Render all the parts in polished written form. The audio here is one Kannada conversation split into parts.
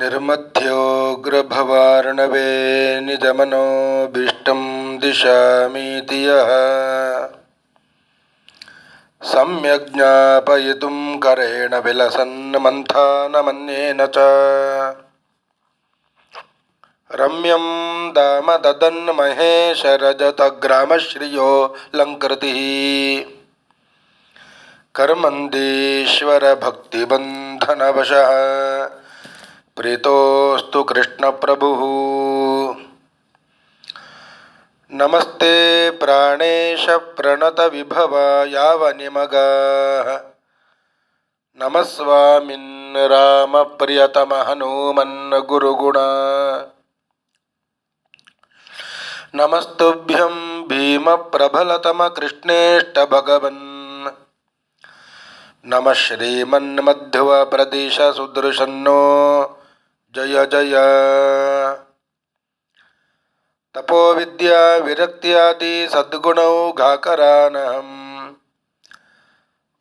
ನಿರ್ಮಧ್ಯೋಗ್ರಭವಾರ್ಣವೇ ನಿಜಮನೋಭೀಷ್ಟಂ ದಿಶಾಮೀತಿ ಯಃ ಸಮ್ಯಕ್ ಜ್ಞಾಪಯಿತುಂ ಕರೇಣ ವಿಲಸನ್ ಮಂಥಾನಮನ್ಯೇನ ಚ ರಮ್ಯಂ ಧಾಮ ದದನ್ ಮಹೇಶ ರಜತಗ್ರಾಮಶ್ರಿಯೋ ಲಂಕೃತಿಃ ಕರ್ಮಂದೀಶ್ವರ ಭಕ್ತಿಬಂಧನವಶಃ ಪ್ರೀತೋಸ್ತು ಕೃಷ್ಣ ಪ್ರಭು. ನಮಸ್ತೆ ಪ್ರಾಣೇಶ ಪ್ರಣತ ವಿಭವ ಯಾವ ನಿಮಗಾಃ ನಮಸ್ವಾಮಿನ್ ರಾಮ ಪ್ರಿಯತಮ ಹನುಮನ್ ಗುರುಗುಣ ನಮಸ್ತುಭ್ಯಂ ಭೀಮ ಪ್ರಬಲತಮ ಕೃಷ್ಣೇಷ್ಟ ಭಗವನ್ ನಮಃ ಶ್ರೀಮನ್ಮಧ್ವ ಪ್ರದೇಶ ಸುದೃಶನ್ನೋ ಜಯ ಜಯ. ತಪೋ ವಿದ್ಯಾ ವಿರಕ್ತ್ಯಾದಿ ಸದ್ಗುಣೌಘಾಕರಾನಹಂ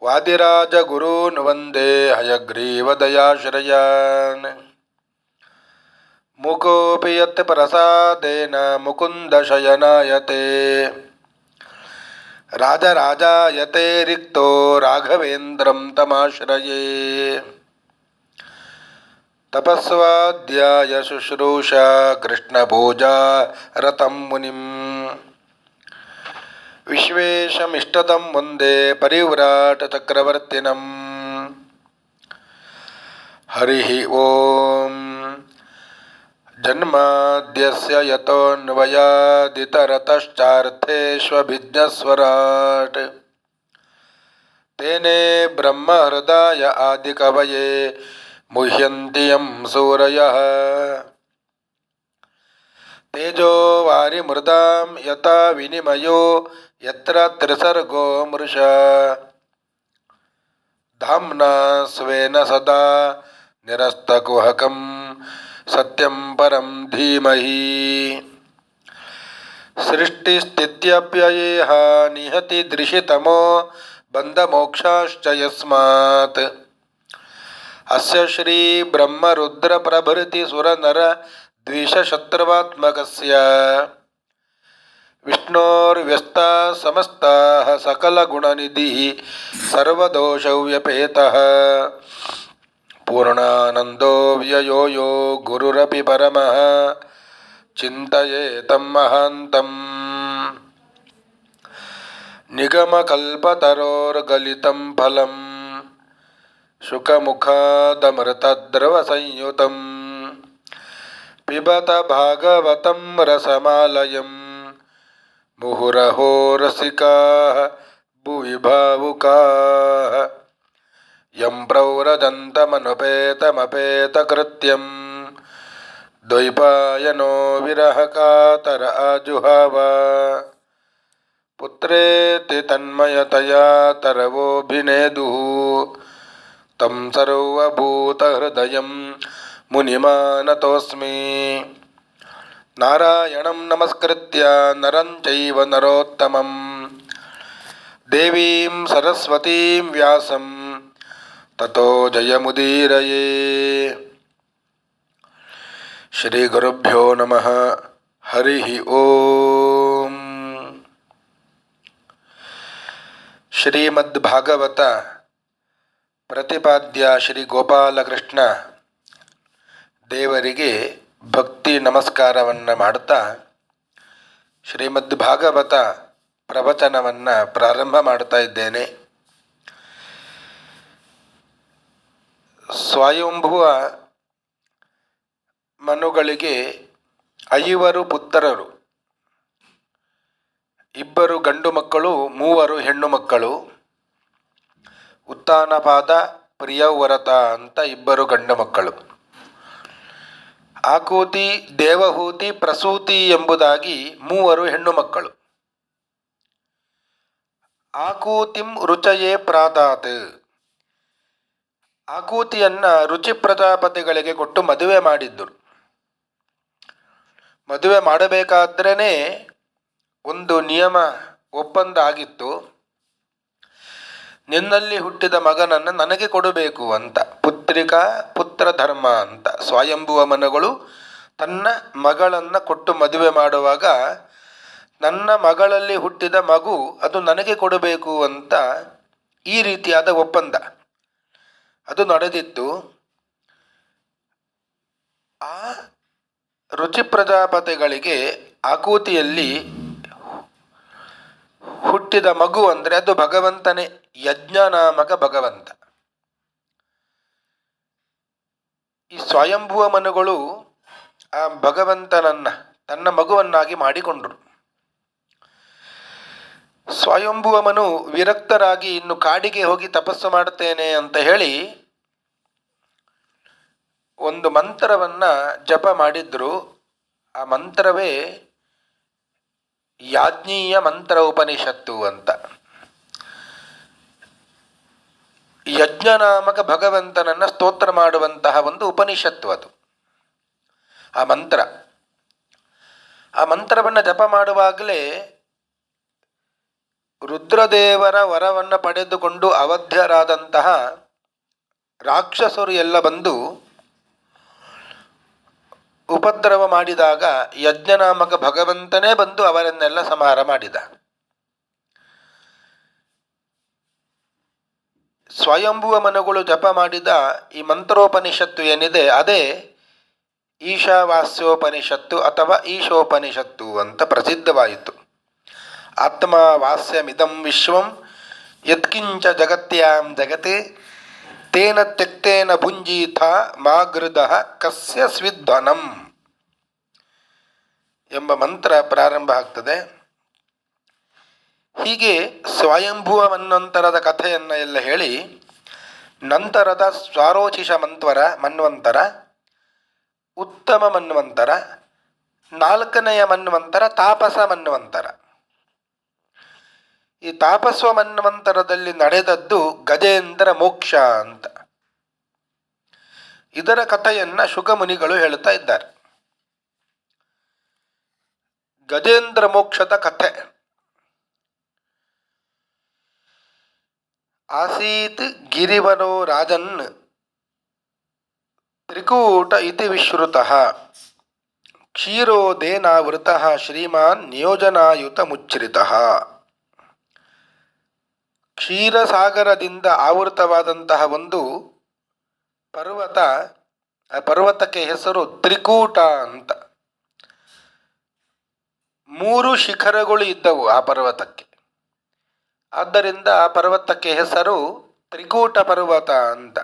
ವಾದಿರಾಜ ಗುರೂನ್ ವಂದೇ ಹಯಗ್ರೀವ ದಯಾಶ್ರಯಾನ್. ಮುಕೋಪಿ ಯತ್ ಪ್ರಸಾದೇನ ಮುಕುಂದ ಶಯನಾಯತೆ ರಾಜರಾಜಾಯತೆ ರಿಕ್ತೋ ರಾಘವೇಂದ್ರಂ ತಮಾಶ್ರಯೇ. ತಪಸ್ವಾಧ್ಯಾಯ ಶುಶ್ರೂಷಾ ಕೃಷ್ಣಪೂಜಾ ರತಂ ಮುನಿಂ ವಿಶ್ವೇಶಮಿಷ್ಟದಂ ವಂದೇ ಪರಿವ್ರಾಟ ಚಕ್ರವರ್ತಿನಂ. ಹರಿ ಓಂ. ಜನ್ಮಾದ್ಯಸ್ಯ ಯತೋನ್ವಯಾದಿತರತಶ್ಚಾರ್ಥೇಷ್ವಭಿಜ್ಞಸ್ವರಾಟ್ ತೇನೇ ಬ್ರಹ್ಮ ಹೃದಯ ಆದಿಕವಯೇ ಮುಹ್ಯಂತಿ ಯಂ ಸೂರಯಃ. ತೇಜೋ ವಾರಿಮೃದಾಂ ಯಥಾ ವಿನಿಮಯೋ ಯತ್ರ ತ್ರಿಸರ್ಗೋ ಮೃಷಾ ಧಾಮ್ನಾ ಸ್ವೇನ ಸದಾ ನಿರಸ್ತಕುಹಕಂ ಸತ್ಯಂ ಪರಂ ಧೀಮಹಿ. ಸೃಷ್ಟಿಸ್ಥಿತ್ಯಪ್ಯಯೇಹ ನಿಹತಿ ದೃಶಿತಮೋ ಬಂಧಮೋಕ್ಷಾಶ್ಚ ಯಸ್ಮಾತ್ ಅಸ್ಯ ಶ್ರೀ ಬ್ರಹ್ಮರುದ್ರ ಪ್ರಭೃತಿ ಸುರನರ ದ್ವಿಷಶತ್ರುವಾತ್ಮಕಸ್ಯ ವಿಷ್ಣೋರ್ವ್ಯಸ್ತಾ ಸಮಸ್ತಾಃ ಸಕಲಗುಣನಿಧಿಃ ಸರ್ವದೋಷವ್ಯಪೇತಃ ಪೂರ್ಣಾನಂದೋ ವ್ಯಯೋ ಯೋ ಗುರುರಪಿ ಪರಮಃ ಚಿಂತಯೇತಂ ಮಹಾಂತಂ. ನಿಗಮಕಲ್ಪತರೋರ್ಗಲಿತಂ ಫಲಂ ಶುಕಮುಖಾದಮೃತದ್ರವಸಂಯುತಂ ಪಿಬತ ಭಾಗವತಂ ರಸಮಾಲಯಂ ಮುಹುರಹೋ ರಸಿಕಾಃ ಭುವಿ ಭಾವುಕಾಃ ಯಂ ಪ್ರವ್ರಜन्तಮನುಪೇತಮಪೇತಕೃತ್ಯಂ ದ್ವೈಪಾಯನೋ ವಿರಹಕಾತರ ಆಜುಹಾವ ಪುತ್ರೇತಿ ತನ್ಮಯತಯಾ ತರವೋಭಿನೇದುಃ ತಂ ಸರ್ವಭೂತಹೃದಯಂ ಮುನಿಮಾನತೋಸ್ಮಿ. ನಾರಾಯಣಂ ನಮಸ್ಕೃತ್ಯ ನರಂ ಚೈವ ನರೋತ್ತಮಂ ದೇವೀಂ ಸರಸ್ವತೀಂ ವ್ಯಾಸಂ ತತೋ ಜಯಮುದೀರಯೇ. ಶ್ರೀ ಗುರುಭ್ಯೋ ನಮಃ. ಹರಿ ಓಂ. ಶ್ರೀಮದ್ ಭಾಗವತ ಪ್ರತಿಪಾದ್ಯ ಶ್ರೀ ಗೋಪಾಲಕೃಷ್ಣ ದೇವರಿಗೆ ಭಕ್ತಿ ನಮಸ್ಕಾರವನ್ನು ಮಾಡುತ್ತಾ ಶ್ರೀಮದ್ ಭಾಗವತ ಪ್ರವಚನವನ್ನು ಪ್ರಾರಂಭ ಮಾಡ್ತಾ ಇದ್ದೇನೆ. ಸ್ವಯಂಭುವ ಮನುಗಳಿಗೆ 5 ಪುತ್ರರು, 2 ಗಂಡು ಮಕ್ಕಳು, 3 ಹೆಣ್ಣು ಮಕ್ಕಳು. ಉತ್ತಾನಪಾದ, ಪ್ರಿಯವ್ರತ ಅಂತ 2 ಗಂಡು ಮಕ್ಕಳು. ಆಕೂತಿ, ದೇವಹೂತಿ, ಪ್ರಸೂತಿ ಎಂಬುದಾಗಿ 3 ಹೆಣ್ಣು ಮಕ್ಕಳು. ಆಕೂತಿಂ ರುಚಯೇ ಪ್ರಾದಾತ್, ಆಕೂತಿಯನ್ನು ರುಚಿ ಪ್ರಜಾಪತಿಗಳಿಗೆ ಕೊಟ್ಟು ಮದುವೆ ಮಾಡಿದ್ದರು. ಮದುವೆ ಮಾಡಬೇಕಾದ್ರೇ ಒಂದು ನಿಯಮ ಒಪ್ಪಂದ ಆಗಿತ್ತು. ನಿನ್ನಲ್ಲಿ ಹುಟ್ಟಿದ ಮಗನನ್ನು ನನಗೆ ಕೊಡಬೇಕು ಅಂತ. ಪುತ್ರಿಕಾ ಪುತ್ರ ಧರ್ಮ ಅಂತ ಸ್ವಯಂಭುವ ಮನುಗಳು ತನ್ನ ಮಗಳನ್ನು ಕೊಟ್ಟು ಮದುವೆ ಮಾಡುವಾಗ ನನ್ನ ಮಗಳಲ್ಲಿ ಹುಟ್ಟಿದ ಮಗು ಅದು ನನಗೆ ಕೊಡಬೇಕು ಅಂತ ಈ ರೀತಿಯಾದ ಒಪ್ಪಂದ ಅದು ನಡೆದಿತ್ತು. ಆ ರುಚಿ ಪ್ರಜಾಪತಿಗಳಿಗೆ ಆಕೂತಿಯಲ್ಲಿ ಹುಟ್ಟಿದ ಮಗು ಅಂದರೆ ಅದು ಭಗವಂತನೇ, ಯಜ್ಞನಾಮಕ ಭಗವಂತ. ಈ ಸ್ವಯಂಭುವ ಮನುಗಳು ಆ ಭಗವಂತನನ್ನ ತನ್ನ ಮಗುವನ್ನಾಗಿ ಮಾಡಿಕೊಂಡರು. ಸ್ವಯಂಭುವ ಮನು ವಿರಕ್ತರಾಗಿ ಇನ್ನು ಕಾಡಿಗೆ ಹೋಗಿ ತಪಸ್ಸು ಮಾಡುತ್ತೇನೆ ಅಂತ ಹೇಳಿ ಒಂದು ಮಂತ್ರವನ್ನು ಜಪ ಮಾಡಿದ್ರು. ಆ ಮಂತ್ರವೇ ಯಾಜ್ಞೀಯ ಮಂತ್ರ ಉಪನಿಷತ್ತು ಅಂತ. ಯಜ್ಞನಾಮಕ ಭಗವಂತನನ್ನು ಸ್ತೋತ್ರ ಮಾಡುವಂತಹ ಒಂದು ಉಪನಿಷತ್ತು ಅದು. ಆ ಮಂತ್ರವನ್ನು ಜಪ ಮಾಡುವಾಗಲೇ ರುದ್ರದೇವರ ವರವನ್ನು ಪಡೆದುಕೊಂಡು ಅವಧ್ಯರಾದಂತಹ ರಾಕ್ಷಸರು ಎಲ್ಲ ಬಂದು ಉಪದ್ರವ ಮಾಡಿದಾಗ ಯಜ್ಞನಾಮಕ ಭಗವಂತನೇ ಬಂದು ಅವರನ್ನೆಲ್ಲ ಸಂಹಾರ ಮಾಡಿದ. ಸ್ವಯಂಭುವ ಮನುಗಳು ಜಪ ಮಾಡಿದ ಈ ಮಂತ್ರೋಪನಿಷತ್ತು ಏನಿದೆ ಅದೇ ಈಶಾವಾಸ್ಯೋಪನಿಷತ್ತು ಅಥವಾ ಈಶೋಪನಿಷತ್ತು ಅಂತ ಪ್ರಸಿದ್ಧವಾಯಿತು. ಆತ್ಮ ವಾಸ್ಯಮಿದಂ ವಿಶ್ವಂ ಯತ್ಕಿಂಚ ಜಗತ್ಯಾಂ ಜಗತೆ ತೇನ ತ್ಯಕ್ತೇನ ಭುಂಜೀಥ ಮಾಗೃದಃ ಕಸ್ಯ ಸ್ವಿಧ್ವನಂ ಎಂಬ ಮಂತ್ರ ಪ್ರಾರಂಭ ಆಗ್ತದೆ. ಹೀಗೆ ಸ್ವಯಂಭುವ ಮನ್ವಂತರದ ಕಥೆಯನ್ನು ಎಲ್ಲ ಹೇಳಿ ನಂತರದ ಸ್ವಾರೋಚಿಷ ಮನ್ವಂತರ, ಉತ್ತಮ ಮನ್ವಂತರ, 4ನೆಯ ಮನ್ವಂತರ ತಾಪಸ ಮನ್ವಂತರ. ಈ ತಾಪಸ್ವ ಮನ್ವಂತರದಲ್ಲಿ ನಡೆದದ್ದು ಗಜೇಂದ್ರ ಮೋಕ್ಷ ಅಂತ. ಇದರ ಕಥೆಯನ್ನ ಶುಕಮುನಿಗಳು ಹೇಳ್ತಾ ಇದ್ದಾರೆ. ಗಜೇಂದ್ರ ಮೋಕ್ಷದ ಕಥೆ. ಆಸೀತ್ ಗಿರಿವನೋ ರಾಜನ್ ತ್ರಿಕೂಟ ಇತಿ ವಿಶ್ರುತಃ ಕ್ಷೀರೋದೇನಾವೃತಃ ಶ್ರೀಮಾನ್ ನಿಯೋಜನಾಯುತ ಮುಚ್ಛ್ರಿತಃ. ಕ್ಷೀರಸಾಗರದಿಂದ ಆವೃತವಾದಂತಹ ಒಂದು ಪರ್ವತ, ಆ ಪರ್ವತಕ್ಕೆ ಹೆಸರು ತ್ರಿಕೂಟ ಅಂತ. 3 ಶಿಖರಗಳು ಇದ್ದವು ಆ ಪರ್ವತಕ್ಕೆ. ಆದ್ದರಿಂದ ಆ ಪರ್ವತಕ್ಕೆ ಹೆಸರು ತ್ರಿಕೂಟ ಪರ್ವತ ಅಂತ.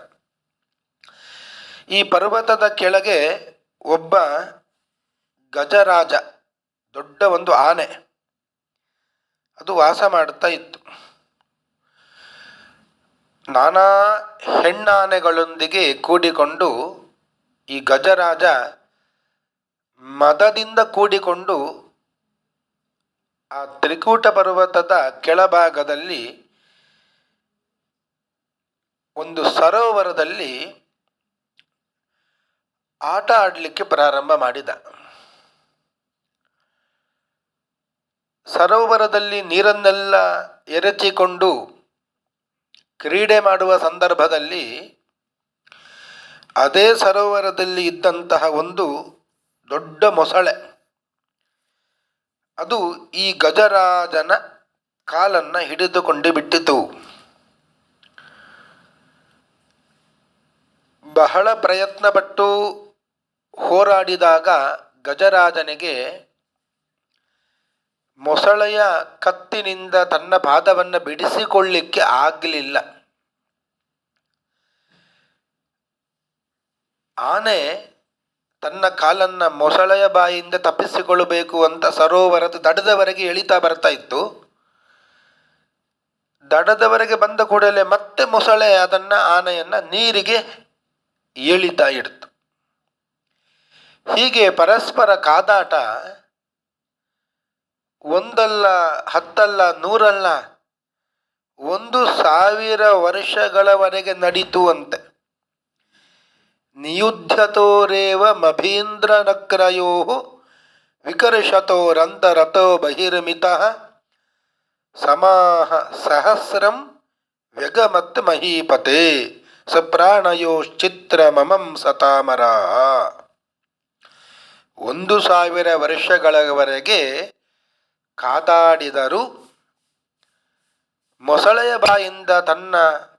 ಈ ಪರ್ವತದ ಕೆಳಗೆ ಒಬ್ಬ ಗಜರಾಜ, ದೊಡ್ಡ ಒಂದು ಆನೆ, ಅದು ವಾಸ ಮಾಡ್ತಾ ಇತ್ತು. ನಾನಾ ಹೆಣ್ಣಾನೆಗಳೊಂದಿಗೆ ಕೂಡಿಕೊಂಡು ಈ ಗಜರಾಜ ಮದದಿಂದ ಕೂಡಿಕೊಂಡು ಆ ತ್ರಿಕೂಟ ಪರ್ವತದ ಕೆಳಭಾಗದಲ್ಲಿ ಒಂದು ಸರೋವರದಲ್ಲಿ ಆಟ ಆಡಲಿಕ್ಕೆ ಪ್ರಾರಂಭ ಮಾಡಿದ. ಸರೋವರದಲ್ಲಿ ನೀರನ್ನೆಲ್ಲ ಎರಚಿಕೊಂಡು ಕ್ರೀಡೆ ಮಾಡುವ ಸಂದರ್ಭದಲ್ಲಿ ಅದೇ ಸರೋವರದಲ್ಲಿ ಇದ್ದಂತಹ ಒಂದು ದೊಡ್ಡ ಮೊಸಳೆ ಅದು ಈ ಗಜರಾಜನ ಕಾಲನ್ನು ಹಿಡಿದುಕೊಂಡು ಬಿಟ್ಟಿತು. ಬಹಳ ಪ್ರಯತ್ನಪಟ್ಟು ಹೋರಾಡಿದಾಗ ಗಜರಾಜನಿಗೆ ಮೊಸಳೆಯ ಕತ್ತಿನಿಂದ ತನ್ನ ಪಾದವನ್ನು ಬಿಡಿಸಿಕೊಳ್ಳಿಕ್ಕೆ ಆಗಲಿಲ್ಲ. ಆನೆ ತನ್ನ ಕಾಲನ್ನು ಮೊಸಳೆಯ ಬಾಯಿಯಿಂದ ತಪ್ಪಿಸಿಕೊಳ್ಳಬೇಕು ಅಂತ ಸರೋವರದ ದಡದವರೆಗೆ ಎಳಿತಾ ಬರ್ತಾ ಇತ್ತು. ದಡದವರೆಗೆ ಬಂದ ಕೂಡಲೇ ಮತ್ತೆ ಮೊಸಳೆ ಆನೆಯನ್ನು ನೀರಿಗೆ ಎಳಿತಾ ಇಡ್ತು. ಹೀಗೆ ಪರಸ್ಪರ ಕಾದಾಟ ಒಂದಲ್ಲ, ಹತ್ತಲ್ಲ, 100 1,000 ವರ್ಷಗಳವರೆಗೆ ನಡೀತು ಅಂತೆ. ನಿಯುಧ್ಯತೋರೇವ ಮಭೀಂದ್ರ ನಕ್ರಯೋ ವಿಕರ್ಷತೋರಂತರತೋ ಬಹಿರ್ಮಿತಃ ಸಮಾಹ ಸಹಸ್ರಂ ವ್ಯಗಮತ್ ಮಹೀಪತೆ ಸಪ್ರಾಣಯೋಶ್ಚಿತ್ರ ಮಮಂ ಸತಾಮರ. 1,000 ವರ್ಷಗಳವರೆಗೆ ಕಾದಾಡಿದರೂ ಮೊಸಳೆಯ ಬಾಯಿಂದ ತನ್ನ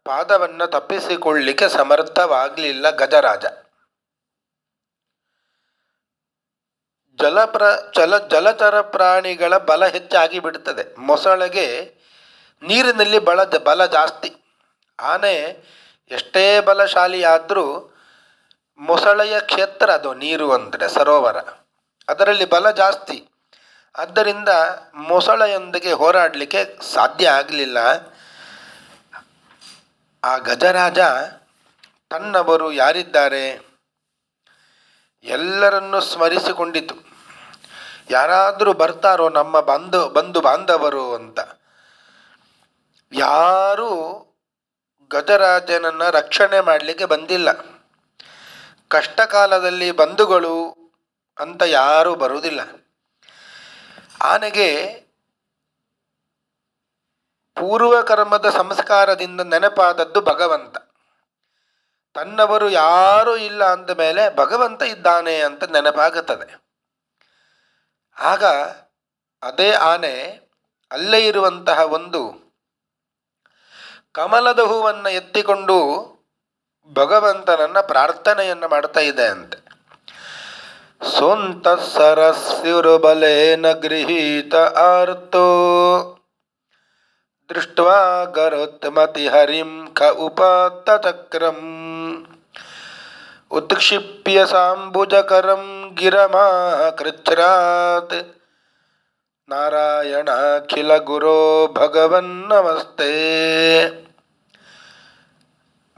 ಪಾದವನ್ನು ತಪ್ಪಿಸಿಕೊಳ್ಳಿಕ್ಕೆ ಸಮರ್ಥವಾಗಲಿಲ್ಲ ಗಜರಾಜ. ಜಲಚರ ಪ್ರಾಣಿಗಳ ಬಲ ಹೆಚ್ಚಾಗಿ ಬಿಡುತ್ತದೆ. ಮೊಸಳೆಗೆ ನೀರಿನಲ್ಲಿ ಬಲ ಜಾಸ್ತಿ. ಆನೆ ಎಷ್ಟೇ ಬಲಶಾಲಿಯಾದರೂ ಮೊಸಳೆಯ ಕ್ಷೇತ್ರ ಅದು ನೀರು ಅಂದರೆ ಸರೋವರ, ಅದರಲ್ಲಿ ಬಲ ಜಾಸ್ತಿ. ಆದ್ದರಿಂದ ಮೊಸಳೆಯೊಂದಿಗೆ ಹೋರಾಡಲಿಕ್ಕೆ ಸಾಧ್ಯ ಆಗಲಿಲ್ಲ. ಆ ಗಜರಾಜ ತನ್ನವರು ಯಾರಿದ್ದಾರೆ ಎಲ್ಲರನ್ನೂ ಸ್ಮರಿಸಿಕೊಂಡಿತು. ಯಾರಾದರೂ ಬರ್ತಾರೋ ನಮ್ಮ ಬಂಧು ಬಾಂಧವರು ಅಂತ. ಯಾರೂ ಗಜರಾಜನನ್ನು ರಕ್ಷಣೆ ಮಾಡಲಿಕ್ಕೆ ಬಂದಿಲ್ಲ. ಕಷ್ಟ ಕಾಲದಲ್ಲಿ ಬಂಧುಗಳು ಅಂತ ಯಾರೂ ಬರುವುದಿಲ್ಲ. ಆನೆಗೆ ಪೂರ್ವಕರ್ಮದ ಸಂಸ್ಕಾರದಿಂದ ನೆನಪಾದದ್ದು ಭಗವಂತ. ತನ್ನವರು ಯಾರೂ ಇಲ್ಲ ಅಂದ ಮೇಲೆ ಭಗವಂತ ಇದ್ದಾನೆ ಅಂತ ನೆನಪಾಗುತ್ತದೆ. ಆಗ ಅದೇ ಆನೆ ಅಲ್ಲೇ ಇರುವಂತಹ ಒಂದು ಕಮಲದ ಹೂವನ್ನು ಎತ್ತಿಕೊಂಡು ಭಗವಂತನನ್ನ ಪ್ರಾರ್ಥನೆಯನ್ನು ಮಾಡ್ತಾ ಇದೆ ಅಂತೆ. ಸೋಂತ ಸರಸ್ಯುರುಬಲೇನ ಗೃಹೀತ ಆರ್ತೋ ದೃಷ್ಟ್ವಾ ಗರೋತ್ಮತಿ ಹರಿಂ ಖ ಉಪಾತ್ತ ಚಕ್ರಂ ಉತ್ಕ್ಷಿಪ್ಯ ಸಾಂಬುಜಕರಂ ಗಿರಮಾ ಕೃಚ್ಛ್ರಾತ್ ನಾರಾಯಣಾಖಿಲ ಗುರೋ ಭಗವನ್ ನಮಸ್ತೆ.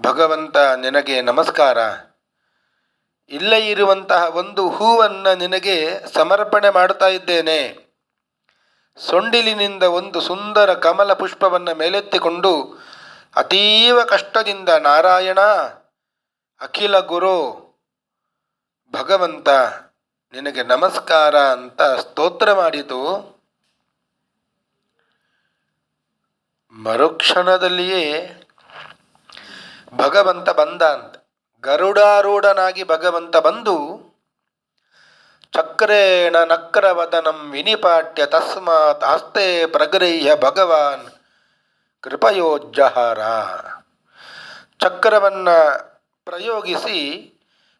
ಭಗವಂತ ನಿನಗೆ ನಮಸ್ಕಾರ. ಇಲ್ಲೇ ಇರುವಂತಹ ಒಂದು ಹೂವನ್ನು ನಿನಗೆ ಸಮರ್ಪಣೆ ಮಾಡ್ತಾ ಇದ್ದೇನೆ. ಸೊಂಡಿಲಿನಿಂದ ಒಂದು ಸುಂದರ ಕಮಲ ಪುಷ್ಪವನ್ನು ಮೇಲೆತ್ತಿಕೊಂಡು ಅತೀವ ಕಷ್ಟದಿಂದ ನಾರಾಯಣ ಅಖಿಲ ಗುರು ಭಗವಂತ ನಿನಗೆ ನಮಸ್ಕಾರ ಅಂತ ಸ್ತೋತ್ರ ಮಾಡಿತು. ಮರುಕ್ಷಣದಲ್ಲಿಯೇ ಭಗವಂತ ಬಂದ ಅಂತ. ಗರುಡಾರೂಢನಾಗಿ ಭಗವಂತ ಬಂದು ಚಕ್ರೇಣ ನಕ್ರವದನಂ ವಿನಿಪಾಟ್ಯ ತಸ್ಮಾತ್ ಆಸ್ತೆ ಪ್ರಗೃಹ್ಯ ಭಗವಾನ್ ಕೃಪಯೋಜ್ಜಹಾರ. ಚಕ್ರವನ್ನು ಪ್ರಯೋಗಿಸಿ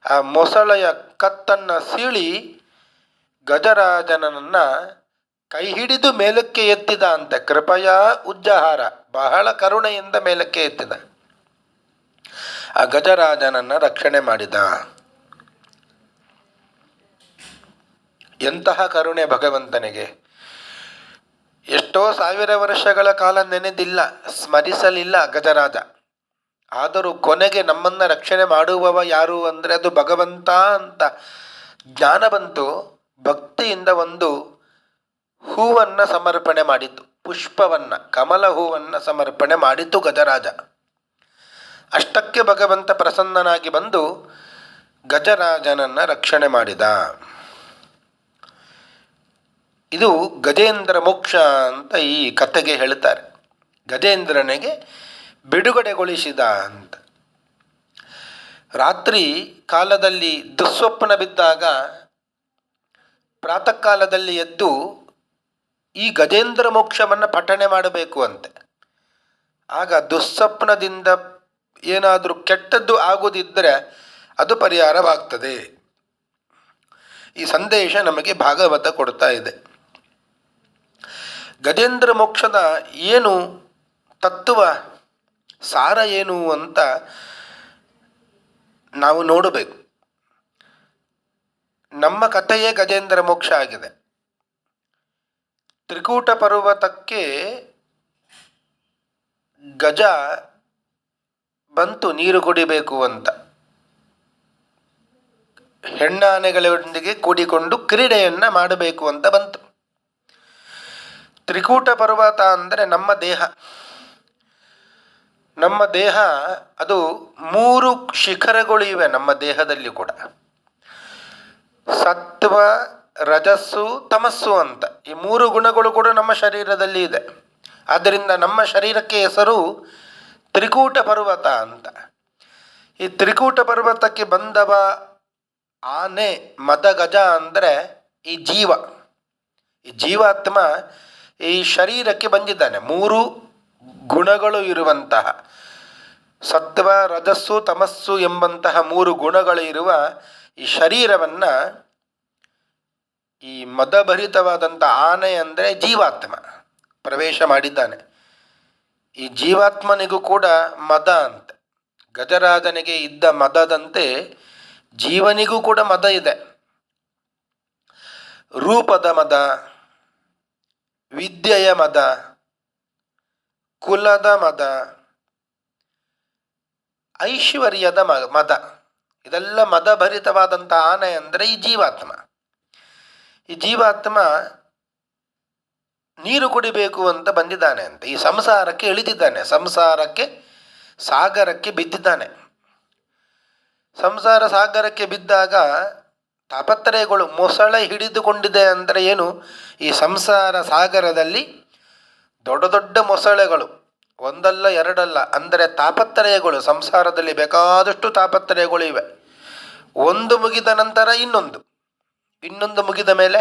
ಆ ಮೊಸಳೆಯ ಕತ್ತನ್ನು ಸೀಳಿ ಗಜರಾಜನನ್ನು ಕೈ ಹಿಡಿದು ಮೇಲಕ್ಕೆ ಎತ್ತಿದ ಅಂತೆ. ಕೃಪಯ ಉಜ್ಜಹಾರ, ಬಹಳ ಕರುಣೆಯಿಂದ ಮೇಲಕ್ಕೆ ಎತ್ತಿದ. ಆ ಗಜರಾಜನನ್ನು ರಕ್ಷಣೆ ಮಾಡಿದ. ಎಂತಹ ಕರುಣೆ ಭಗವಂತನಿಗೆ! ಎಷ್ಟೋ 1000 ವರ್ಷಗಳ ಕಾಲ ನೆನೆದಿಲ್ಲ, ಸ್ಮರಿಸಲಿಲ್ಲ ಗಜರಾಜ. ಆದರೂ ಕೊನೆಗೆ ನಮ್ಮನ್ನು ರಕ್ಷಣೆ ಮಾಡುವವ ಯಾರು ಅಂದರೆ ಅದು ಭಗವಂತ ಅಂತ ಜ್ಞಾನ ಬಂತು. ಭಕ್ತಿಯಿಂದ ಒಂದು ಹೂವನ್ನು ಸಮರ್ಪಣೆ ಮಾಡಿತು, ಪುಷ್ಪವನ್ನು, ಕಮಲ ಹೂವನ್ನು ಸಮರ್ಪಣೆ ಮಾಡಿತು ಗಜರಾಜ. ಅಷ್ಟಕ್ಕೆ ಭಗವಂತ ಪ್ರಸನ್ನನಾಗಿ ಬಂದು ಗಜರಾಜನನ್ನು ರಕ್ಷಣೆ ಮಾಡಿದ. ಇದು ಗಜೇಂದ್ರ ಮೋಕ್ಷ ಅಂತ ಈ ಕಥೆಗೆ ಹೇಳ್ತಾರೆ. ಗಜೇಂದ್ರನಿಗೆ ಬಿಡುಗಡೆಗೊಳಿಸಿದ ಅಂತ. ರಾತ್ರಿ ಕಾಲದಲ್ಲಿ ದುಸ್ವಪ್ನ ಬಿದ್ದಾಗ ಪ್ರಾತಃ ಕಾಲದಲ್ಲಿ ಎದ್ದು ಈ ಗಜೇಂದ್ರ ಮೋಕ್ಷವನ್ನು ಪಠಣೆ ಮಾಡಬೇಕು ಅಂತೆ. ಆಗ ದುಸ್ವಪ್ನದಿಂದ ಏನಾದರೂ ಕೆಟ್ಟದ್ದು ಆಗುವುದಿದ್ದರೆ ಅದು ಪರಿಹಾರವಾಗ್ತದೆ. ಈ ಸಂದೇಶ ನಮಗೆ ಭಾಗವತ ಕೊಡ್ತಾ ಇದೆ. ಗಜೇಂದ್ರ ಮೋಕ್ಷದ ಏನು ತತ್ವ, ಸಾರ ಏನು ಅಂತ ನಾವು ನೋಡಬೇಕು. ನಮ್ಮ ಕಥೆಯೇ ಗಜೇಂದ್ರ ಮೋಕ್ಷ ಆಗಿದೆ. ತ್ರಿಕೂಟ ಪರ್ವತಕ್ಕೆ ಗಜ ಬಂತು ನೀರು ಕುಡಿಬೇಕು ಅಂತ. ಹೆಣ್ಣಾನೆಗಳೊಂದಿಗೆ ಕೂಡಿಕೊಂಡು ಕ್ರೀಡೆಯನ್ನು ಮಾಡಬೇಕು ಅಂತ ಬಂತು. ತ್ರಿಕೂಟ ಪರ್ವತ ಅಂದರೆ ನಮ್ಮ ದೇಹ. ನಮ್ಮ ದೇಹ ಅದು 3 ಶಿಖರಗಳು ಇವೆ ನಮ್ಮ ದೇಹದಲ್ಲಿ ಕೂಡ. ಸತ್ವ, ರಜಸ್ಸು, ತಮಸ್ಸು ಅಂತ ಈ 3 ಗುಣಗಳು ಕೂಡ ನಮ್ಮ ಶರೀರದಲ್ಲಿ ಇದೆ. ಆದ್ದರಿಂದ ನಮ್ಮ ಶರೀರಕ್ಕೆ ಹೆಸರು ತ್ರಿಕೂಟ ಪರ್ವತ ಅಂತ. ಈ ತ್ರಿಕೂಟ ಪರ್ವತಕ್ಕೆ ಬಂದವ ಆನೆ ಮದಗಜ ಅಂದರೆ ಈ ಜೀವಾತ್ಮ ಈ ಶರೀರಕ್ಕೆ ಬಂದಿದ್ದಾನೆ. ಮೂರು ಗುಣಗಳು ಇರುವಂತಹ ಸತ್ವ ರಜಸ್ಸು ತಮಸ್ಸು ಎಂಬಂತಹ ಮೂರು ಗುಣಗಳು ಇರುವ ಈ ಶರೀರವನ್ನು ಈ ಮದಭರಿತವಾದಂಥ ಆನೆ ಅಂದರೆ ಜೀವಾತ್ಮ ಪ್ರವೇಶ ಮಾಡಿದ್ದಾನೆ. ಈ ಜೀವಾತ್ಮನಿಗೂ ಕೂಡ ಮದ ಅಂತ, ಗಜರಾಜನಿಗೆ ಇದ್ದ ಮದದಂತೆ ಜೀವನಿಗೂ ಕೂಡ ಮದ ಇದೆ. ರೂಪದ ಮದ, ವಿದ್ಯೆಯ ಮದ, ಕುಲದ ಮದ, ಐಶ್ವರ್ಯದ ಮದ, ಇದೆಲ್ಲ ಮದಭರಿತವಾದಂಥ ಆನೆ ಅಂದರೆ ಈ ಜೀವಾತ್ಮ. ಈ ಜೀವಾತ್ಮ ನೀರು ಕುಡಿಬೇಕು ಅಂತ ಬಂದಿದ್ದಾನೆ ಅಂತ ಈ ಸಂಸಾರಕ್ಕೆ ಇಳಿದಿದ್ದಾನೆ, ಸಂಸಾರಕ್ಕೆ ಸಾಗರಕ್ಕೆ ಬಿದ್ದಿದ್ದಾನೆ. ಸಂಸಾರ ಸಾಗರಕ್ಕೆ ಬಿದ್ದಾಗ ತಾಪತ್ರಯಗಳು ಮೊಸಳೆ ಹಿಡಿದುಕೊಂಡಿದೆ ಅಂದರೆ ಏನು? ಈ ಸಂಸಾರ ಸಾಗರದಲ್ಲಿ ದೊಡ್ಡ ದೊಡ್ಡ ಮೊಸಳೆಗಳು, ಒಂದಲ್ಲ ಎರಡಲ್ಲ, ಅಂದರೆ ತಾಪತ್ರಯಗಳು. ಸಂಸಾರದಲ್ಲಿ ಬೇಕಾದಷ್ಟು ತಾಪತ್ರಯಗಳು ಇವೆ. ಒಂದು ಮುಗಿದ ನಂತರ ಇನ್ನೊಂದು ಮುಗಿದ ಮೇಲೆ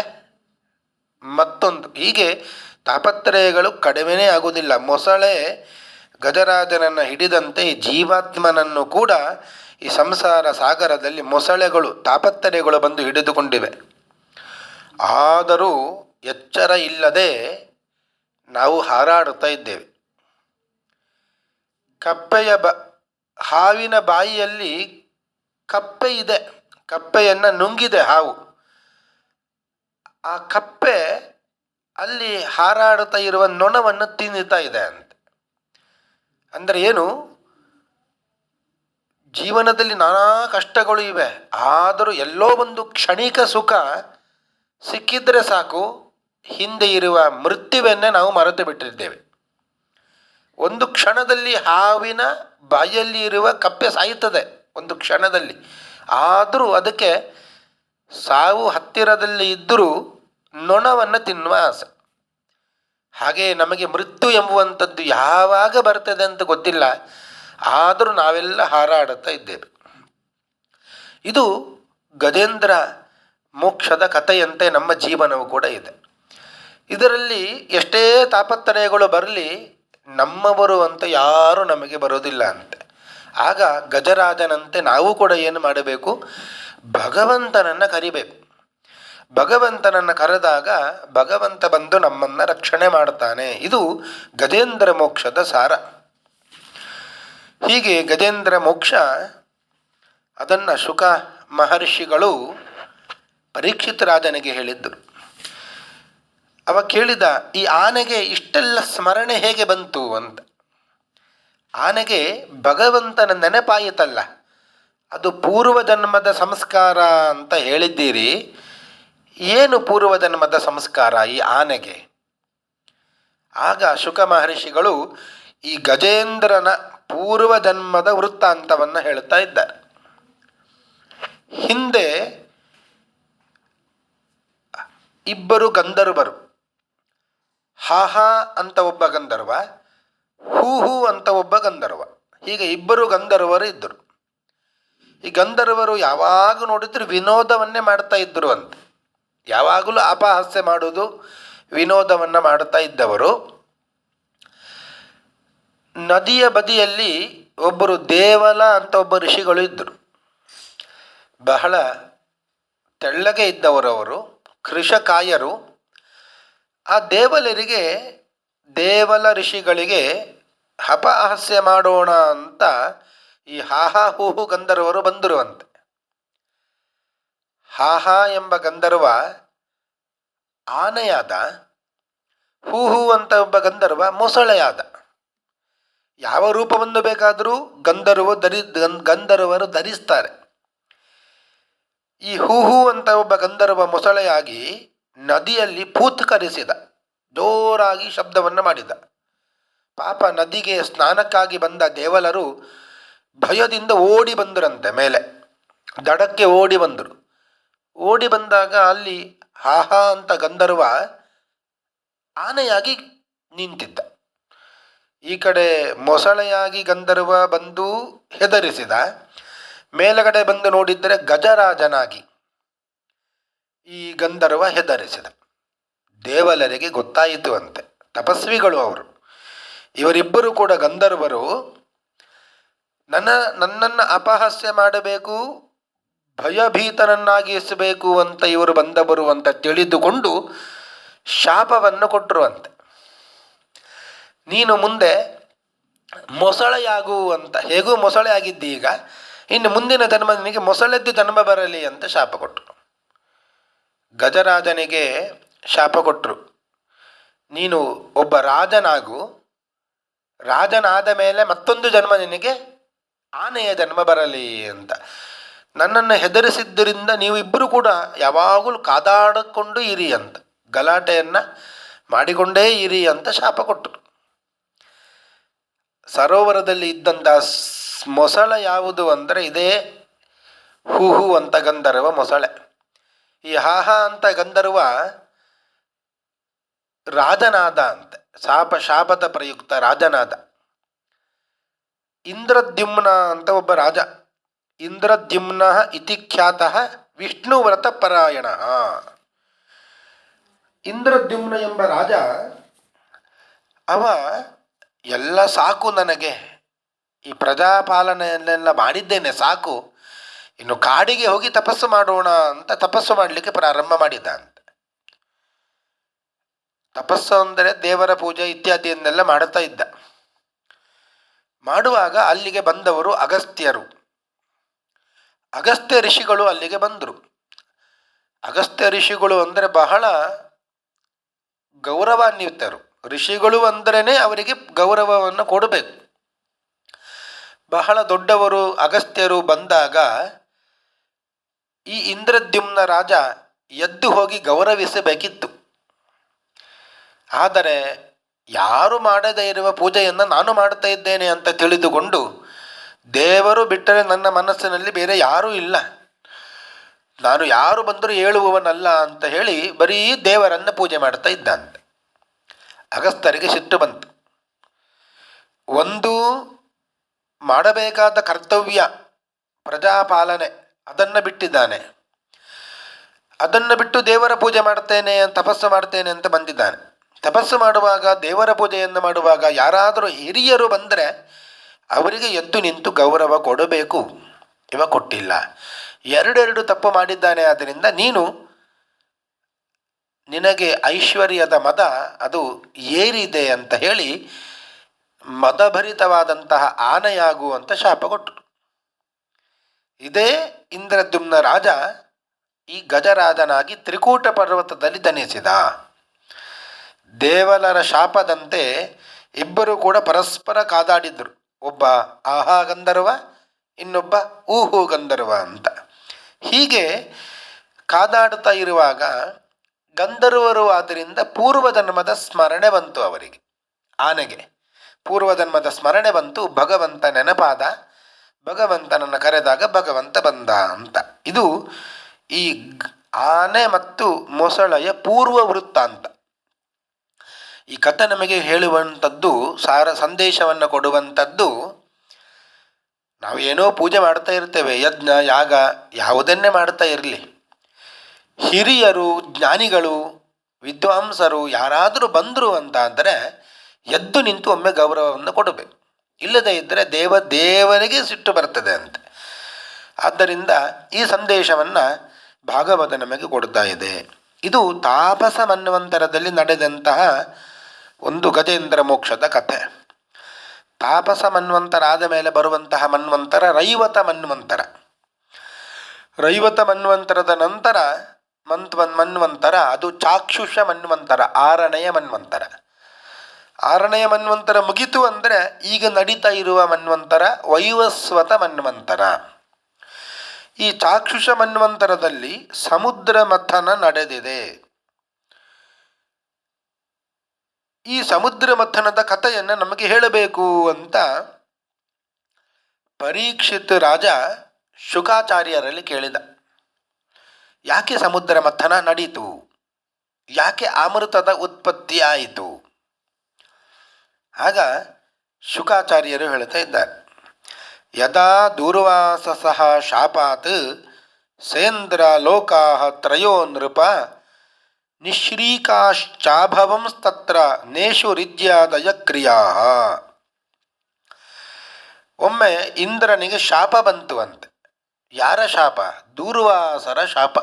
ಮತ್ತೊಂದು, ಹೀಗೆ ತಾಪತ್ರಯಗಳು ಕಡಿಮೆನೇ ಆಗುವುದಿಲ್ಲ. ಮೊಸಳೆ ಗಜರಾಜನನ್ನು ಹಿಡಿದಂತೆ ಜೀವಾತ್ಮನನ್ನು ಕೂಡ ಈ ಸಂಸಾರ ಸಾಗರದಲ್ಲಿ ಮೊಸಳೆಗಳು ತಾಪತ್ರಯಗಳು ಬಂದು ಹಿಡಿದುಕೊಂಡಿವೆ. ಆದರೂ ಎಚ್ಚರ ಇಲ್ಲದೆ ನಾವು ಹಾರಾಡುತ್ತಾ ಇದ್ದೇವೆ. ಹಾವಿನ ಬಾಯಿಯಲ್ಲಿ ಕಪ್ಪೆ ಇದೆ, ಕಪ್ಪೆಯನ್ನು ನುಂಗಿದೆ ಹಾವು. ಆ ಕಪ್ಪೆ ಅಲ್ಲಿ ಹಾರಾಡುತ್ತಾ ಇರುವ ನೊಣವನ್ನು ತಿನ್ನುತ್ತಾ ಇದೆ ಅಂತ. ಅಂದರೆ ಏನು? ಜೀವನದಲ್ಲಿ ನಾನಾ ಕಷ್ಟಗಳು ಇವೆ, ಆದರೂ ಎಲ್ಲೋ ಒಂದು ಕ್ಷಣಿಕ ಸುಖ ಸಿಕ್ಕಿದ್ರೆ ಸಾಕು, ಹಿಂದೆ ಇರುವ ಮೃತ್ಯುವನ್ನೇ ನಾವು ಮರೆತು ಬಿಟ್ಟಿದ್ದೇವೆ. ಒಂದು ಕ್ಷಣದಲ್ಲಿ ಹಾವಿನ ಬಾಯಲ್ಲಿ ಇರುವ ಕಪ್ಪೆ ಸಾಯುತ್ತದೆ, ಒಂದು ಕ್ಷಣದಲ್ಲಿ. ಆದರೂ ಅದಕ್ಕೆ ಸಾವು ಹತ್ತಿರದಲ್ಲಿ ಇದ್ದರೂ ನೊಣವನ್ನು ತಿನ್ನುವ ಆಸೆ. ಹಾಗೆ ನಮಗೆ ಮೃತ್ಯು ಎಂಬುವಂಥದ್ದು ಯಾವಾಗ ಬರ್ತದೆ ಅಂತ ಗೊತ್ತಿಲ್ಲ, ಆದರೂ ನಾವೆಲ್ಲ ಹಾರಾಡುತ್ತಾ ಇದ್ದೇವೆ. ಇದು ಗಜೇಂದ್ರ ಮೋಕ್ಷದ ಕಥೆಯಂತೆ ನಮ್ಮ ಜೀವನವು ಕೂಡ ಇದೆ. ಇದರಲ್ಲಿ ಎಷ್ಟೇ ತಾಪತ್ರಯಗಳು ಬರಲಿ, ನಮ್ಮವರು ಅಂತ ಯಾರೂ ನಮಗೆ ಬರೋದಿಲ್ಲ ಅಂತೆ. ಆಗ ಗಜರಾಜನಂತೆ ನಾವು ಕೂಡ ಏನು ಮಾಡಬೇಕು? ಭಗವಂತನನ್ನು ಕರಿಬೇಕು. ಭಗವಂತನನ್ನು ಕರೆದಾಗ ಭಗವಂತ ಬಂದು ನಮ್ಮನ್ನು ರಕ್ಷಣೆ ಮಾಡ್ತಾನೆ. ಇದು ಗಜೇಂದ್ರ ಮೋಕ್ಷದ ಸಾರ. ಹೀಗೆ ಗಜೇಂದ್ರ ಮೋಕ್ಷ, ಅದನ್ನು ಶುಕ ಮಹರ್ಷಿಗಳು ಪರೀಕ್ಷಿತ ರಾಜನಿಗೆ ಹೇಳಿದ್ದರು. ಅವ ಕೇಳಿದ, ಈ ಆನೆಗೆ ಇಷ್ಟೆಲ್ಲ ಸ್ಮರಣೆ ಹೇಗೆ ಬಂತು ಅಂತ. ಆನೆಗೆ ಭಗವಂತನ ನೆನಪಾಯಿತಲ್ಲ, ಅದು ಪೂರ್ವಜನ್ಮದ ಸಂಸ್ಕಾರ ಅಂತ ಹೇಳಿದ್ದೀರಿ. ಏನು ಪೂರ್ವಜನ್ಮದ ಸಂಸ್ಕಾರ ಈ ಆನೆಗೆ? ಆಗ ಶುಕ ಮಹರ್ಷಿಗಳು ಈ ಗಜೇಂದ್ರನ ಪೂರ್ವಜನ್ಮದ ವೃತ್ತಾಂತವನ್ನು ಹೇಳ್ತಾ ಇದ್ದಾರೆ. ಹಿಂದೆ ಇಬ್ಬರು ಗಂಧರ್ವರು, ಹಾಹಾ ಅಂತ ಒಬ್ಬ ಗಂಧರ್ವ, ಹೂ ಅಂತ ಒಬ್ಬ ಗಂಧರ್ವ, ಹೀಗೆ ಇಬ್ಬರು ಗಂಧರ್ವರು ಇದ್ದರು. ಈ ಗಂಧರ್ವರು ಯಾವಾಗ ನೋಡಿದ್ರು ವಿನೋದವನ್ನೇ ಮಾಡ್ತಾ ಇದ್ದರು ಅಂತ. ಯಾವಾಗಲೂ ಅಪಹಾಸ್ಯ ಮಾಡೋದು, ವಿನೋದವನ್ನು ಮಾಡ್ತಾ ಇದ್ದವರು. ನದಿಯ ಬದಿಯಲ್ಲಿ ಒಬ್ಬರು ದೇವಲ ಅಂತ ಒಬ್ಬ ಋಷಿಗಳು ಇದ್ದರು. ಬಹಳ ತೆಳ್ಳಗೆ ಇದ್ದವರು ಅವರು, ಕೃಶಕಾಯರು. ಆ ದೇವಲ ಋಷಿಗಳಿಗೆ ಅಪಹಾಸ್ಯ ಮಾಡೋಣ ಅಂತ ಈ ಹಾಹಾ ಹೂಹು ಗಂಧರ್ವರು ಬಂದಿರುವಂತೆ. ಹಾಹಾ ಎಂಬ ಗಂಧರ್ವ ಆನೆಯಾದ, ಹೂಹು ಅಂತ ಒಬ್ಬ ಗಂಧರ್ವ ಮೊಸಳೆಯಾದ. ಯಾವ ರೂಪವನ್ನು ಬೇಕಾದರೂ ಗಂಧರ್ವರು ಧರಿಸ್ತಾರೆ. ಈ ಹೂಹು ಅಂತ ಒಬ್ಬ ಗಂಧರ್ವ ಮೊಸಳೆಯಾಗಿ ನದಿಯಲ್ಲಿ ಫೂತ್ಕರಿಸಿದ, ಜೋರಾಗಿ ಶಬ್ದವನ್ನು ಮಾಡಿದ. ಪಾಪ ನದಿಗೆ ಸ್ನಾನಕ್ಕಾಗಿ ಬಂದ ದೇವಲರು ಭಯದಿಂದ ಓಡಿ ಬಂದರಂತೆ, ಮೇಲೆ ದಡಕ್ಕೆ ಓಡಿ ಬಂದರು. ಓಡಿ ಬಂದಾಗ ಅಲ್ಲಿ ಹಾಹಾ ಅಂತ ಗಂಧರ್ವ ಆನೆಯಾಗಿ ನಿಂತಿದ್ದ. ಈ ಕಡೆ ಮೊಸಳೆಯಾಗಿ ಗಂಧರ್ವ ಬಂದು ಹೆದರಿಸಿದ, ಮೇಲಗಡೆ ಬಂದು ನೋಡಿದರೆ ಗಜರಾಜನಾಗಿ ಈ ಗಂಧರ್ವ ಹೆದರಿಸಿದ. ದೇವಲರಿಗೆ ಗೊತ್ತಾಯಿತು ಅಂತೆ, ತಪಸ್ವಿಗಳು ಅವರು, ಇವರಿಬ್ಬರು ಕೂಡ ಗಂಧರ್ವರು ನನ್ನನ್ನು ಅಪಹಾಸ್ಯ ಮಾಡಬೇಕು, ಭಯಭೀತನನ್ನಾಗಿಸಬೇಕು ಅಂತ ಇವರು ಬಂದವರು ಅಂತ ತಿಳಿದುಕೊಂಡು ಶಾಪವನ್ನು ಕೊಟ್ಟರು ಅಂತೆ. ನೀನು ಮುಂದೆ ಮೊಸಳೆಯಾಗು ಅಂತ, ಹೇಗೂ ಮೊಸಳೆ ಆಗಿದ್ದಿ, ಈಗ ಇನ್ನು ಮುಂದಿನ ಜನ್ಮ ನಿನಗೆ ಮೊಸಳೆದ್ದು ಜನ್ಮ ಬರಲಿ ಅಂತ ಶಾಪ ಕೊಟ್ಟರು. ಗಜರಾಜನಿಗೆ ಶಾಪ ಕೊಟ್ಟರು, ನೀನು ಒಬ್ಬ ರಾಜನಾಗು, ರಾಜನಾದ ಮೇಲೆ ಮತ್ತೊಂದು ಜನ್ಮ ನಿನಗೆ ಆನೆಯ ಜನ್ಮ ಬರಲಿ ಅಂತ. ನನ್ನನ್ನು ಹೆದರಿಸಿದ್ದರಿಂದ ನೀವು ಇಬ್ಬರು ಕೂಡ ಯಾವಾಗಲೂ ಕಾದಾಡಿಕೊಂಡು ಇರಿ ಅಂತ, ಗಲಾಟೆಯನ್ನು ಮಾಡಿಕೊಂಡೇ ಇರಿ ಅಂತ ಶಾಪ ಕೊಟ್ಟರು. ಸರೋವರದಲ್ಲಿ ಇದ್ದಂಥ ಮೊಸಳೆ ಯಾವುದು ಅಂದರೆ ಇದೇ ಹೂಹು ಅಂತ ಗಂಧರ್ವ ಮೊಸಳೆ. ಈ ಹಾಹಾ ಅಂತ ಗಂಧರ್ವ ರಾಜನಾದ ಅಂತೆ, ಶಾಪದ ಪ್ರಯುಕ್ತ ರಾಜನಾದ. ಇಂದ್ರದ್ಯುಮ್ನ ಅಂತ ಒಬ್ಬ ರಾಜ, ಇಂದ್ರದ್ಯುಮ್ನ ಇತಿ ಖ್ಯಾತಃ ವಿಷ್ಣುವ್ರತ ಪರಾಯಣ. ಇಂದ್ರದ್ಯುಮ್ನ ಎಂಬ ರಾಜ, ಅವ ಎಲ್ಲ ಸಾಕು ನನಗೆ, ಈ ಪ್ರಜಾಪಾಲನೆಯನ್ನೆಲ್ಲ ಮಾಡಿದ್ದೇನೆ ಸಾಕು, ಇನ್ನು ಕಾಡಿಗೆ ಹೋಗಿ ತಪಸ್ಸು ಮಾಡೋಣ ಅಂತ ತಪಸ್ಸು ಮಾಡಲಿಕ್ಕೆ ಪ್ರಾರಂಭ ಮಾಡಿದ ಅಂತ. ತಪಸ್ಸು ಅಂದರೆ ದೇವರ ಪೂಜೆ ಇತ್ಯಾದಿಯನ್ನೆಲ್ಲ ಮಾಡುತ್ತಾ ಇದ್ದ. ಮಾಡುವಾಗ ಅಲ್ಲಿಗೆ ಬಂದವರು ಅಗಸ್ತ್ಯರು. ಅಗಸ್ತ್ಯ ಋಷಿಗಳು ಅಲ್ಲಿಗೆ ಬಂದರು. ಅಗಸ್ತ್ಯ ಋಷಿಗಳು ಅಂದರೆ ಬಹಳ ಗೌರವಾನ್ವಿತರು. ಋಷಿಗಳು ಅಂದ್ರೇ ಅವರಿಗೆ ಗೌರವವನ್ನು ಕೊಡಬೇಕು. ಬಹಳ ದೊಡ್ಡವರು ಅಗಸ್ತ್ಯರು ಬಂದಾಗ ಈ ಇಂದ್ರದ್ಯುಮ್ನ ರಾಜ ಎದ್ದು ಹೋಗಿ ಗೌರವಿಸಬೇಕಿತ್ತು. ಆದರೆ ಯಾರು ಮಾಡದೇ ಇರುವ ಪೂಜೆಯನ್ನು ನಾನು ಮಾಡ್ತಾ ಇದ್ದೇನೆ ಅಂತ ತಿಳಿದುಕೊಂಡು, ದೇವರು ಬಿಟ್ಟರೆ ನನ್ನ ಮನಸ್ಸಿನಲ್ಲಿ ಬೇರೆ ಯಾರೂ ಇಲ್ಲ, ನಾನು ಯಾರು ಬಂದರೂ ಹೇಳುವವನಲ್ಲ ಅಂತ ಹೇಳಿ ಬರೀ ದೇವರನ್ನು ಪೂಜೆ ಮಾಡ್ತಾ ಇದ್ದಂತೆ. ಅಗಸ್ತ್ಯರಿಗೆ ಸಿಟ್ಟು ಬಂತು. ಒಂದು ಮಾಡಬೇಕಾದ ಕರ್ತವ್ಯ ಪ್ರಜಾಪಾಲನೆ ಅದನ್ನು ಬಿಟ್ಟಿದ್ದಾನೆ, ಅದನ್ನು ಬಿಟ್ಟು ದೇವರ ಪೂಜೆ ಮಾಡ್ತೇನೆ, ತಪಸ್ಸು ಮಾಡ್ತೇನೆ ಅಂತ ಬಂದಿದ್ದಾನೆ. ತಪಸ್ಸು ಮಾಡುವಾಗ, ದೇವರ ಪೂಜೆಯನ್ನು ಮಾಡುವಾಗ ಯಾರಾದರೂ ಹಿರಿಯರು ಬಂದರೆ ಅವರಿಗೆ ಎದ್ದು ನಿಂತು ಗೌರವ ಕೊಡಬೇಕು. ಇವ ಕೊಟ್ಟಿಲ್ಲ. ಎರಡೆರಡು ತಪ್ಪು ಮಾಡಿದ್ದಾನೆ. ಆದ್ದರಿಂದ ನಿನಗೆ ಐಶ್ವರ್ಯದ ಮದ ಅದು ಏರಿದೆ ಅಂತ ಹೇಳಿ ಮದಭರಿತವಾದಂತಹ ಆನೆಯಾಗು ಅಂತ ಶಾಪ ಕೊಟ್ಟರು. ಇದೇ ಇಂದ್ರದ್ಯುಮ್ನ ರಾಜ ಈ ಗಜರಾಜನಾಗಿ ತ್ರಿಕೂಟ ಪರ್ವತದಲ್ಲಿ ಜನಿಸಿದ. ದೇವಲರ ಶಾಪದಂತೆ ಇಬ್ಬರು ಕೂಡ ಪರಸ್ಪರ ಕಾದಾಡಿದ್ರು. ಒಬ್ಬ ಆಹಾ ಗಂಧರ್ವ, ಇನ್ನೊಬ್ಬ ಊಹು ಗಂಧರ್ವ ಅಂತ. ಹೀಗೆ ಕಾದಾಡುತ್ತಾ ಇರುವಾಗ ಗಂಧರ್ವರು ಆದ್ದರಿಂದ ಪೂರ್ವಜನ್ಮದ ಸ್ಮರಣೆ ಬಂತು ಅವರಿಗೆ. ಆನೆಗೆ ಪೂರ್ವಜನ್ಮದ ಸ್ಮರಣೆ ಬಂತು, ಭಗವಂತ ನೆನಪಾದ, ಭಗವಂತನನ್ನು ಕರೆದಾಗ ಭಗವಂತ ಬಂದ ಅಂತ. ಇದು ಈ ಆನೆ ಮತ್ತು ಮೊಸಳೆಯ ಪೂರ್ವ ವೃತ್ತಾಂತ. ಈ ಕಥೆ ನಮಗೆ ಹೇಳುವಂಥದ್ದು, ಸಂದೇಶವನ್ನು ಕೊಡುವಂಥದ್ದು, ನಾವು ಏನೋ ಪೂಜೆ ಮಾಡ್ತಾ ಇರ್ತೇವೆ, ಯಜ್ಞ ಯಾಗ ಯಾವುದನ್ನೇ ಮಾಡ್ತಾ ಇರಲಿ, ಹಿರಿಯರು ಜ್ಞಾನಿಗಳು ವಿದ್ವಾಂಸರು ಯಾರಾದರೂ ಬಂದರು ಅಂತ ಅಂದರೆ ಎದ್ದು ನಿಂತು ಒಮ್ಮೆ ಗೌರವವನ್ನು ಕೊಡಬೇಕು. ಇಲ್ಲದೇ ಇದ್ದರೆ ದೇವರಿಗೆ ಸಿಟ್ಟು ಬರ್ತದೆ ಅಂತ. ಆದ್ದರಿಂದ ಈ ಸಂದೇಶವನ್ನು ಭಾಗವತ ನಮಗೆ ಕೊಡ್ತಾ ಇದೆ. ಇದು ತಾಪಸ ಮನ್ವಂತರದಲ್ಲಿ ನಡೆದಂತಹ ಒಂದು ಗಜೇಂದ್ರ ಮೋಕ್ಷದ ಕಥೆ. ತಾಪಸ ಮನ್ವಂತರ ಆದ ಮೇಲೆ ಬರುವಂತಹ ಮನ್ವಂತರ ರೈವತ ಮನ್ವಂತರ. ರೈವತ ಮನ್ವಂತರದ ನಂತರ ಮನ್ವಂತರ ಅದು ಚಾಕ್ಷುಷ ಮನ್ವಂತರ, 6ನೆಯ ಮನ್ವಂತರ. 6ನೆಯ ಮನ್ವಂತರ ಮುಗಿತು ಅಂದರೆ ಈಗ ನಡೀತಾ ಇರುವ ಮನ್ವಂತರ ವೈವಸ್ವತ ಮನ್ವಂತರ. ಈ ಚಾಕ್ಷುಷ ಮನ್ವಂತರದಲ್ಲಿ ಸಮುದ್ರ ಮಥನ ನಡೆದಿದೆ. ಈ ಸಮುದ್ರ ಮಥನದ ಕಥೆಯನ್ನು ನಮಗೆ ಹೇಳಬೇಕು ಅಂತ ಪರೀಕ್ಷಿತ್ ರಾಜ ಶುಕಾಚಾರ್ಯರಲ್ಲಿ ಕೇಳಿದ. ಯಾಕೆ ಸಮುದ್ರ ಮಥನ ನಡೀತು? ಯಾಕೆ ಅಮೃತದ ಉತ್ಪತ್ತಿ ಆಯಿತು? ಆಗ ಶುಕಾಚಾರ್ಯರು ಹೇಳ್ತಾ ಇದ್ದಾರೆ, ಯದಾ ದೂರ್ವಾಸಸಃ ಶಾಪಾತ್ ಸೇಂದ್ರ ಲೋಕಾ ತ್ರಯೋ ನೃಪ ನಿಶ್ರೀಕಾಶ್ಚಾಭವಂಸ್ತತ್ರ ನೇಷು ರಿಜ್ಯಾದಯ ಕ್ರಿಯಾ. ಒಮ್ಮೆ ಇಂದ್ರನಿಗೆ ಶಾಪ ಬಂತು ಅಂತೆ. ಯಾರ ಶಾಪ? ದೂರ್ವಾಸರ ಶಾಪ.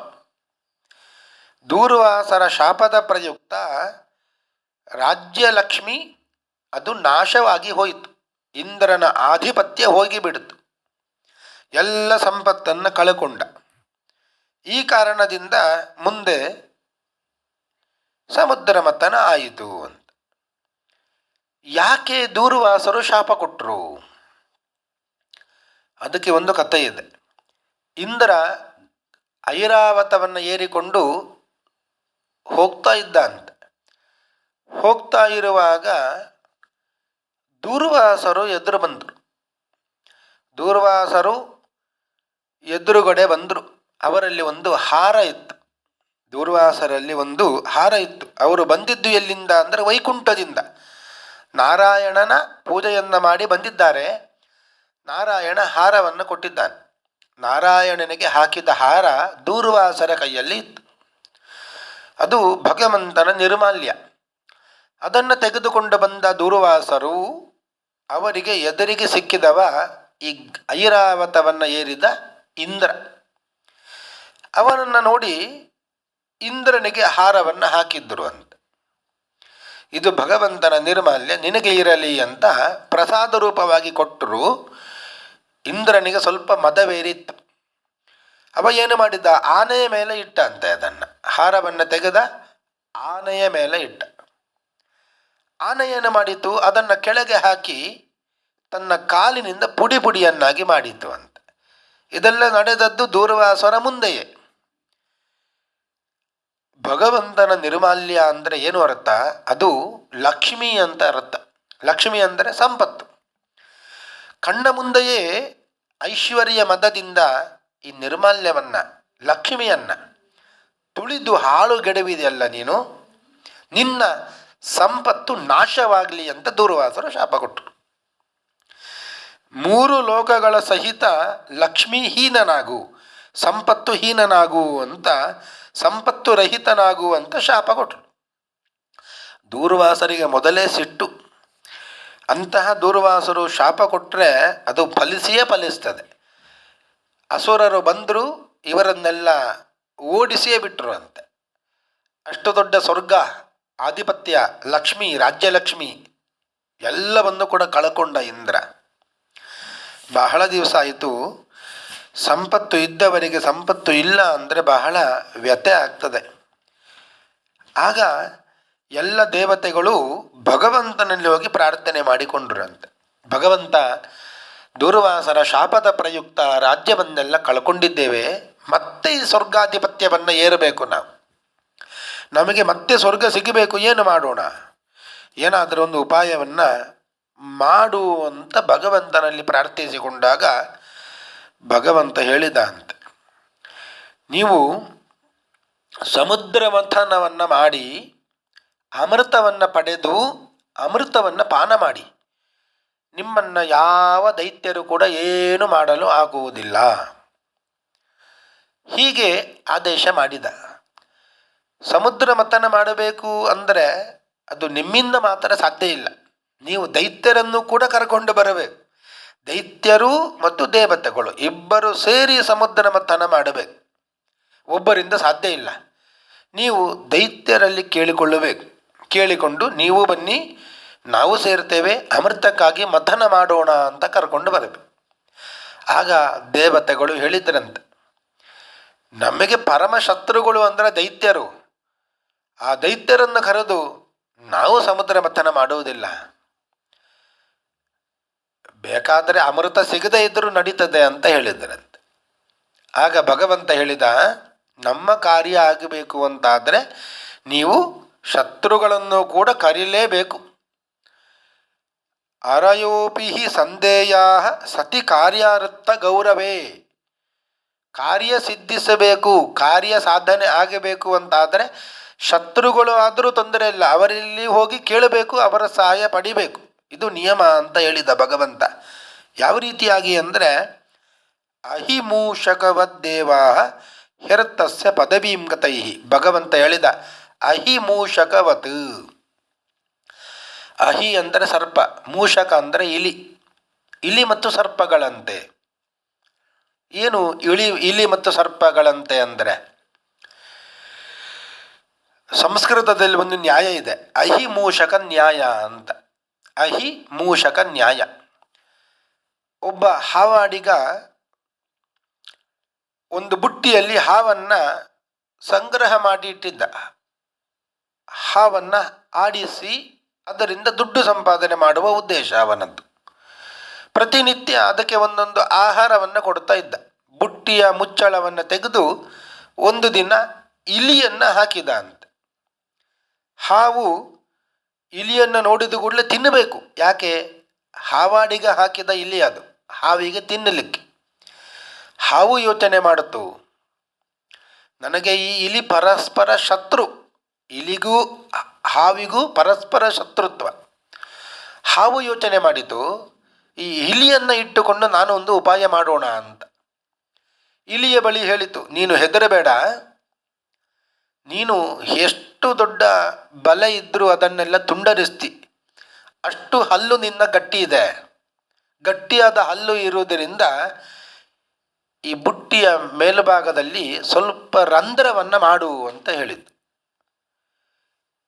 ದೂರ್ವಾಸರ ಶಾಪದ ಪ್ರಯುಕ್ತ ರಾಜ್ಯಲಕ್ಷ್ಮಿ ಅದು ನಾಶವಾಗಿ ಹೋಯಿತು. ಇಂದ್ರನ ಆಧಿಪತ್ಯ ಹೋಗಿಬಿಡ್ತು. ಎಲ್ಲ ಸಂಪತ್ತನ್ನು ಕಳಕೊಂಡ. ಈ ಕಾರಣದಿಂದ ಮುಂದೆ ಸಮುದ್ರ ಮಥನ ಆಯಿತು ಅಂತ. ಯಾಕೆ ದೂರ್ವಾಸರು ಶಾಪ ಕೊಟ್ಟರು? ಅದಕ್ಕೆ ಒಂದು ಕಥೆ ಇದೆ. ಇಂದ್ರ ಐರಾವತವನ್ನು ಏರಿಕೊಂಡು ಹೋಗ್ತಾ ಇದ್ದಂತೆ. ಹೋಗ್ತಾ ಇರುವಾಗ ದೂರ್ವಾಸರು ಎದುರು ಬಂದರು. ದೂರ್ವಾಸರು ಎದುರುಗಡೆ ಬಂದರು. ಅವರಲ್ಲಿ ಒಂದು ಹಾರ ಇತ್ತು. ದೂರ್ವಾಸರಲ್ಲಿ ಒಂದು ಹಾರ ಇತ್ತು. ಅವರು ಬಂದಿದ್ದು ಎಲ್ಲಿಂದ ಅಂದರೆ ವೈಕುಂಠದಿಂದ. ನಾರಾಯಣನ ಪೂಜೆಯನ್ನು ಮಾಡಿ ಬಂದಿದ್ದಾರೆ. ನಾರಾಯಣ ಹಾರವನ್ನು ಕೊಟ್ಟಿದ್ದಾನೆ. ನಾರಾಯಣನಿಗೆ ಹಾಕಿದ ಹಾರ ದೂರ್ವಾಸರ ಕೈಯಲ್ಲಿ ಇತ್ತು. ಅದು ಭಗವಂತನ ನಿರ್ಮಾಲ್ಯ. ಅದನ್ನು ತೆಗೆದುಕೊಂಡು ಬಂದ ದೂರ್ವಾಸರು ಅವರಿಗೆ ಎದುರಿಗೆ ಸಿಕ್ಕಿದವ ಈ ಐರಾವತವನ್ನು ಏರಿದ ಇಂದ್ರ. ಅವನನ್ನು ನೋಡಿ ಇಂದ್ರನಿಗೆ ಹಾರವನ್ನು ಹಾಕಿದ್ದರು ಅಂತ. ಇದು ಭಗವಂತನ ನಿರ್ಮಾಲ್ಯ, ನಿನಗೆ ಇರಲಿ ಅಂತ ಪ್ರಸಾದ ರೂಪವಾಗಿ ಕೊಟ್ಟರು. ಇಂದ್ರನಿಗೆ ಸ್ವಲ್ಪ ಮದವೇರಿತ್ತು. ಅವ ಏನು ಮಾಡಿದ್ದ? ಆನೆಯ ಮೇಲೆ ಇಟ್ಟ ಅಂತೆ. ಅದನ್ನು ಹಾರವನ್ನು ತೆಗೆದ ಆನೆಯ ಮೇಲೆ ಇಟ್ಟ. ಆನೆ ಏನು ಮಾಡಿತು? ಅದನ್ನು ಕೆಳಗೆ ಹಾಕಿ ತನ್ನ ಕಾಲಿನಿಂದ ಪುಡಿ ಪುಡಿಯನ್ನಾಗಿ ಮಾಡಿತು ಅಂತ. ಇದೆಲ್ಲ ನಡೆದದ್ದು ದೂರ್ವಾಸರ ಮುಂದೆಯೇ. ಭಗವಂತನ ನಿರ್ಮಾಲ್ಯ ಅಂದರೆ ಏನು ಅರ್ಥ? ಅದು ಲಕ್ಷ್ಮಿ ಅಂತ ಅರ್ಥ. ಲಕ್ಷ್ಮಿ ಅಂದರೆ ಸಂಪತ್ತು. ಕಣ್ಣ ಮುಂದೆಯೇ ಐಶ್ವರ್ಯ ಮದದಿಂದ ಈ ನಿರ್ಮಾಲ್ಯವನ್ನು, ಲಕ್ಷ್ಮಿಯನ್ನು ತುಳಿದು ಹಾಳುಗೆಡವಿದೆಯಲ್ಲ ನೀನು, ನಿನ್ನ ಸಂಪತ್ತು ನಾಶವಾಗಲಿ ಅಂತ ದೂರ್ವಾಸರು ಶಾಪ ಕೊಟ್ಟರು. 3 ಲೋಕಗಳ ಸಹಿತ ಲಕ್ಷ್ಮೀಹೀನನಾಗು, ಸಂಪತ್ತು ಹೀನನಾಗು ಅಂತ, ಸಂಪತ್ತು ರಹಿತನಾಗು ಅಂತ ಶಾಪ ಕೊಟ್ಟರು. ದೂರ್ವಾಸರಿಗೆ ಮೊದಲೇ ಸಿಟ್ಟು. ಅಂತಹ ದೂರ್ವಾಸರು ಶಾಪ ಕೊಟ್ಟರೆ ಅದು ಫಲಿಸಿಯೇ ಫಲಿಸ್ತದೆ. ಅಸುರರು ಬಂದರು, ಇವರನ್ನೆಲ್ಲ ಓಡಿಸಿಯೇ ಬಿಟ್ಟರು ಅಂತೆ. ಅಷ್ಟು ದೊಡ್ಡ ಸ್ವರ್ಗ, ಆಧಿಪತ್ಯ, ಲಕ್ಷ್ಮಿ, ರಾಜ್ಯಲಕ್ಷ್ಮಿ ಎಲ್ಲವನ್ನು ಕೂಡ ಕಳಕೊಂಡ ಇಂದ್ರ. ಬಹಳ ದಿವಸ ಆಯಿತು. ಸಂಪತ್ತು ಇದ್ದವರಿಗೆ ಸಂಪತ್ತು ಇಲ್ಲ ಅಂದರೆ ಬಹಳ ವ್ಯಥೆ ಆಗ್ತದೆ. ಆಗ ಎಲ್ಲ ದೇವತೆಗಳು ಭಗವಂತನಲ್ಲಿ ಹೋಗಿ ಪ್ರಾರ್ಥನೆ ಮಾಡಿಕೊಂಡ್ರಂತೆ. ಭಗವಂತ, ದೂರ್ವಾಸರ ಶಾಪದ ಪ್ರಯುಕ್ತ ರಾಜ್ಯವನ್ನೆಲ್ಲ ಕಳ್ಕೊಂಡಿದ್ದೇವೆ, ಮತ್ತೆ ಈ ಸ್ವರ್ಗಾಧಿಪತ್ಯವನ್ನು ಏರಬೇಕು. ನಮಗೆ ಮತ್ತೆ ಸ್ವರ್ಗ ಸಿಗಬೇಕು, ಏನು ಮಾಡೋಣ? ಏನಾದರೂ ಒಂದು ಉಪಾಯವನ್ನು ಮಾಡು ಅಂತ ಭಗವಂತನಲ್ಲಿ ಪ್ರಾರ್ಥಿಸಿಕೊಂಡಾಗ ಭಗವಂತ ಹೇಳಿದ ಅಂತೆ, ನೀವು ಸಮುದ್ರ ಮಂಥನವನ್ನು ಮಾಡಿ ಅಮೃತವನ್ನು ಪಡೆದು ಅಮೃತವನ್ನು ಪಾನ ಮಾಡಿ, ನಿಮ್ಮನ್ನು ಯಾವ ದೈತ್ಯರು ಕೂಡ ಏನು ಮಾಡಲು ಆಗುವುದಿಲ್ಲ. ಹೀಗೆ ಆದೇಶ ಮಾಡಿದ. ಸಮುದ್ರ ಮಥನ ಮಾಡಬೇಕು ಅಂದರೆ ಅದು ನಿಮ್ಮಿಂದ ಮಾತ್ರ ಸಾಧ್ಯ ಇಲ್ಲ. ನೀವು ದೈತ್ಯರನ್ನು ಕೂಡ ಕರ್ಕೊಂಡು ಬರಬೇಕು. ದೈತ್ಯರು ಮತ್ತು ದೇವತೆಗಳು ಇಬ್ಬರು ಸೇರಿ ಸಮುದ್ರ ಮಥನ ಮಾಡಬೇಕು. ಒಬ್ಬರಿಂದ ಸಾಧ್ಯ ಇಲ್ಲ. ನೀವು ದೈತ್ಯರಲ್ಲಿ ಕೇಳಿಕೊಳ್ಳಬೇಕು. ಕೇಳಿಕೊಂಡು ನೀವು ಬನ್ನಿ, ನಾವು ಸೇರ್ತೇವೆ, ಅಮೃತಕ್ಕಾಗಿ ಮಥನ ಮಾಡೋಣ ಅಂತ ಕರ್ಕೊಂಡು ಬರಬೇಕು. ಆಗ ದೇವತೆಗಳು ಹೇಳಿದ್ರಂತೆ, ನಮಗೆ ಪರಮ ಶತ್ರುಗಳು ಅಂದರೆ ದೈತ್ಯರು. ಆ ದೈತ್ಯರನ್ನು ಕರೆದು ನಾವು ಸಮುದ್ರ ಮಥನ ಮಾಡುವುದಿಲ್ಲ. ಬೇಕಾದರೆ ಅಮೃತ ಸಿಗದೇ ಇದ್ದರೂ ನಡೀತದೆ ಅಂತ ಹೇಳಿದ್ರಂತೆ. ಆಗ ಭಗವಂತ ಹೇಳಿದ, ನಮ್ಮ ಕಾರ್ಯ ಆಗಬೇಕು ಅಂತಾದರೆ ನೀವು ಶತ್ರುಗಳನ್ನು ಕೂಡ ಕರೀಲೇಬೇಕು. ಅರಯೋಪಿ ಸಂದೇಯಾ ಸತಿ ಕಾರ್ಯಾರ್ಥ ಗೌರವೇ. ಕಾರ್ಯ ಸಿದ್ಧಿಸಬೇಕು, ಕಾರ್ಯ ಸಾಧನೆ ಆಗಬೇಕು ಅಂತಾದರೆ ಶತ್ರುಗಳು ಆದರೂ ತೊಂದರೆ ಇಲ್ಲ, ಅವರಲ್ಲಿ ಹೋಗಿ ಕೇಳಬೇಕು, ಅವರ ಸಹಾಯ ಪಡಿಬೇಕು. ಇದು ನಿಯಮ ಅಂತ ಹೇಳಿದ ಭಗವಂತ. ಯಾವ ರೀತಿಯಾಗಿ ಅಂದರೆ ಅಹಿಮೂಷಕವದ್ದೇವಾ ಹೆರ್ತಸ್ಯ ಪದವೀಂ ಗತೈ. ಭಗವಂತ ಹೇಳಿದ ಅಹಿಮೂಷಕವತ್. ಅಹಿ ಅಂದರೆ ಸರ್ಪ, ಮೂಷಕ ಅಂದರೆ ಇಲಿ. ಇಲಿ ಮತ್ತು ಸರ್ಪಗಳಂತೆ. ಏನು ಇಲಿ ಮತ್ತು ಸರ್ಪಗಳಂತೆ ಅಂದರೆ, ಸಂಸ್ಕೃತದಲ್ಲಿ ಒಂದು ನ್ಯಾಯ ಇದೆ, ಅಹಿ ಮೂಷಕ ನ್ಯಾಯ ಅಂತ. ಅಹಿ ಮೂಷಕ ನ್ಯಾಯ. ಒಬ್ಬ ಹಾವಾಡಿಗ ಒಂದು ಬುಟ್ಟಿಯಲ್ಲಿ ಹಾವನ್ನು ಸಂಗ್ರಹ ಮಾಡಿ ಇಟ್ಟಿದ್ದ. ಹಾವನ್ನು ಆಡಿಸಿ ಅದರಿಂದ ದುಡ್ಡು ಸಂಪಾದನೆ ಮಾಡುವ ಉದ್ದೇಶ ಅವನದ್ದು. ಪ್ರತಿನಿತ್ಯ ಅದಕ್ಕೆ ಒಂದೊಂದು ಆಹಾರವನ್ನು ಕೊಡ್ತಾ ಇದ್ದ. ಬುಟ್ಟಿಯ ಮುಚ್ಚಳವನ್ನು ತೆಗೆದು ಒಂದು ದಿನ ಇಲಿಯನ್ನು ಹಾಕಿದ ಅಂತ. ಹಾವು ಇಲಿಯನ್ನು ನೋಡಿದ ಕೂಡಲೇ ತಿನ್ನಬೇಕು. ಯಾಕೆ? ಹಾವಾಡಿಗ ಹಾಕಿದ ಇಲಿ ಅದು, ಹಾವಿಗೆ ತಿನ್ನಲಿಕ್ಕೆ. ಹಾವು ಯೋಚನೆ ಮಾಡಿತು, ನನಗೆ ಈ ಇಲಿ ಪರಸ್ಪರ ಶತ್ರು, ಇಲಿಗೂ ಹಾವಿಗೂ ಪರಸ್ಪರ ಶತ್ರುತ್ವ. ಹಾವು ಯೋಚನೆ ಮಾಡಿತು, ಈ ಇಲಿಯನ್ನು ಇಟ್ಟುಕೊಂಡು ನಾನು ಒಂದು ಉಪಾಯ ಮಾಡೋಣ ಅಂತ. ಇಲಿಯ ಬಳಿ ಹೇಳಿತು, ನೀನು ಹೆದರಬೇಡ, ನೀನು ಎಷ್ಟು ದೊಡ್ಡ ಬಲ ಇದ್ದರೂ ಅದನ್ನೆಲ್ಲ ತುಂಡರಿಸ್ತಿ, ಅಷ್ಟು ಹಲ್ಲು ನಿನ್ನ ಗಟ್ಟಿ ಇದೆ. ಗಟ್ಟಿಯಾದ ಹಲ್ಲು ಇರುವುದರಿಂದ ಈ ಬುಟ್ಟಿಯ ಮೇಲ್ಭಾಗದಲ್ಲಿ ಸ್ವಲ್ಪ ರಂಧ್ರವನ್ನು ಮಾಡು ಅಂತ ಹೇಳಿತು.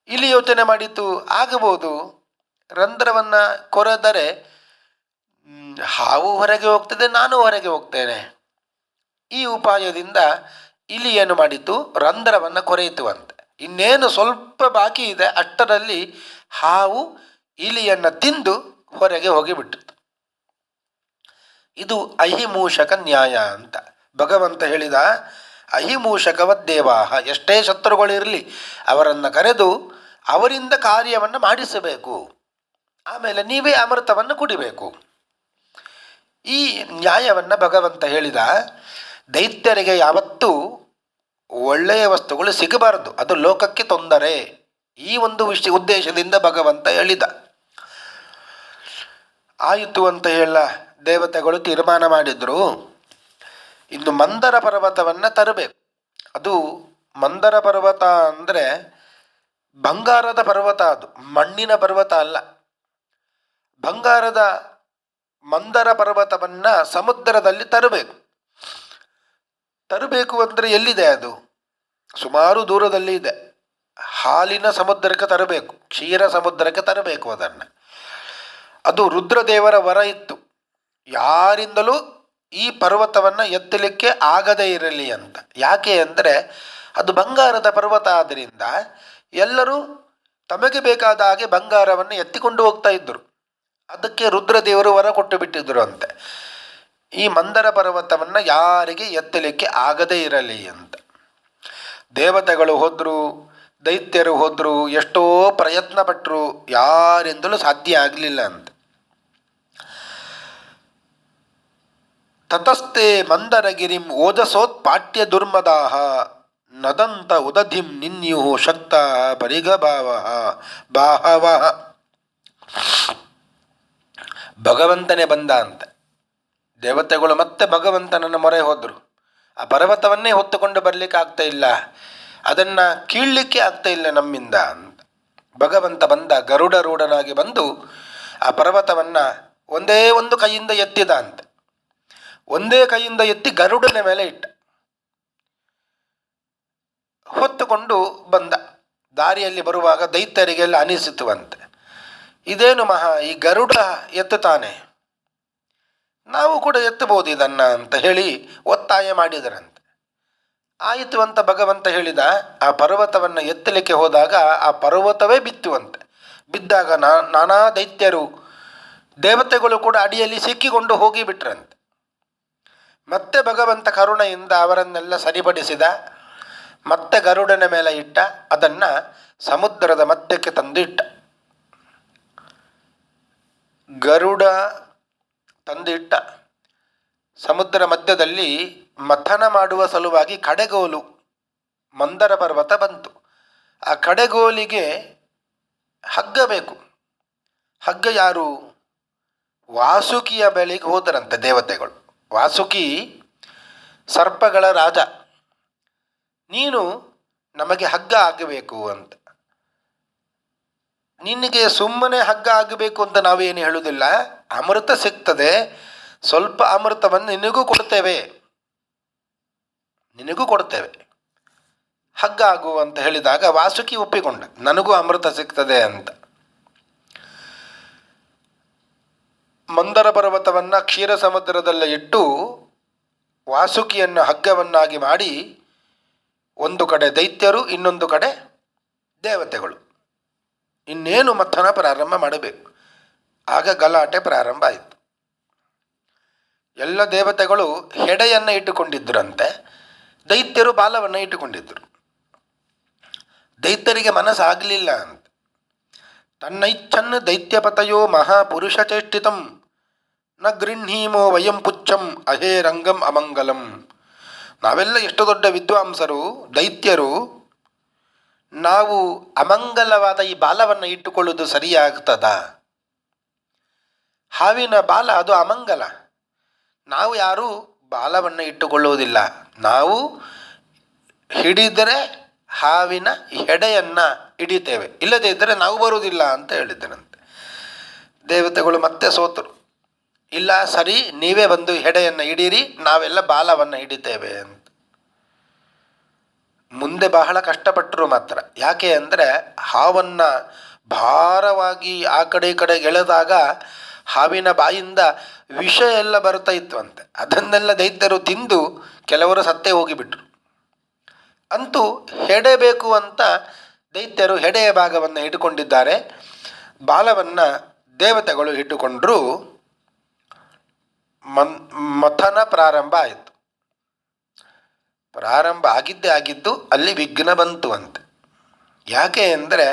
ಇಲ್ಲಿ ಯೋಚನೆ ಮಾಡಿತು, ಆಗಬಹುದು, ರಂಧ್ರವನ್ನು ಕೊರೆದರೆ ಹಾವು ಹೊರಗೆ ಹೋಗ್ತದೆ, ನಾನು ಹೊರಗೆ ಹೋಗ್ತೇನೆ. ಈ ಉಪಾಯದಿಂದ ಇಲಿ ಏನು ಮಾಡಿತು, ರಂಧ್ರವನ್ನು ಕೊರೆಯಿತು ಅಂತ. ಇನ್ನೇನು ಸ್ವಲ್ಪ ಬಾಕಿ ಇದೆ, ಅಷ್ಟರಲ್ಲಿ ಹಾವು ಇಲಿಯನ್ನು ತಿಂದು ಹೊರಗೆ ಹೋಗಿಬಿಟ್ಟಿತು. ಇದು ಅಹಿಮೂಷಕ ನ್ಯಾಯ ಅಂತ ಭಗವಂತ ಹೇಳಿದ. ಅಹಿಮೂಷಕವದ್ದೇವಾಹ, ಎಷ್ಟೇ ಶತ್ರುಗಳಿರಲಿ ಅವರನ್ನು ಕರೆದು ಅವರಿಂದ ಕಾರ್ಯವನ್ನು ಮಾಡಿಸಬೇಕು, ಆಮೇಲೆ ನೀವೇ ಅಮೃತವನ್ನು ಕುಡಿಬೇಕು. ಈ ನ್ಯಾಯವನ್ನು ಭಗವಂತ ಹೇಳಿದ. ದೈತ್ಯರಿಗೆ ಯಾವತ್ತೂ ಒಳ್ಳೆಯ ವಸ್ತುಗಳು ಸಿಗಬಾರದು, ಅದು ಲೋಕಕ್ಕೆ ತೊಂದರೆ. ಈ ಒಂದು ಉದ್ದೇಶದಿಂದ ಭಗವಂತ ಹೇಳಿದ. ಆಯಿತು ಅಂತ ಹೇಳ ದೇವತೆಗಳು ತೀರ್ಮಾನ ಮಾಡಿದರು, ಇನ್ನು ಮಂದರ ಪರ್ವತವನ್ನು ತರಬೇಕು. ಅದು ಮಂದರ ಪರ್ವತ ಅಂದರೆ ಬಂಗಾರದ ಪರ್ವತ, ಅದು ಮಣ್ಣಿನ ಪರ್ವತ ಅಲ್ಲ. ಬಂಗಾರದ ಮಂದರ ಪರ್ವತವನ್ನು ಸಮುದ್ರದಲ್ಲಿ ತರಬೇಕು. ತರಬೇಕು ಅಂದರೆ ಎಲ್ಲಿದೆ ಅದು? ಸುಮಾರು ದೂರದಲ್ಲಿ ಇದೆ. ಹಾಲಿನ ಸಮುದ್ರಕ್ಕೆ ತರಬೇಕು, ಕ್ಷೀರ ಸಮುದ್ರಕ್ಕೆ ತರಬೇಕು ಅದನ್ನು. ಅದು ರುದ್ರದೇವರ ವರ ಇತ್ತು, ಯಾರಿಂದಲೂ ಈ ಪರ್ವತವನ್ನು ಎತ್ತಲಿಕ್ಕೆ ಆಗದೇ ಇರಲಿ ಅಂತ. ಯಾಕೆ ಅಂದರೆ ಅದು ಬಂಗಾರದ ಪರ್ವತ ಆದ್ದರಿಂದ ಎಲ್ಲರೂ ತಮಗೆ ಬೇಕಾದ ಹಾಗೆ ಬಂಗಾರವನ್ನು ಎತ್ತಿಕೊಂಡು ಹೋಗ್ತಾ ಇದ್ದರು. ಅದಕ್ಕೆ ರುದ್ರದೇವರು ವರ ಕೊಟ್ಟು ಬಿಟ್ಟಿದ್ದರು ಅಂತೆ, ಈ ಮಂದರ ಪರ್ವತವನ್ನು ಯಾರಿಗೆ ಎತ್ತಲಿಕ್ಕೆ ಆಗದೇ ಇರಲಿ ಅಂತ. ದೇವತೆಗಳು ಹೋದರು, ದೈತ್ಯರು ಹೋದರು, ಎಷ್ಟೋ ಪ್ರಯತ್ನ ಪಟ್ಟರು, ಯಾರಿಂದಲೂ ಸಾಧ್ಯ ಆಗಲಿಲ್ಲ ಅಂತ. ತತಸ್ತೆ ಮಂದರಗಿರಿಂ ಓಜಸೋತ್ಪಾಟ್ಯ ದುರ್ಮದಾಹ ನದಂತ ಉದಧಿಂ ನಿನ್ಯು ಶಕ್ತ ಪರಿಗಭಾವ ಬಾಹವ. ಭಗವಂತನೇ ಬಂದ ಅಂತ. ದೇವತೆಗಳು ಮತ್ತೆ ಭಗವಂತನನ್ನು ಮೊರೆ ಹೋದರು. ಆ ಪರ್ವತವನ್ನೇ ಹೊತ್ತುಕೊಂಡು ಬರಲಿಕ್ಕೆ ಆಗ್ತಾ ಇಲ್ಲ, ಅದನ್ನು ಕೀಳಲಿಕ್ಕೆ ಆಗ್ತಾ ಇಲ್ಲ ನಮ್ಮಿಂದ ಅಂತ. ಭಗವಂತ ಬಂದ, ಗರುಡರೂಢನಾಗಿ ಬಂದು ಆ ಪರ್ವತವನ್ನು ಒಂದೇ ಒಂದು ಕೈಯಿಂದ ಎತ್ತಿದ ಅಂತ. ಒಂದೇ ಕೈಯಿಂದ ಎತ್ತಿ ಗರುಡನ ಮೇಲೆ ಇಟ್ಟ, ಹೊತ್ತುಕೊಂಡು ಬಂದ. ದಾರಿಯಲ್ಲಿ ಬರುವಾಗ ದೈತ್ಯರಿಗೆಲ್ಲ ಅನಿಸಿತುವಂತೆ, ಇದೇನು ಮಹಾ, ಈ ಗರುಡ ಎತ್ತುತ್ತಾನೆ, ನಾವು ಕೂಡ ಎತ್ತಬಹುದು ಇದನ್ನು ಅಂತ ಹೇಳಿ ಒತ್ತಾಯ ಮಾಡಿದರಂತೆ. ಆಯಿತು ಅಂತ ಭಗವಂತ ಹೇಳಿದ. ಆ ಪರ್ವತವನ್ನು ಎತ್ತಲಿಕ್ಕೆ ಹೋದಾಗ ಆ ಪರ್ವತವೇ ಬಿತ್ತುವಂತೆ. ಬಿದ್ದಾಗ ನಾನಾ ದೈತ್ಯರು, ದೇವತೆಗಳು ಕೂಡ ಅಡಿಯಲ್ಲಿ ಸಿಕ್ಕಿಕೊಂಡು ಹೋಗಿಬಿಟ್ರಂತೆ. ಮತ್ತೆ ಭಗವಂತ ಕರುಣೆಯಿಂದ ಅವರನ್ನೆಲ್ಲ ಸರಿಪಡಿಸಿದ. ಮತ್ತೆ ಗರುಡನ ಮೇಲೆ ಇಟ್ಟ, ಅದನ್ನು ಸಮುದ್ರದ ಮಧ್ಯಕ್ಕೆ ತಂದು ಇಟ್ಟ. ಗರುಡ ತಂದು ಇಟ್ಟ ಸಮುದ್ರ ಮಧ್ಯದಲ್ಲಿ ಮಥನ ಮಾಡುವ ಸಲುವಾಗಿ ಕಡೆಗೋಲು ಮಂದರ ಪರ್ವತ ಬಂತು. ಆ ಕಡೆಗೋಲಿಗೆ ಹಗ್ಗ ಬೇಕು. ಹಗ್ಗ ಯಾರು? ವಾಸುಕಿಯ ಬಳಿಗೆ ಹೋದರಂತೆ ದೇವತೆಗಳು. ವಾಸುಕಿ ಸರ್ಪಗಳ ರಾಜ, ನೀನು ನಮಗೆ ಹಗ್ಗ ಆಗಬೇಕು ಅಂತ. ನಿನಗೆ ಸುಮ್ಮನೆ ಹಗ್ಗ ಆಗಬೇಕು ಅಂತ ನಾವೇನು ಹೇಳುವುದಿಲ್ಲ, ಅಮೃತ ಸಿಗ್ತದೆ, ಸ್ವಲ್ಪ ಅಮೃತವನ್ನು ನಿನಗೂ ಕೊಡ್ತೇವೆ, ಹಗ್ಗ ಆಗು ಅಂತ ಹೇಳಿದಾಗ ವಾಸುಕಿ ಒಪ್ಪಿಕೊಂಡ, ನನಗೂ ಅಮೃತ ಸಿಗ್ತದೆ ಅಂತ. ಮಂದರ ಪರ್ವತವನ್ನು ಕ್ಷೀರ ಸಮುದ್ರದಲ್ಲಿ ಇಟ್ಟು ವಾಸುಕಿಯನ್ನು ಹಗ್ಗವನ್ನಾಗಿ ಮಾಡಿ, ಒಂದು ಕಡೆ ದೈತ್ಯರು, ಇನ್ನೊಂದು ಕಡೆ ದೇವತೆಗಳು. ಇನ್ನೇನು ಮಥನ ಪ್ರಾರಂಭ ಮಾಡಬೇಕು. ಆಗ ಗಲಾಟೆ ಪ್ರಾರಂಭ ಆಯಿತು. ಎಲ್ಲ ದೇವತೆಗಳು ಹೆಡೆಯನ್ನು ಇಟ್ಟುಕೊಂಡಿದ್ದರಂತೆ, ದೈತ್ಯರು ಬಾಲವನ್ನು ಇಟ್ಟುಕೊಂಡಿದ್ದರು. ದೈತ್ಯರಿಗೆ ಮನಸ್ಸಾಗಲಿಲ್ಲ ಅಂತ. ತನ್ನೈಚ್ಛನ್ ದೈತ್ಯಪತಯೋ ಮಹಾಪುರುಷ ಚೇಷ್ಟಿತಂ ನ ಗೃಹೀಮೋ ವಯಂ ಪುಚ್ಛಂ ಅಹೇರಂಗಂ ಅಮಂಗಲಂ. ನಾವೆಲ್ಲ ಎಷ್ಟು ದೊಡ್ಡ ವಿದ್ವಾಂಸರು, ದೈತ್ಯರು, ನಾವು ಅಮಂಗಲವಾದ ಈ ಬಾಲವನ್ನು ಇಟ್ಟುಕೊಳ್ಳುವುದು ಸರಿಯಾಗ್ತದ? ಹಾವಿನ ಬಾಲ ಅದು ಅಮಂಗಲ. ನಾವು ಯಾರೂ ಬಾಲವನ್ನು ಇಟ್ಟುಕೊಳ್ಳುವುದಿಲ್ಲ. ನಾವು ಹಿಡಿದರೆ ಹಾವಿನ ಹೆಡೆಯನ್ನು ಹಿಡಿತೇವೆ, ಇಲ್ಲದೇ ಇದ್ದರೆ ನಾವು ಬರುವುದಿಲ್ಲ ಅಂತ ಹೇಳಿದ್ದರಂತೆ. ದೇವತೆಗಳು ಮತ್ತೆ ಸೋತರು. ಇಲ್ಲ, ಸರಿ, ನೀವೇ ಬಂದು ಹೆಡೆಯನ್ನು ಹಿಡೀರಿ, ನಾವೆಲ್ಲ ಬಾಲವನ್ನು ಹಿಡಿತೇವೆ ಅಂತ. ಮುಂದೆ ಬಹಳ ಕಷ್ಟಪಟ್ಟರು ಮಾತ್ರ. ಯಾಕೆ ಅಂದರೆ ಹಾವನ್ನು ಭಾರವಾಗಿ ಆ ಕಡೆ ಈ ಕಡೆ ಎಳೆದಾಗ ಹಾವಿನ ಬಾಯಿಂದ ವಿಷ ಎಲ್ಲ ಬರ್ತಾ ಇತ್ತು ಅಂತೆ. ಅದನ್ನೆಲ್ಲ ದೈತ್ಯರು ತಿಂದು ಕೆಲವರು ಸತ್ತೇ ಹೋಗಿಬಿಟ್ರು. ಅಂತೂ ಹೆಡೆ ಬೇಕು ಅಂತ ದೈತ್ಯರು ಹೆಡೆಯ ಭಾಗವನ್ನು ಇಟ್ಟುಕೊಂಡಿದ್ದಾರೆ. ಬಾಲವನ್ನು ದೇವತೆಗಳು ಇಟ್ಟುಕೊಂಡರೂ ಮಥನ ಪ್ರಾರಂಭ ಆಯಿತು. ಪ್ರಾರಂಭ ಆಗಿದ್ದು ಅಲ್ಲಿ ವಿಘ್ನ ಬಂತು ಅಂತೆ. ಯಾಕೆ ಅಂದರೆ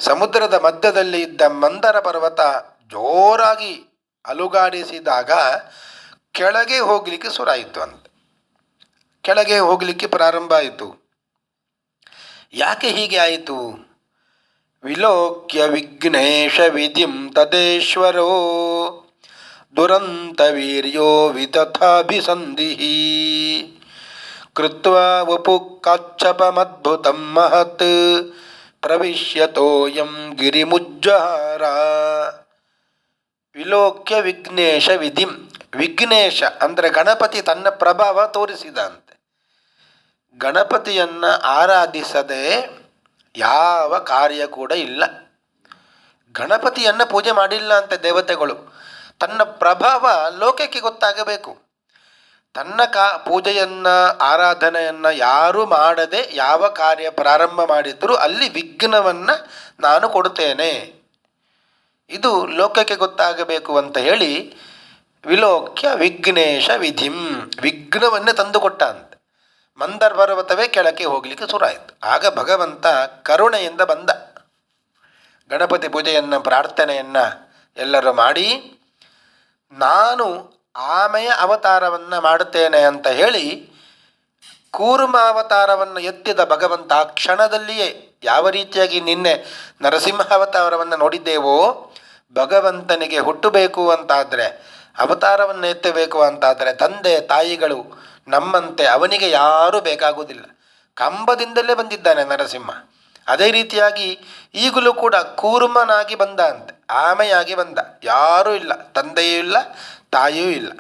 ಸಮುದ್ರದ ಮಧ್ಯದಲ್ಲಿ ಇದ್ದ ಮಂದರ ಪರ್ವತ ಜೋರಾಗಿ ಅಲುಗಾಡಿಸಿದಾಗ ಕೆಳಗೆ ಹೋಗಲಿಕ್ಕೆ ಶುರುವಾಯಿತು ಅಂತೆ. ಕೆಳಗೆ ಹೋಗಲಿಕ್ಕೆ ಪ್ರಾರಂಭ ಆಯಿತು. ಯಾಕೆ ಹೀಗೆ ಆಯಿತು? ವಿಲೋಕ್ಯ ವಿಘ್ನೇಶ ವಿಧಿಂ ತದೇಶ್ವರೋ ದುರಂತ ವೀರ್ಯೋ ವಿತಥಾಭಿಸಂಧಿಹಿ ಕೃತ್ವಾ ವಪು ಕಾಚ್ಛಪಮದ್ಭುತಂ ಮಹತ್ ಪ್ರವಿಶ್ಯತೋಯಂ ಗಿರಿಮುಜ್ಜಹಾರ. ವಿಲೋಕ್ಯ ವಿಘ್ನೇಶ ವಿಧಿಂ. ವಿಘ್ನೇಶ ಅಂದರೆ ಗಣಪತಿ ತನ್ನ ಪ್ರಭಾವ ತೋರಿಸಿದಂತೆ. ಗಣಪತಿಯನ್ನು ಆರಾಧಿಸದೆ ಯಾವ ಕಾರ್ಯ ಕೂಡ ಇಲ್ಲ. ಗಣಪತಿಯನ್ನು ಪೂಜೆ ಮಾಡಿಲ್ಲ ಅಂತ ದೇವತೆಗಳು. ತನ್ನ ಪ್ರಭಾವ ಲೋಕಕ್ಕೆ ಗೊತ್ತಾಗಬೇಕು. ತನ್ನ ಪೂಜೆಯನ್ನು ಆರಾಧನೆಯನ್ನು ಯಾರು ಮಾಡದೆ ಯಾವ ಕಾರ್ಯ ಪ್ರಾರಂಭ ಮಾಡಿದರೂ ಅಲ್ಲಿ ವಿಘ್ನವನ್ನು ನಾನು ಕೊಡುತ್ತೇನೆ, ಇದು ಲೋಕಕ್ಕೆ ಗೊತ್ತಾಗಬೇಕು ಅಂತ ಹೇಳಿ ವಿಲೋಕ್ಯ ವಿಘ್ನೇಶ ವಿಧಿಂ, ವಿಘ್ನವನ್ನೇ ತಂದುಕೊಟ್ಟ ಅಂತೆ. ಮಂದರ ಪರ್ವತವೇ ಕೆಳಕ್ಕೆ ಹೋಗಲಿಕ್ಕೆ ಶುರುವಾಯಿತು. ಆಗ ಭಗವಂತ ಕರುಣೆಯಿಂದ ಬಂದ. ಗಣಪತಿ ಪೂಜೆಯನ್ನು ಪ್ರಾರ್ಥನೆಯನ್ನು ಎಲ್ಲರೂ ಮಾಡಿ, ನಾನು ಆಮೆಯ ಅವತಾರವನ್ನು ಮಾಡುತ್ತೇನೆ ಅಂತ ಹೇಳಿ ಕೂರ್ಮ ಅವತಾರವನ್ನು ಎತ್ತಿದ ಭಗವಂತ ಆ ಕ್ಷಣದಲ್ಲಿಯೇ, ಯಾವ ರೀತಿಯಾಗಿ ನಿನ್ನೆ ನರಸಿಂಹ ಅವತಾರವನ್ನು ನೋಡಿದ್ದೇವೋ, ಭಗವಂತನಿಗೆ ಹುಟ್ಟಬೇಕು ಅಂತಾದರೆ, ಅವತಾರವನ್ನು ಎತ್ತಬೇಕು ಅಂತಾದರೆ ತಂದೆ ತಾಯಿಗಳು ನಮ್ಮಂತೆ ಅವನಿಗೆ ಯಾರೂ ಬೇಕಾಗುವುದಿಲ್ಲ. ಕಂಬದಿಂದಲೇ ಬಂದಿದ್ದಾನೆ ನರಸಿಂಹ. ಅದೇ ರೀತಿಯಾಗಿ ಈಗಲೂ ಕೂಡ ಕೂರ್ಮನಾಗಿ ಬಂದ ಅಂತೆ, ಆಮೆಯಾಗಿ ಬಂದ. ಯಾರೂ ಇಲ್ಲ, ತಂದೆಯೂ ಇಲ್ಲ, ತಾಯಿಯೂ ಇಲ್ಲ.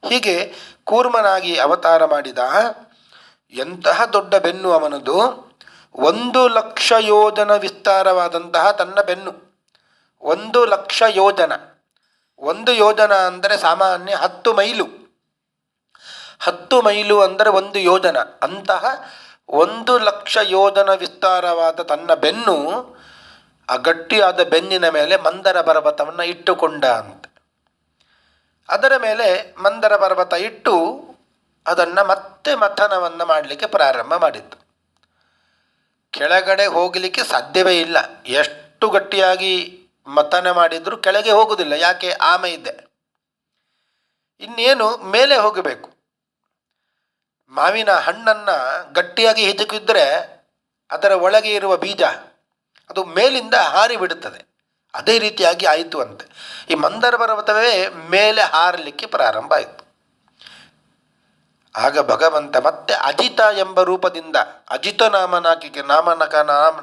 ಹೀಗೆ ಕೂರ್ಮನಾಗಿ ಅವತಾರ ಮಾಡಿದ. ಎಂತಹ ದೊಡ್ಡ ಬೆನ್ನು ಅವನದು! 1,00,000 ಯೋಜನ ವಿಸ್ತಾರವಾದಂತಹ ತನ್ನ ಬೆನ್ನು. 1,00,000 ಯೋಜನ. 1 ಯೋಜನ ಅಂದರೆ ಸಾಮಾನ್ಯ 10 ಮೈಲು. 10 ಮೈಲು ಅಂದರೆ 1 ಯೋಜನ. ಅಂತಹ 1,00,000 ಯೋಜನ ವಿಸ್ತಾರವಾದ ತನ್ನ ಬೆನ್ನು, ಆ ಗಟ್ಟಿಯಾದ ಬೆನ್ನಿನ ಮೇಲೆ ಮಂದರ ಪರ್ವತವನ್ನು ಇಟ್ಟುಕೊಂಡ ಅಂತ. ಅದರ ಮೇಲೆ ಮಂದರ ಪರ್ವತ ಇಟ್ಟು ಅದನ್ನು ಮತ್ತೆ ಮಥನವನ್ನು ಮಾಡಲಿಕ್ಕೆ ಪ್ರಾರಂಭ ಮಾಡಿತ್ತು. ಕೆಳಗಡೆ ಹೋಗಲಿಕ್ಕೆ ಸಾಧ್ಯವೇ ಇಲ್ಲ. ಎಷ್ಟು ಗಟ್ಟಿಯಾಗಿ ಮಥನ ಮಾಡಿದರೂ ಕೆಳಗೆ ಹೋಗುವುದಿಲ್ಲ. ಯಾಕೆ? ಆಮೆ ಇದೆ. ಇನ್ನೇನು ಮೇಲೆ ಹೋಗಬೇಕು. ಮಾವಿನ ಹಣ್ಣನ್ನು ಗಟ್ಟಿಯಾಗಿ ಹಿಚಕಿದ್ರೆ ಅದರ ಒಳಗೆ ಇರುವ ಬೀಜ ಅದು ಮೇಲಿಂದ ಹಾರಿ ಬಿಡುತ್ತದೆ. ಅದೇ ರೀತಿಯಾಗಿ ಆಯಿತು ಅಂತೆ. ಈ ಮಂದರ ಪರ್ವತವೇ ಮೇಲೆ ಹಾರಲಿಕ್ಕೆ ಪ್ರಾರಂಭ ಆಯಿತು. ಆಗ ಭಗವಂತ ಮತ್ತೆ ಅಜಿತ ಎಂಬ ರೂಪದಿಂದ ಅಜಿತ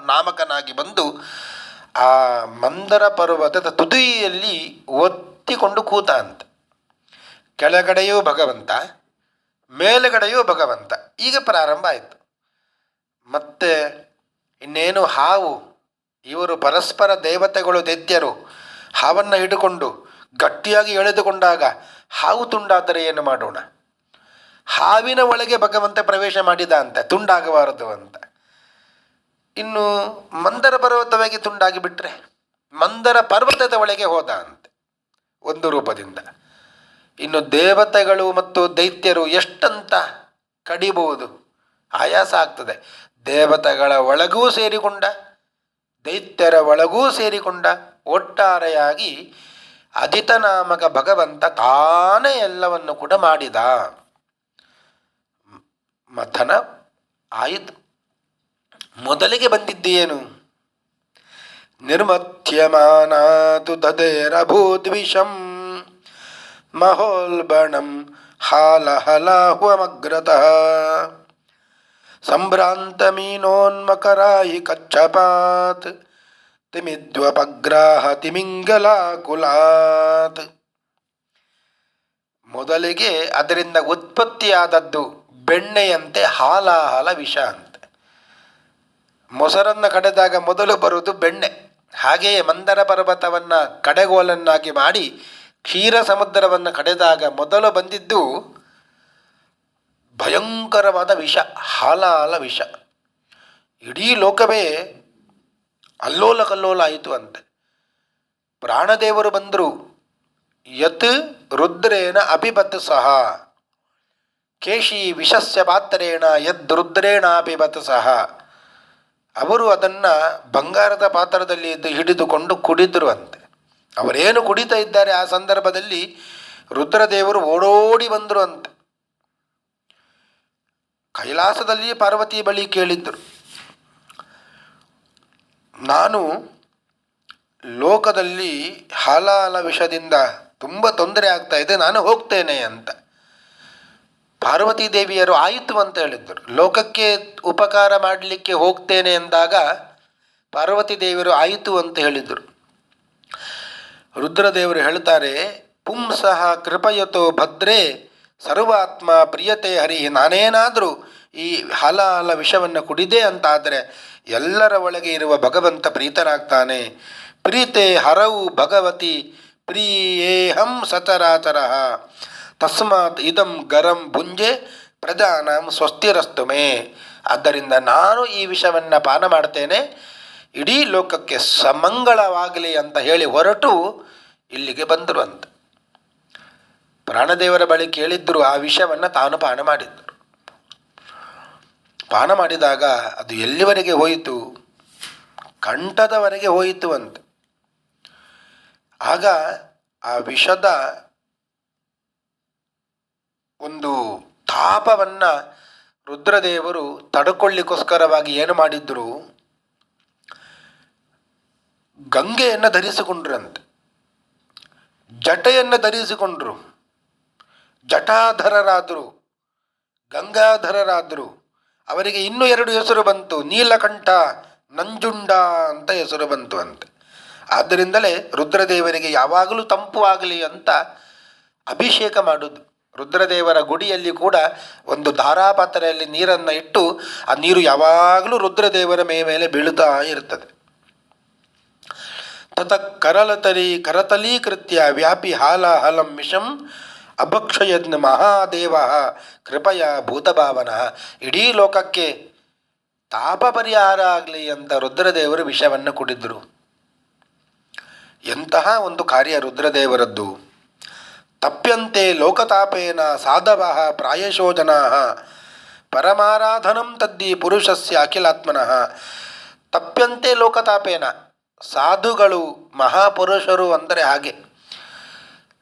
ನಾಮಕನಾಗಿ ಬಂದು ಆ ಮಂದರ ಪರ್ವತದ ತುದಿಯಲ್ಲಿ ಒತ್ತಿಕೊಂಡು ಕೂತ ಅಂತ. ಕೆಳಗಡೆಯೂ ಭಗವಂತ, ಮೇಲುಗಡೆಯೂ ಭಗವಂತ. ಈಗ ಪ್ರಾರಂಭ ಆಯಿತು. ಮತ್ತೆ ಇನ್ನೇನು ಹಾವು, ಇವರು ಪರಸ್ಪರ ದೇವತೆಗಳು ದೈತ್ಯರು ಹಾವನ್ನು ಹಿಡಿಕೊಂಡು ಗಟ್ಟಿಯಾಗಿ ಎಳೆದುಕೊಂಡಾಗ ಹಾವು ತುಂಡಾದರೆ ಏನು ಮಾಡೋಣ? ಹಾವಿನ ಒಳಗೆ ಭಗವಂತ ಪ್ರವೇಶ ಮಾಡಿದ ಅಂತ, ತುಂಡಾಗಬಾರದು ಅಂತ. ಇನ್ನು ಮಂದರ ಪರ್ವತವಾಗಿ ತುಂಡಾಗಿ ಬಿಟ್ರೆ ಮಂದರ ಪರ್ವತದ ಒಳಗೆ ಹೋದ ಅಂತೆ ಒಂದು ರೂಪದಿಂದ. ಇನ್ನು ದೇವತೆಗಳು ಮತ್ತು ದೈತ್ಯರು ಎಷ್ಟಂತ ಕಡಿಬಹುದು, ಆಯಾಸ ಆಗ್ತದೆ. ದೇವತೆಗಳ ಒಳಗೂ ಸೇರಿಕೊಂಡ, ದೈತ್ಯರ ಒಳಗೂ ಸೇರಿಕೊಂಡ, ಒಟ್ಟಾರೆಯಾಗಿ ಅಜಿತನಾಮಕ ಭಗವಂತ ತಾನೇ ಎಲ್ಲವನ್ನು ಕೂಡ ಮಾಡಿದ. ಮಥನ ಆಯಿತು. ಮೊದಲಿಗೆ ಬಂದಿದ್ದೇನು? ನಿರ್ಮಥ್ಯಮಾನಾತು ದಧೇರಭೂದ್ವಿಷಂ ಮಹೋಲ್ಬಣಂ ಹಾಲಹಲಾಹ್ವಮಗ್ರತಃ ಸಂಭ್ರಾಂತಮೀನೋನ್ಮಕರಾಯಿ ಕಚ್ಚಪಾತ್ ತಿಮಿದ್ವಪಗ್ರಾಹ ತಿಮಿಂಗಲಾಕುಲಾತ್. ಮೊದಲಿಗೆ ಅದರಿಂದ ಉತ್ಪತ್ತಿಯಾದದ್ದು ಬೆಣ್ಣೆಯಂತೆ ಹಾಲಾಹಲ ವಿಷ ಅಂತೆ. ಮೊಸರನ್ನು ಕಡೆದಾಗ ಮೊದಲು ಬರುವುದು ಬೆಣ್ಣೆ. ಹಾಗೆಯೇ ಮಂದರ ಪರ್ವತವನ್ನು ಕಡೆಗೋಲನ್ನಾಗಿ ಮಾಡಿ ಕ್ಷೀರ ಸಮುದ್ರವನ್ನು ಕಡೆದಾಗ ಮೊದಲು ಬಂದಿದ್ದು ಭಯಂಕರವಾದ ವಿಷ, ಹಾಲಾಹಲ ವಿಷ. ಇಡೀ ಲೋಕವೇ ಅಲ್ಲೋಲ ಕಲ್ಲೋಲ ಆಯಿತು ಅಂತೆ. ಪ್ರಾಣದೇವರು ಬಂದರು. ಯತ್ ರುದ್ರೇಣ ಅಪಿಬತ್ ಸಹ ಕೇಶಿ ವಿಷಸ್ಯ ಪಾತ್ರೇಣ ಯದ್ ರುದ್ರೇಣ ಅಪಿಬತ್ ಸಹ. ಅವರು ಅದನ್ನು ಬಂಗಾರದ ಪಾತ್ರದಲ್ಲಿ ಹಿಡಿದುಕೊಂಡು ಕುಡಿದ್ರು ಅಂತೆ. ಅವರೇನು ಕುಡಿತಾ ಇದ್ದಾರೆ ಆ ಸಂದರ್ಭದಲ್ಲಿ ರುದ್ರದೇವರು ಓಡೋಡಿ ಬಂದರು ಅಂತೆ. ಕೈಲಾಸದಲ್ಲಿ ಪಾರ್ವತಿ ಬಳಿ ಕೇಳಿದ್ದರು, ನಾನು ಲೋಕದಲ್ಲಿ ಹಾಲಾಹಲ ವಿಷದಿಂದ ತುಂಬ ತೊಂದರೆ ಆಗ್ತಾ ಇದೆ, ನಾನು ಹೋಗ್ತೇನೆ ಅಂತ. ಪಾರ್ವತಿ ದೇವಿಯರು ಆಯಿತು ಅಂತ ಹೇಳಿದ್ದರು. ಲೋಕಕ್ಕೆ ಉಪಕಾರ ಮಾಡಲಿಕ್ಕೆ ಹೋಗ್ತೇನೆ ಎಂದಾಗ ಪಾರ್ವತಿ ದೇವಿಯರು ಆಯಿತು ಅಂತ ಹೇಳಿದರು. ರುದ್ರದೇವರು ಹೇಳ್ತಾರೆ, ಪುಂಸಃ ಕೃಪಯತೋ ಭದ್ರೇ ಸರ್ವಾತ್ಮ ಪ್ರಿಯತೆ ಹರಿ. ನಾನೇನಾದರೂ ಈ ಹಾಲಾಹಲ ವಿಷವನ್ನು ಕುಡಿದೆ ಅಂತಾದರೆ ಎಲ್ಲರ ಒಳಗೆ ಇರುವ ಭಗವಂತ ಪ್ರೀತನಾಗ್ತಾನೆ. ಪ್ರೀತೆ ಹರವು ಭಗವತಿ ಪ್ರಿಯೇಹಂ ಸಚರಾಚರಃ ತಸ್ಮಾತ್ ಇದಂ ಗರಂ ಭುಂಜೆ ಪ್ರಜಾನಾಂ ಸ್ವಸ್ತಿರಸ್ತುಮೇ. ಆದ್ದರಿಂದ ನಾನು ಈ ವಿಷವನ್ನು ಪಾನ ಮಾಡ್ತೇನೆ, ಇಡೀ ಲೋಕಕ್ಕೆ ಸಮಂಗಳವಾಗಲಿ ಅಂತ ಹೇಳಿ ಹೊರಟು ಇಲ್ಲಿಗೆ ಬಂದರು ಅಂತ. ಪ್ರಾಣದೇವರ ಬಳಿ ಕೇಳಿದ್ದರು, ಆ ವಿಷವನ್ನು ತಾನು ಪಾನ ಮಾಡಿದ್ದರು. ಪಾನ ಮಾಡಿದಾಗ ಅದು ಎಲ್ಲಿವರೆಗೆ ಹೋಯಿತು? ಕಂಠದವರೆಗೆ ಹೋಯಿತು ಅಂತ. ಆಗ ಆ ವಿಷದ ಒಂದು ತಾಪವನ್ನು ರುದ್ರದೇವರು ತಡ್ಕೊಳ್ಳಿಕ್ಕೋಸ್ಕರವಾಗಿ ಏನು ಮಾಡಿದ್ರು? ಗಂಗೆಯನ್ನು ಧರಿಸಿಕೊಂಡ್ರಂತೆ, ಜಟೆಯನ್ನು ಧರಿಸಿಕೊಂಡ್ರು, ಜಟಾಧರರಾದರು, ಗಂಗಾಧರರಾದರು. ಅವರಿಗೆ ಇನ್ನೂ 2 ಹೆಸರು ಬಂತು, ನೀಲಕಂಠ, ನಂಜುಂಡ ಅಂತ ಹೆಸರು ಬಂತು ಅಂತೆ. ಆದ್ದರಿಂದಲೇ ರುದ್ರದೇವರಿಗೆ ಯಾವಾಗಲೂ ತಂಪು ಆಗಲಿ ಅಂತ ಅಭಿಷೇಕ ಮಾಡೋದು. ರುದ್ರದೇವರ ಗುಡಿಯಲ್ಲಿ ಕೂಡ ಒಂದು ಧಾರಾಪಾತ್ರೆಯಲ್ಲಿ ನೀರನ್ನು ಇಟ್ಟು ಆ ನೀರು ಯಾವಾಗಲೂ ರುದ್ರದೇವರ ಮೇಲೆ ಬೀಳುತ್ತಾ ಇರ್ತದೆ. ತತ ಕರತಲೀಕೃತ್ಯ ವ್ಯಾಪಿ ಹಾಲಾಹಲಂ ವಿಷಂ ಅಭಕ್ಷಯದ್ನ ಮಹಾದೇವ ಕೃಪಯ ಭೂತಭಾವನ. ಇಡೀ ಲೋಕಕ್ಕೆ ತಾಪ ಪರಿಹಾರ ಆಗಲಿ ಅಂತ ರುದ್ರದೇವರು ವಿಷವನ್ನು ಕುಡಿದ್ರು. ಎಂತಹ ಒಂದು ಕಾರ್ಯ ರುದ್ರದೇವರದ್ದು! ತಪ್ಯಂತೆ ಲೋಕತಾಪೇನ ಸಾಧವಃ ಪ್ರಾಯಶೋ ಜನಾಃ ಪರಮಾರಾಧನಂ ತದ್ದಿ ಪುರುಷಸ್ಯ ಅಖಿಲಾತ್ಮನಃ. ತಪ್ಯಂತೆ ಲೋಕತಾಪೇನ, ಸಾಧುಗಳು ಮಹಾಪುರುಷರು ಅಂದರೆ ಹಾಗೆ.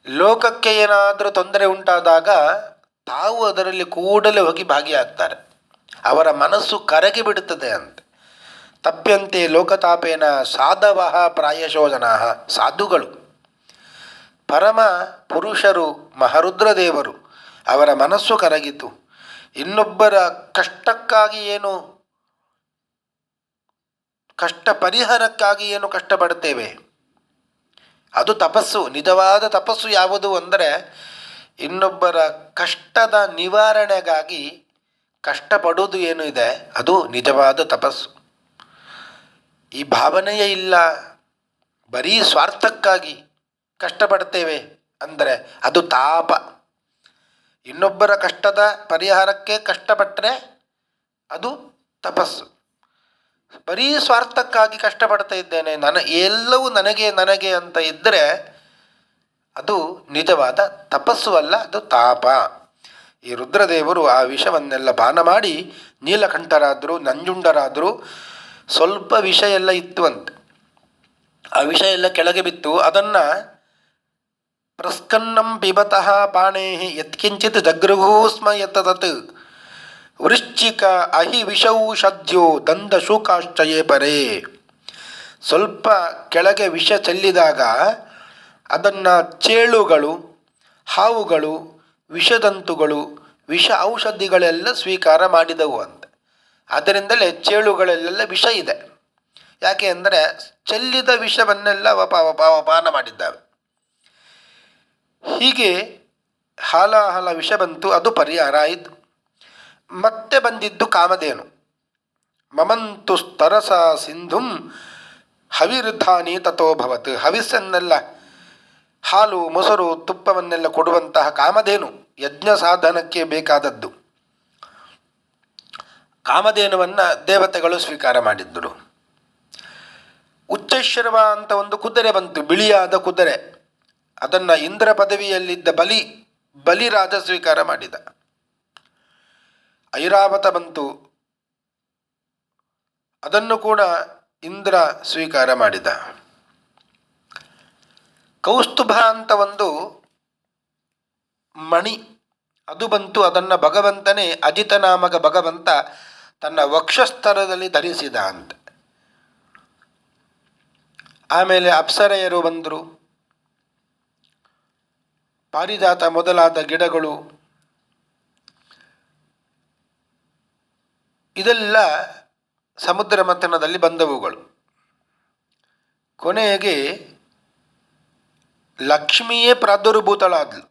ಲೋಕಕ್ಕೆ ಏನಾದರೂ ತೊಂದರೆ ಉಂಟಾದಾಗ ತಾವು ಅದರಲ್ಲಿ ಕೂಡಲೇ ಹೋಗಿ ಭಾಗಿಯಾಗ್ತಾರೆ. ಅವರ ಮನಸ್ಸು ಕರಗಿ ಬಿಡುತ್ತದೆ ಅಂತೆ. ತಪ್ಯಂತೆ ಲೋಕತಾಪೇನ ಸಾಧವಃ ಪ್ರಾಯಶೋ ಜನಾಃ. ಸಾಧುಗಳು, ಪರಮ ಪುರುಷರು, ಮಹಾರುದ್ರದೇವರು, ಅವರ ಮನಸ್ಸು ಕರಗಿತು. ಇನ್ನೊಬ್ಬರ ಕಷ್ಟಕ್ಕಾಗಿ ಏನು, ಕಷ್ಟ ಪರಿಹಾರಕ್ಕಾಗಿ ಏನು ಕಷ್ಟಪಡ್ತೇವೆ, ಅದು ತಪಸ್ಸು. ನಿಜವಾದ ತಪಸ್ಸು ಯಾವುದು ಅಂದರೆ ಇನ್ನೊಬ್ಬರ ಕಷ್ಟದ ನಿವಾರಣೆಗಾಗಿ ಕಷ್ಟಪಡುವುದು ಏನು ಇದೆ, ಅದು ನಿಜವಾದ ತಪಸ್ಸು. ಈ ಭಾವನೆಯೇ ಇಲ್ಲ, ಬರೀ ಸ್ವಾರ್ಥಕ್ಕಾಗಿ ಕಷ್ಟಪಡ್ತೇವೆ ಅಂದರೆ ಅದು ತಾಪ. ಇನ್ನೊಬ್ಬರ ಕಷ್ಟದ ಪರಿಹಾರಕ್ಕೆ ಕಷ್ಟಪಟ್ಟರೆ ಅದು ತಪಸ್ಸು. ಬರೀ ಸ್ವಾರ್ಥಕ್ಕಾಗಿ ಕಷ್ಟಪಡ್ತಾ ಇದ್ದೇನೆ, ಎಲ್ಲವೂ ನನಗೆ ನನಗೆ ಅಂತ ಇದ್ದರೆ ಅದು ನಿಜವಾದ ತಪಸ್ಸು ಅಲ್ಲ, ಅದು ತಾಪ. ಈ ರುದ್ರದೇವರು ಆ ವಿಷವನ್ನೆಲ್ಲ ಪಾನ ಮಾಡಿ ನೀಲಕಂಠರಾದರು, ನಂಜುಂಡರಾದರು. ಸ್ವಲ್ಪ ವಿಷ ಎಲ್ಲ ಇತ್ತು ಅಂತೆ, ಆ ವಿಷ ಎಲ್ಲ ಕೆಳಗೆ ಬಿತ್ತು. ಅದನ್ನು ಪ್ರಸ್ಕನ್ನಂ ಪಿಬತಃ ಪಾಣೇಹಿ ಯತ್ಕಿಂಚಿತ್ ಜಗೃಹೂ ಸ್ಮ ಯತತತ್ ವೃಶ್ಚಿಕ ಅಹಿ ವಿಷೌಷಧ್ಯ ದಂದ ಶೂಕಾಶ್ಚಯೇ ಪರೇ. ಸ್ವಲ್ಪ ಕೆಳಗೆ ವಿಷ ಚೆಲ್ಲಿದಾಗ ಅದನ್ನು ಚೇಳುಗಳು, ಹಾವುಗಳು, ವಿಷದಂತುಗಳು, ವಿಷ ಔಷಧಿಗಳೆಲ್ಲ ಸ್ವೀಕಾರ ಮಾಡಿದವು ಅಂತ. ಅದರಿಂದಲೇ ಚೇಳುಗಳಲ್ಲೆಲ್ಲ ವಿಷ ಇದೆ. ಯಾಕೆ ಅಂದರೆ ಚೆಲ್ಲಿದ ವಿಷವನ್ನೆಲ್ಲ ಪಾನ ಮಾಡಿದ್ದಾವೆ. ಹೀಗೆ ಹಾಲಾಹಲ ವಿಷ ಬಂತು, ಅದು ಪರಿಹಾರ ಆಯಿತು. ಮತ್ತೆ ಬಂದಿದ್ದು ಕಾಮಧೇನು. ಮಮಂತು ಸ್ತರಸ ಸಿಂಧುಂ ಹವಿರ್ಧಾನಿ ತಥೋಭವತ್. ಹವಿಸ್ಸನ್ನೆಲ್ಲ, ಹಾಲು ಮೊಸರು ತುಪ್ಪವನ್ನೆಲ್ಲ ಕೊಡುವಂತಹ ಕಾಮಧೇನು ಯಜ್ಞ ಸಾಧನಕ್ಕೆ ಬೇಕಾದದ್ದು. ಕಾಮಧೇನುವನ್ನು ದೇವತೆಗಳು ಸ್ವೀಕಾರ ಮಾಡಿದ್ದರು. ಉಚ್ಚೈಶ್ರವ ಅಂತ ಒಂದು ಕುದುರೆ ಬಂತು, ಬಿಳಿಯಾದ ಕುದುರೆ. ಅದನ್ನು ಇಂದ್ರ ಪದವಿಯಲ್ಲಿದ್ದ ಬಲಿರಾಜ ಸ್ವೀಕಾರ ಮಾಡಿದ. ಐರಾವತ ಬಂತು, ಅದನ್ನು ಕೂಡ ಇಂದ್ರ ಸ್ವೀಕಾರ ಮಾಡಿದ. ಕೌಸ್ತುಭ ಅಂತ ಒಂದು ಮಣಿ ಅದು ಬಂತು, ಅದನ್ನು ಭಗವಂತನೇ ಅಜಿತ ನಾಮಕ ಭಗವಂತ ತನ್ನ ವಕ್ಷಸ್ಥಳದಲ್ಲಿ ಧರಿಸಿದ ಅಂತ. ಆಮೇಲೆ ಅಪ್ಸರೆಯರು ಬಂದರು, ಪಾರಿಜಾತ ಮೊದಲಾದ ಗಿಡಗಳು, ಇದೆಲ್ಲ ಸಮುದ್ರ ಮಂಥನದಲ್ಲಿ ಬಂದವುಗಳು. ಕೊನೆಗೆ ಲಕ್ಷ್ಮಿಯೇ ಪ್ರಾದುರ್ಭೂತಳಾದ್ಲು.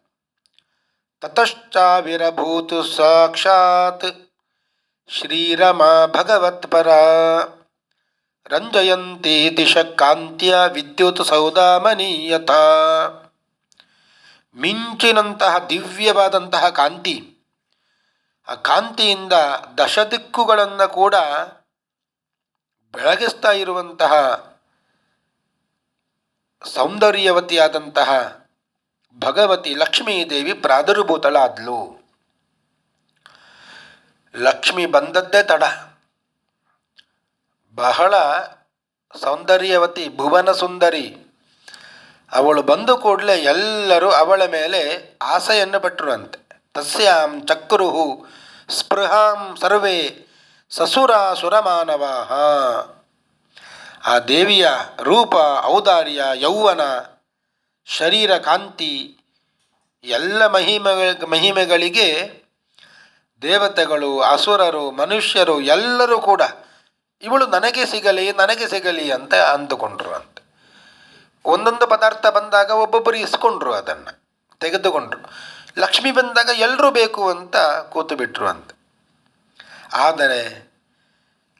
ತತಶ್ಚಾವಿರಭೂತು ಸಾಕ್ಷಾತ್ ಶ್ರೀರಮ ಭಗವತ್ಪರ ರಂಜಯಂತಿ ದಿಶ ಕಾಂತ್ಯ ವಿದ್ಯುತ್ ಸೌದಾಮನೀಯತ. ಮಿಂಚಿನಂತಹ ದಿವ್ಯವಾದಂತಹ ಕಾಂತಿ, ಆ ಕಾಂತಿಯಿಂದ ದಶದಿಕ್ಕುಗಳನ್ನು ಕೂಡ ಬೆಳಗಿಸ್ತಾ ಇರುವಂತಹ ಸೌಂದರ್ಯವತಿಯಾದಂತಹ ಭಗವತಿ ಲಕ್ಷ್ಮೀದೇವಿ ಪ್ರಾದುರ್ಭೂತಳಾದ್ಲು. ಲಕ್ಷ್ಮಿ ಬಂದದ್ದೇ ತಡ. ಬಹಳ ಸೌಂದರ್ಯವತಿ, ಭುವನ ಸುಂದರಿ. ಅವಳು ಬಂದು ಕೂಡಲೇ ಎಲ್ಲರೂ ಅವಳ ಮೇಲೆ ಆಸೆಯನ್ನು ಪಟ್ಟರು ಅಂತೆ. ತಸ್ಯಾಂ ಚಕ್ರುಹು ಸ್ಪೃಹಾಂ ಸರ್ವೇ ಸಸುರಾಸುರಮಾನವಾಹ. ಆ ದೇವಿಯ ರೂಪ, ಔದಾರ್ಯ, ಯೌವನ, ಶರೀರ ಕಾಂತಿ, ಎಲ್ಲ ಮಹಿಮೆಗಳಿಗೆ ದೇವತೆಗಳು, ಅಸುರರು, ಮನುಷ್ಯರು ಎಲ್ಲರೂ ಕೂಡ ಇವಳು ನನಗೆ ಸಿಗಲಿ ನನಗೆ ಸಿಗಲಿ ಅಂತ ಅಂದುಕೊಂಡ್ರು ಅಂತ. ಒಂದೊಂದು ಪದಾರ್ಥ ಬಂದಾಗ ಒಬ್ಬೊಬ್ಬರು ಇಸ್ಕೊಂಡ್ರು, ಅದನ್ನು ತೆಗೆದುಕೊಂಡ್ರು. ಲಕ್ಷ್ಮಿ ಬಂದಾಗ ಎಲ್ಲರೂ ಬೇಕು ಅಂತ ಕೂತು ಬಿಟ್ರು ಅಂತ. ಆದರೆ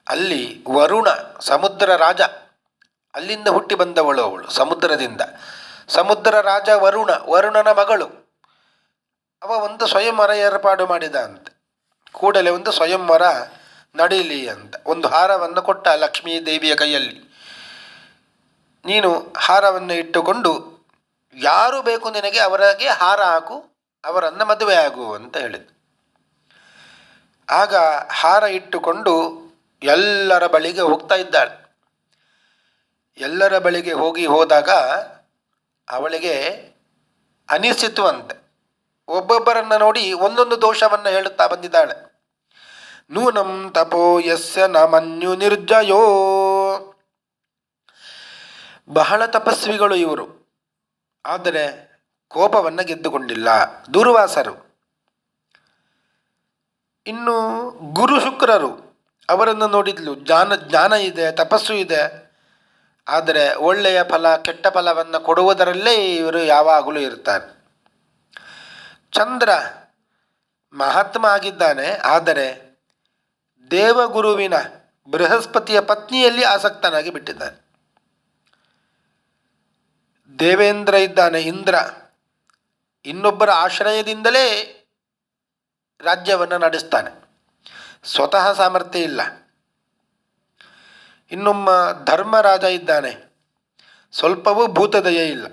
ಅಲ್ಲಿ ವರುಣ, ಸಮುದ್ರ ರಾಜ, ಅಲ್ಲಿಂದ ಹುಟ್ಟಿ ಬಂದವಳು ಅವಳು, ಸಮುದ್ರದಿಂದ. ಸಮುದ್ರ ರಾಜ ವರುಣನ ಮಗಳು. ಅವ ಒಂದು ಸ್ವಯಂವರ ಏರ್ಪಾಡು ಮಾಡಿದ ಅಂತ. ಕೂಡಲೇ ಒಂದು ಸ್ವಯಂವರ ನಡೀಲಿ ಅಂತ ಒಂದು ಹಾರವನ್ನು ಕೊಟ್ಟ ಲಕ್ಷ್ಮೀ ದೇವಿಯ ಕೈಯಲ್ಲಿ. ನೀನು ಹಾರವನ್ನು ಇಟ್ಟುಕೊಂಡು ಯಾರು ಬೇಕು ನಿನಗೆ ಅವರಿಗೆ ಹಾರ ಹಾಕು, ಅವರನ್ನು ಮದುವೆ ಆಗು ಅಂತ ಹೇಳಿದ್ದು. ಆಗ ಹಾರ ಇಟ್ಟುಕೊಂಡು ಎಲ್ಲರ ಬಳಿಗೆ ಹೋಗ್ತಾ ಇದ್ದಾಳೆ. ಎಲ್ಲರ ಬಳಿಗೆ ಹೋದಾಗ ಅವಳಿಗೆ ಅನಿಸಿತು ಅಂತೆ. ಒಬ್ಬೊಬ್ಬರನ್ನು ನೋಡಿ ಒಂದೊಂದು ದೋಷವನ್ನು ಹೇಳುತ್ತಾ ಬಂದಿದ್ದಾಳೆ. ನೂನಂ ತಪೋ ಯಸ್ಯ ನ ಮನ್ಯು ನಿರ್ಜಯೋ ಬಹಳ ತಪಸ್ವಿಗಳು ಇವರು, ಆದರೆ ಕೋಪವನ್ನು ಗೆದ್ದುಕೊಂಡಿಲ್ಲ ದೂರ್ವಾಸರು. ಇನ್ನು ಗುರು ಶುಕ್ರರು, ಅವರನ್ನು ನೋಡಿದ್ಲು, ಜ್ಞಾನ ಇದೆ, ತಪಸ್ಸು ಇದೆ, ಆದರೆ ಒಳ್ಳೆಯ ಫಲ ಕೆಟ್ಟ ಫಲವನ್ನು ಕೊಡುವುದರಲ್ಲೇ ಇವರು ಯಾವಾಗಲೂ ಇರ್ತಾರೆ. ಚಂದ್ರ ಮಹಾತ್ಮ ಆಗಿದ್ದಾನೆ, ಆದರೆ ದೇವಗುರುವಿನ ಬೃಹಸ್ಪತಿಯ ಪತ್ನಿಯಲ್ಲಿ ಆಸಕ್ತನಾಗಿ ಬಿಟ್ಟಿದ್ದಾನೆ. ದೇವೇಂದ್ರ ಇದ್ದಾನೆ, ಇಂದ್ರ, ಇನ್ನೊಬ್ಬರ ಆಶ್ರಯದಿಂದಲೇ ರಾಜ್ಯವನ್ನು ನಡೆಸ್ತಾನೆ, ಸ್ವತಃ ಸಾಮರ್ಥ್ಯ ಇಲ್ಲ. ಇನ್ನೊಮ್ಮ ಧರ್ಮರಾಜ ಇದ್ದಾನೆ, ಸ್ವಲ್ಪವೂ ಭೂತದಯೇ ಇಲ್ಲ,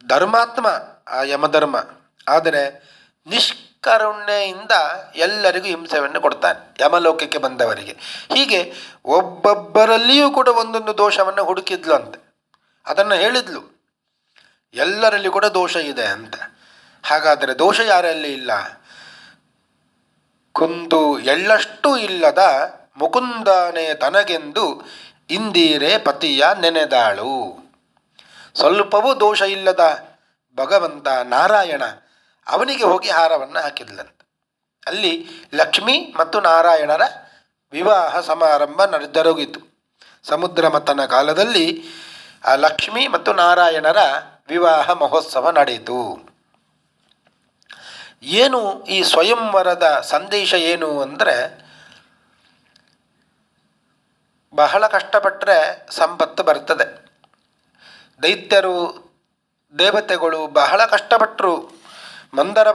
ಧರ್ಮಾತ್ಮ ಆ ಯಮಧರ್ಮ, ಆದರೆ ನಿಷ್ಕರುಣೆಯಿಂದ ಎಲ್ಲರಿಗೂ ಹಿಂಸೆಯನ್ನು ಕೊಡ್ತಾನೆ ಯಮಲೋಕಕ್ಕೆ ಬಂದವರಿಗೆ. ಹೀಗೆ ಒಬ್ಬೊಬ್ಬರಲ್ಲಿಯೂ ಕೂಡ ಒಂದೊಂದು ದೋಷವನ್ನು ಹುಡುಕಿದ್ಲು ಅಂತೆ. ಅದನ್ನು ಹೇಳಿದ್ಲು, ಎಲ್ಲರಲ್ಲಿ ಕೂಡ ದೋಷ ಇದೆ ಅಂತ. ಹಾಗಾದರೆ ದೋಷ ಯಾರಲ್ಲಿ ಇಲ್ಲ? ಕುಂದು ಎಳ್ಳಷ್ಟು ಇಲ್ಲದ ಮುಕುಂದನೇ ತನಗೆಂದು ಇಂದಿರೆ ಪತಿಯ ನೆನೆದಾಳು. ಸ್ವಲ್ಪವೂ ದೋಷ ಇಲ್ಲದ ಭಗವಂತ ನಾರಾಯಣ ಅವನಿಗೆ ಹೋಗಿ ಹಾರವನ್ನು ಹಾಕಿದ್ಲಂತ. ಅಲ್ಲಿ ಲಕ್ಷ್ಮಿ ಮತ್ತು ನಾರಾಯಣರ ವಿವಾಹ ಸಮಾರಂಭ ಜರುಗಿತು. ಸಮುದ್ರ ಮಥನ ಕಾಲದಲ್ಲಿ ಆ ಲಕ್ಷ್ಮಿ ಮತ್ತು ನಾರಾಯಣರ ವಿವಾಹ ಮಹೋತ್ಸವ ನಡೆಯಿತು. ಏನು ಈ ಸ್ವಯಂವರದ ಸಂದೇಶ ಏನು ಅಂದರೆ, ಬಹಳ ಕಷ್ಟಪಟ್ಟರೆ ಸಂಪತ್ತು ಬರ್ತದೆ. ದೈತ್ಯರು ದೇವತೆಗಳು ಬಹಳ ಕಷ್ಟಪಟ್ಟರು. ಮಂದರ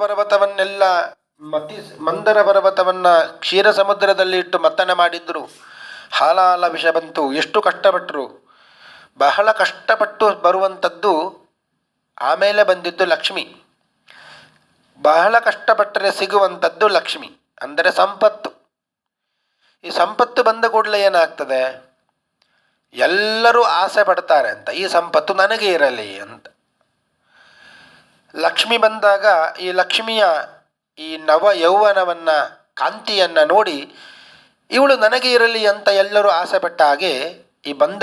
ಪರ್ವತವನ್ನು ಕ್ಷೀರ ಸಮುದ್ರದಲ್ಲಿ ಇಟ್ಟು ಮಥನ ಮಾಡಿದ್ರು, ಹಾಲಾಲ ವಿಷ ಬಂತು. ಎಷ್ಟು ಕಷ್ಟಪಟ್ಟರು. ಬಹಳ ಕಷ್ಟಪಟ್ಟು ಬರುವಂಥದ್ದು ಆಮೇಲೆ ಬಂದಿದ್ದು ಲಕ್ಷ್ಮಿ. ಬಹಳ ಕಷ್ಟಪಟ್ಟರೆ ಸಿಗುವಂಥದ್ದು ಲಕ್ಷ್ಮಿ ಅಂದರೆ ಸಂಪತ್ತು. ಈ ಸಂಪತ್ತು ಬಂದ ಕೂಡಲೇ ಏನಾಗ್ತದೆ, ಎಲ್ಲರೂ ಆಸೆ ಪಡ್ತಾರೆ ಅಂತ, ಈ ಸಂಪತ್ತು ನನಗೆ ಇರಲಿ ಅಂತ. ಲಕ್ಷ್ಮಿ ಬಂದಾಗ ಈ ಲಕ್ಷ್ಮಿಯ ಈ ನವ ಯೌವನವನ್ನು ಕಾಂತಿಯನ್ನು ನೋಡಿ ಇವಳು ನನಗೆ ಇರಲಿ ಅಂತ ಎಲ್ಲರೂ ಆಸೆ ಪಟ್ಟ ಹಾಗೆ ಈ ಬಂದ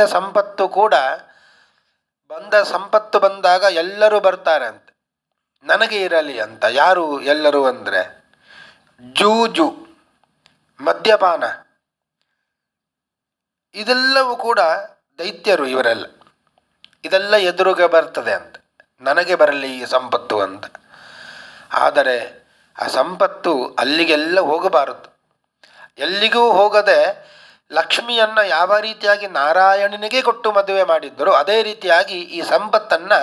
ಸಂಪತ್ತು ಬಂದಾಗ ಎಲ್ಲರೂ ಬರ್ತಾರೆ ಅಂತ, ನನಗೆ ಇರಲಿ ಅಂತ. ಯಾರು ಎಲ್ಲರೂ ಅಂದರೆ ಜೂಜು, ಮದ್ಯಪಾನ, ಇದೆಲ್ಲವೂ ಕೂಡ ದೈತ್ಯರು ಇವರೆಲ್ಲ. ಇದೆಲ್ಲ ಎದುರುಗೆ ಬರ್ತದೆ ಅಂತ, ನನಗೆ ಬರಲಿ ಈ ಸಂಪತ್ತು ಅಂತ. ಆದರೆ ಆ ಸಂಪತ್ತು ಅಲ್ಲಿಗೆಲ್ಲ ಹೋಗಬಾರದು. ಎಲ್ಲಿಗೂ ಹೋಗದೆ ಲಕ್ಷ್ಮಿಯನ್ನು ಯಾವ ರೀತಿಯಾಗಿ ನಾರಾಯಣನಿಗೆ ಕೊಟ್ಟು ಮದುವೆ ಮಾಡಿದ್ದರು, ಅದೇ ರೀತಿಯಾಗಿ ಈ ಸಂಪತ್ತನ್ನು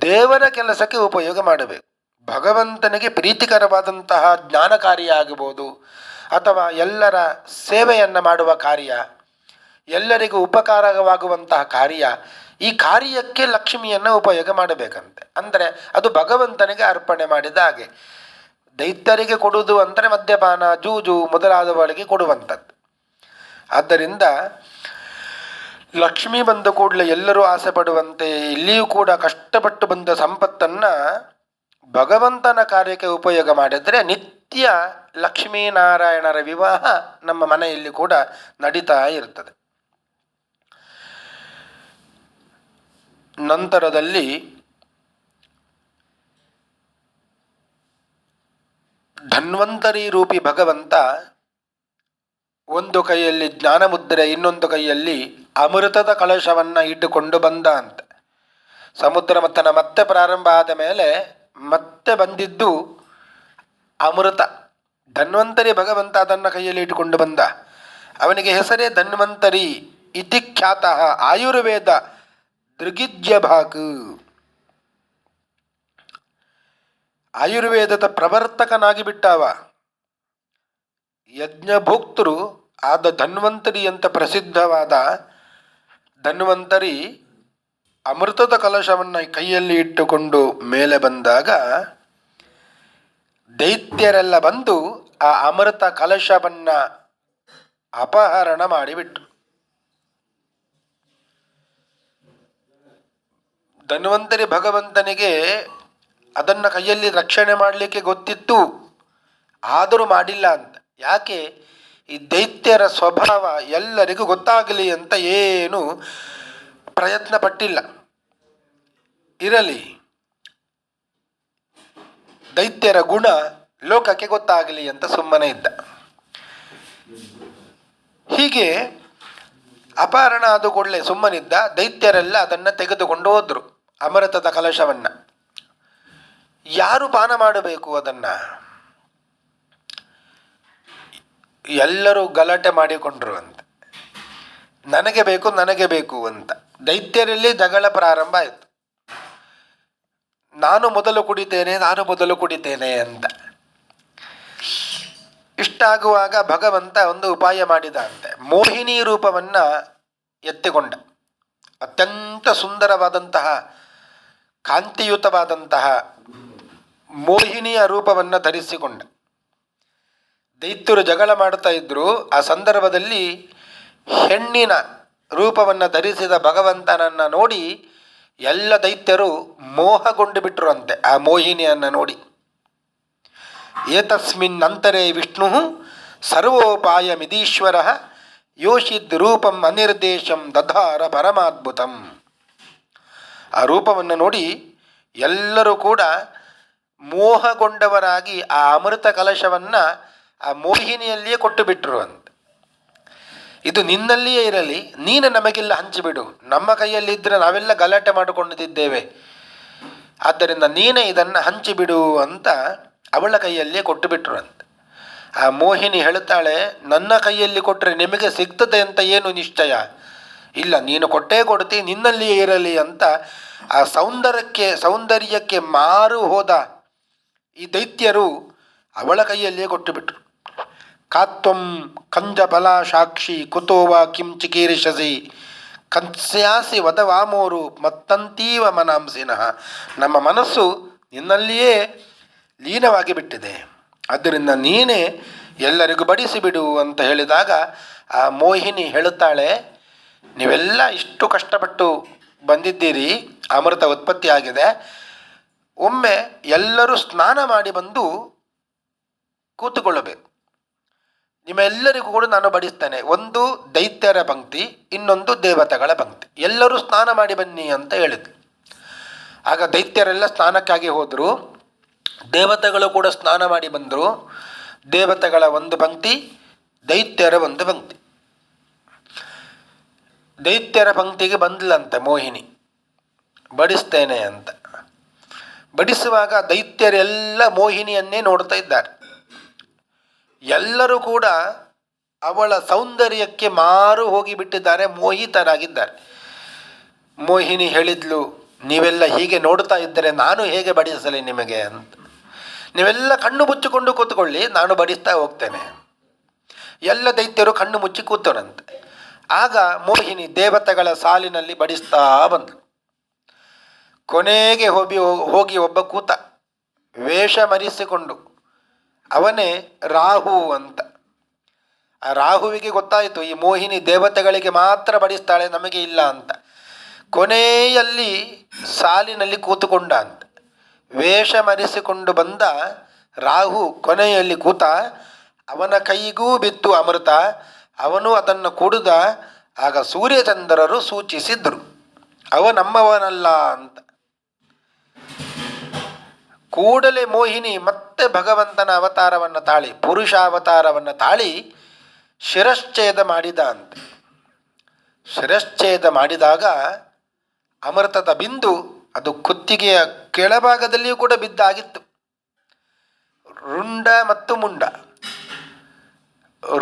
ದೇವರ ಕೆಲಸಕ್ಕೆ ಉಪಯೋಗ ಮಾಡಬೇಕು. ಭಗವಂತನಿಗೆ ಪ್ರೀತಿಕರವಾದಂತಹ ಜ್ಞಾನ ಕಾರ್ಯ ಆಗಬಹುದು, ಅಥವಾ ಎಲ್ಲರ ಸೇವೆಯನ್ನು ಮಾಡುವ ಕಾರ್ಯ, ಎಲ್ಲರಿಗೂ ಉಪಕಾರವಾಗುವಂತಹ ಕಾರ್ಯ, ಈ ಕಾರ್ಯಕ್ಕೆ ಲಕ್ಷ್ಮಿಯನ್ನು ಉಪಯೋಗ ಮಾಡಬೇಕಂತೆ. ಅಂದರೆ ಅದು ಭಗವಂತನಿಗೆ ಅರ್ಪಣೆ ಮಾಡಿದ ಹಾಗೆ. ದೈತ್ಯರಿಗೆ ಕೊಡುವುದು ಅಂದರೆ ಮದ್ಯಪಾನ, ಜೂಜು ಮೊದಲಾದವಳಿಗೆ ಕೊಡುವಂಥದ್ದು. ಆದ್ದರಿಂದ ಲಕ್ಷ್ಮಿ ಬಂದ ಕೂಡಲೇ ಎಲ್ಲರೂ ಆಸೆ ಪಡುವಂತೆ ಇಲ್ಲಿಯೂ ಕೂಡ ಕಷ್ಟಪಟ್ಟು ಬಂದ ಸಂಪತ್ತನ್ನು ಭಗವಂತನ ಕಾರ್ಯಕ್ಕೆ ಉಪಯೋಗ ಮಾಡಿದರೆ ನಿತ್ಯ ಲಕ್ಷ್ಮೀನಾರಾಯಣರ ವಿವಾಹ ನಮ್ಮ ಮನೆಯಲ್ಲಿ ಕೂಡ ನಡೀತಾ ಇರ್ತದೆ. ನಂತರದಲ್ಲಿ ಧನ್ವಂತರಿ ರೂಪಿ ಭಗವಂತ ಒಂದು ಕೈಯಲ್ಲಿ ಜ್ಞಾನ ಮುದ್ರೆ, ಇನ್ನೊಂದು ಕೈಯಲ್ಲಿ ಅಮೃತದ ಕಳಶವನ್ನು ಇಟ್ಟುಕೊಂಡು ಬಂದ ಅಂತ. ಸಮುದ್ರ ಮಥನ ಮತ್ತೆ ಪ್ರಾರಂಭ ಆದ ಮೇಲೆ ಮತ್ತೆ ಬಂದಿದ್ದು ಅಮೃತ. ಧನ್ವಂತರಿ ಭಗವಂತ ಅದನ್ನು ಕೈಯಲ್ಲಿ ಇಟ್ಟುಕೊಂಡು ಬಂದ. ಅವನಿಗೆ ಹೆಸರೇ ಧನ್ವಂತರಿ ಇತಿ ಖ್ಯಾತಃ ಆಯುರ್ವೇದ ದೃಗಿಜ್ಯಭಾಕ್. ಆಯುರ್ವೇದದ ಪ್ರವರ್ತಕನಾಗಿ ಬಿಟ್ಟವ. ಯಜ್ಞಭೋಕ್ತೃ ಆದ ಧನ್ವಂತರಿ ಅಂತ ಪ್ರಸಿದ್ಧವಾದ ಧನ್ವಂತರಿ ಅಮೃತದ ಕಲಶವನ್ನು ಕೈಯಲ್ಲಿ ಇಟ್ಟುಕೊಂಡು ಮೇಲೆ ಬಂದಾಗ ದೈತ್ಯರೆಲ್ಲ ಬಂದು ಆ ಅಮೃತ ಕಲಶವನ್ನು ಅಪಹರಣ ಮಾಡಿಬಿಟ್ರು. ಧನ್ವಂತರಿ ಭಗವಂತನಿಗೆ ಅದನ್ನು ಕೈಯಲ್ಲಿ ರಕ್ಷಣೆ ಮಾಡಲಿಕ್ಕೆ ಗೊತ್ತಿತ್ತು, ಆದರೂ ಮಾಡಿಲ್ಲ ಅಂತ. ಯಾಕೆ? ಈ ದೈತ್ಯರ ಸ್ವಭಾವ ಎಲ್ಲರಿಗೂ ಗೊತ್ತಾಗಲಿ ಅಂತ ಏನು ಪ್ರಯತ್ನ ಪಟ್ಟಿಲ್ಲ. ಇರಲಿ, ದೈತ್ಯರ ಗುಣ ಲೋಕಕ್ಕೆ ಗೊತ್ತಾಗಲಿ ಅಂತ ಸುಮ್ಮನೆ ಇದ್ದ. ಹೀಗೆ ಅಪಹರಣ ಆದ ಕೂಡಲೇ ಸುಮ್ಮನಿದ್ದ. ದೈತ್ಯರೆಲ್ಲ ಅದನ್ನು ತೆಗೆದುಕೊಂಡು ಹೋದ್ರು, ಅಮೃತದ ಕಲಶವನ್ನು. ಯಾರು ಪಾನ ಮಾಡಬೇಕು ಅದನ್ನು? ಎಲ್ಲರೂ ಗಲಾಟೆ ಮಾಡಿಕೊಂಡ್ರು ಅಂತ, ನನಗೆ ಬೇಕು ನನಗೆ ಬೇಕು ಅಂತ. ದೈತ್ಯರಲ್ಲಿ ಜಗಳ ಪ್ರಾರಂಭ ಆಯಿತು. ನಾನು ಮೊದಲು ಕುಡಿತೇನೆ ಅಂತ. ಇಷ್ಟಾಗುವಾಗ ಭಗವಂತ ಒಂದು ಉಪಾಯ ಮಾಡಿದ ಅಂತೆ. ಮೋಹಿನಿ ರೂಪವನ್ನು ಎತ್ತಿಕೊಂಡ. ಅತ್ಯಂತ ಸುಂದರವಾದಂತಹ ಕಾಂತಿಯುತವಾದಂತಹ ಮೋಹಿನಿಯ ರೂಪವನ್ನು ಧರಿಸಿಕೊಂಡ. ದೈತ್ಯರು ಜಗಳ ಮಾಡ್ತಾ ಇದ್ರು. ಆ ಸಂದರ್ಭದಲ್ಲಿ ಹೆಣ್ಣಿನ ರೂಪವನ್ನು ಧರಿಸಿದ ಭಗವಂತನನ್ನು ನೋಡಿ ಎಲ್ಲ ದೈತ್ಯರು ಮೋಹಗೊಂಡು ಬಿಟ್ಟರು ಅಂತೆ, ಆ ಮೋಹಿನಿಯನ್ನು ನೋಡಿ. ಏತಸ್ಮಿನ್ ಅಂತರೇ ವಿಷ್ಣು ಸರ್ವೋಪಾಯ ಮಿದೀಶ್ವರ ಯೋಷಿದ್ ರೂಪಂ ಅನಿರ್ದೇಶಂ ದಧಾರ ಪರಮಾದ್ಭುತಂ. ಆ ರೂಪವನ್ನು ನೋಡಿ ಎಲ್ಲರೂ ಕೂಡ ಮೋಹಗೊಂಡವರಾಗಿ ಆ ಅಮೃತ ಕಲಶವನ್ನು ಆ ಮೋಹಿನಿಯಲ್ಲಿಯೇ ಕೊಟ್ಟು ಬಿಟ್ಟರು ಅಂತ. ಇದು ನಿನ್ನಲ್ಲಿಯೇ ಇರಲಿ, ನೀನು ನಮಗೆಲ್ಲ ಹಂಚಿಬಿಡು. ನಮ್ಮ ಕೈಯಲ್ಲಿದ್ದರೆ ನಾವೆಲ್ಲ ಗಲಾಟೆ ಮಾಡಿಕೊಂಡಿದ್ದೇವೆ, ಆದ್ದರಿಂದ ನೀನೇ ಇದನ್ನು ಹಂಚಿಬಿಡು ಅಂತ ಅವಳ ಕೈಯಲ್ಲಿಯೇ ಕೊಟ್ಟು ಬಿಟ್ಟರು ಅಂತ. ಆ ಮೋಹಿನಿ ಹೇಳ್ತಾಳೆ, ನನ್ನ ಕೈಯಲ್ಲಿ ಕೊಟ್ಟರೆ ನಿಮಗೆ ಸಿಗ್ತದೆ ಅಂತ ಏನು ನಿಶ್ಚಯ ಇಲ್ಲ, ನೀನು ಕೊಟ್ಟೇ ಕೊಡ್ತಿ, ನಿನ್ನಲ್ಲಿಯೇ ಇರಲಿ ಅಂತ ಆ ಸೌಂದರ್ಯಕ್ಕೆ ಮಾರು ಹೋದ ಈ ದೈತ್ಯರು ಅವಳ ಕೈಯಲ್ಲಿಯೇ ಕೊಟ್ಟು ಬಿಟ್ಟರು. ಕಾತ್ವಂ ಕಂಜಫಲ ಸಾಕ್ಷಿ ಕುತೋವಾ ಕಿಂ ಚಿಕೀರ್ಷಸಿ ಕನ್ಸ್ಯಾಸಿ ವದವಾಮೋರು ಮತ್ತಂತೀವ ಮನಾಂಸಿನಃ. ನಮ್ಮ ಮನಸ್ಸು ನಿನ್ನಲ್ಲಿಯೇ ಲೀನವಾಗಿ ಬಿಟ್ಟಿದೆ, ಆದ್ದರಿಂದ ನೀನೇ ಎಲ್ಲರಿಗೂ ಬಡಿಸಿಬಿಡು ಅಂತ ಹೇಳಿದಾಗ ಆ ಮೋಹಿನಿ ಹೇಳುತ್ತಾಳೆ, ನೀವೆಲ್ಲ ಇಷ್ಟು ಕಷ್ಟಪಟ್ಟು ಬಂದಿದ್ದೀರಿ, ಅಮೃತ ಉತ್ಪತ್ತಿಯಾಗಿದೆ, ಒಮ್ಮೆ ಎಲ್ಲರೂ ಸ್ನಾನ ಮಾಡಿ ಬಂದು ಕೂತುಕೊಳ್ಳಬೇಕು. ನಿಮ್ಮೆಲ್ಲರಿಗೂ ಕೂಡ ನಾನು ಬಡಿಸ್ತೇನೆ. ಒಂದು ದೈತ್ಯರ ಪಂಕ್ತಿ, ಇನ್ನೊಂದು ದೇವತೆಗಳ ಪಂಕ್ತಿ. ಎಲ್ಲರೂ ಸ್ನಾನ ಮಾಡಿ ಬನ್ನಿ ಅಂತ ಹೇಳಿದ್ರು. ಆಗ ದೈತ್ಯರೆಲ್ಲ ಸ್ನಾನಕ್ಕಾಗಿ ಹೋದರು, ದೇವತೆಗಳು ಕೂಡ ಸ್ನಾನ ಮಾಡಿ ಬಂದರು. ದೇವತೆಗಳ ಒಂದು ಪಂಕ್ತಿ, ದೈತ್ಯರ ಒಂದು ಪಂಕ್ತಿ. ದೈತ್ಯರ ಪಂಕ್ತಿಗೆ ಬಂದ್ಲಂತೆ ಮೋಹಿನಿ, ಬಡಿಸ್ತೇನೆ ಅಂತ. ಬಡಿಸುವಾಗ ದೈತ್ಯರೆಲ್ಲ ಮೋಹಿನಿಯನ್ನೇ ನೋಡ್ತಾ ಇದ್ದಾರೆ. ಎಲ್ಲರೂ ಕೂಡ ಅವಳ ಸೌಂದರ್ಯಕ್ಕೆ ಮಾರು ಹೋಗಿಬಿಟ್ಟಿದ್ದಾರೆ, ಮೋಹಿತರಾಗಿದ್ದಾರೆ. ಮೋಹಿನಿ ಹೇಳಿದ್ಲು, ನೀವೆಲ್ಲ ಹೀಗೆ ನೋಡ್ತಾ ಇದ್ದರೆ ನಾನು ಹೇಗೆ ಬಡಿಸಲಿ ನಿಮಗೆ ಅಂತ. ನೀವೆಲ್ಲ ಕಣ್ಣು ಮುಚ್ಚಿಕೊಂಡು ಕೂತ್ಕೊಳ್ಳಿ, ನಾನು ಬಡಿಸ್ತಾ ಹೋಗ್ತೇನೆ. ಎಲ್ಲ ದೈತ್ಯರು ಕಣ್ಣು ಮುಚ್ಚಿ ಕೂತರಂತೆ. ಆಗ ಮೋಹಿನಿ ದೇವತೆಗಳ ಸಾಲಿನಲ್ಲಿ ಬಡಿಸ್ತಾ ಬಂದಳು. ಕೊನೆಗೆ ಹೋಗಿ ಒಬ್ಬ ಕೂತ, ವೇಷ ಮರೆಸಿಕೊಂಡು. ಅವನೇ ರಾಹು ಅಂತ. ಆ ರಾಹುವಿಗೆ ಗೊತ್ತಾಯಿತು, ಈ ಮೋಹಿನಿ ದೇವತೆಗಳಿಗೆ ಮಾತ್ರ ಬಡಿಸ್ತಾಳೆ, ನಮಗೆ ಇಲ್ಲ ಅಂತ. ಕೊನೆಯಲ್ಲಿ ಸಾಲಿನಲ್ಲಿ ಕೂತುಕೊಂಡ ಅಂತ. ವೇಷ ಮರೆಸಿಕೊಂಡು ಬಂದ ರಾಹು ಕೊನೆಯಲ್ಲಿ ಕೂತ. ಅವನ ಕೈಗೂ ಬಿತ್ತು ಅಮೃತ, ಅವನು ಅದನ್ನು ಕುಡಿದ. ಆಗ ಸೂರ್ಯಚಂದ್ರರು ಸೂಚಿಸಿದ್ರು, ಅವ ನಮ್ಮವನಲ್ಲ ಅಂತ. ಕೂಡಲೇ ಮೋಹಿನಿ ಮತ್ತೆ ಭಗವಂತನ ಅವತಾರವನ್ನು ತಾಳಿ, ಪುರುಷಾವತಾರವನ್ನು ತಾಳಿ ಶಿರಶ್ಛೇದ ಮಾಡಿದ ಅಂತ. ಶಿರಶ್ಛೇದ ಮಾಡಿದಾಗ ಅಮೃತದ ಬಿಂದು ಅದು ಕುತ್ತಿಗೆಯ ಕೆಳಭಾಗದಲ್ಲಿಯೂ ಕೂಡ ಬಿದ್ದಾಗಿತ್ತು. ರುಂಡ ಮತ್ತು ಮುಂಡ,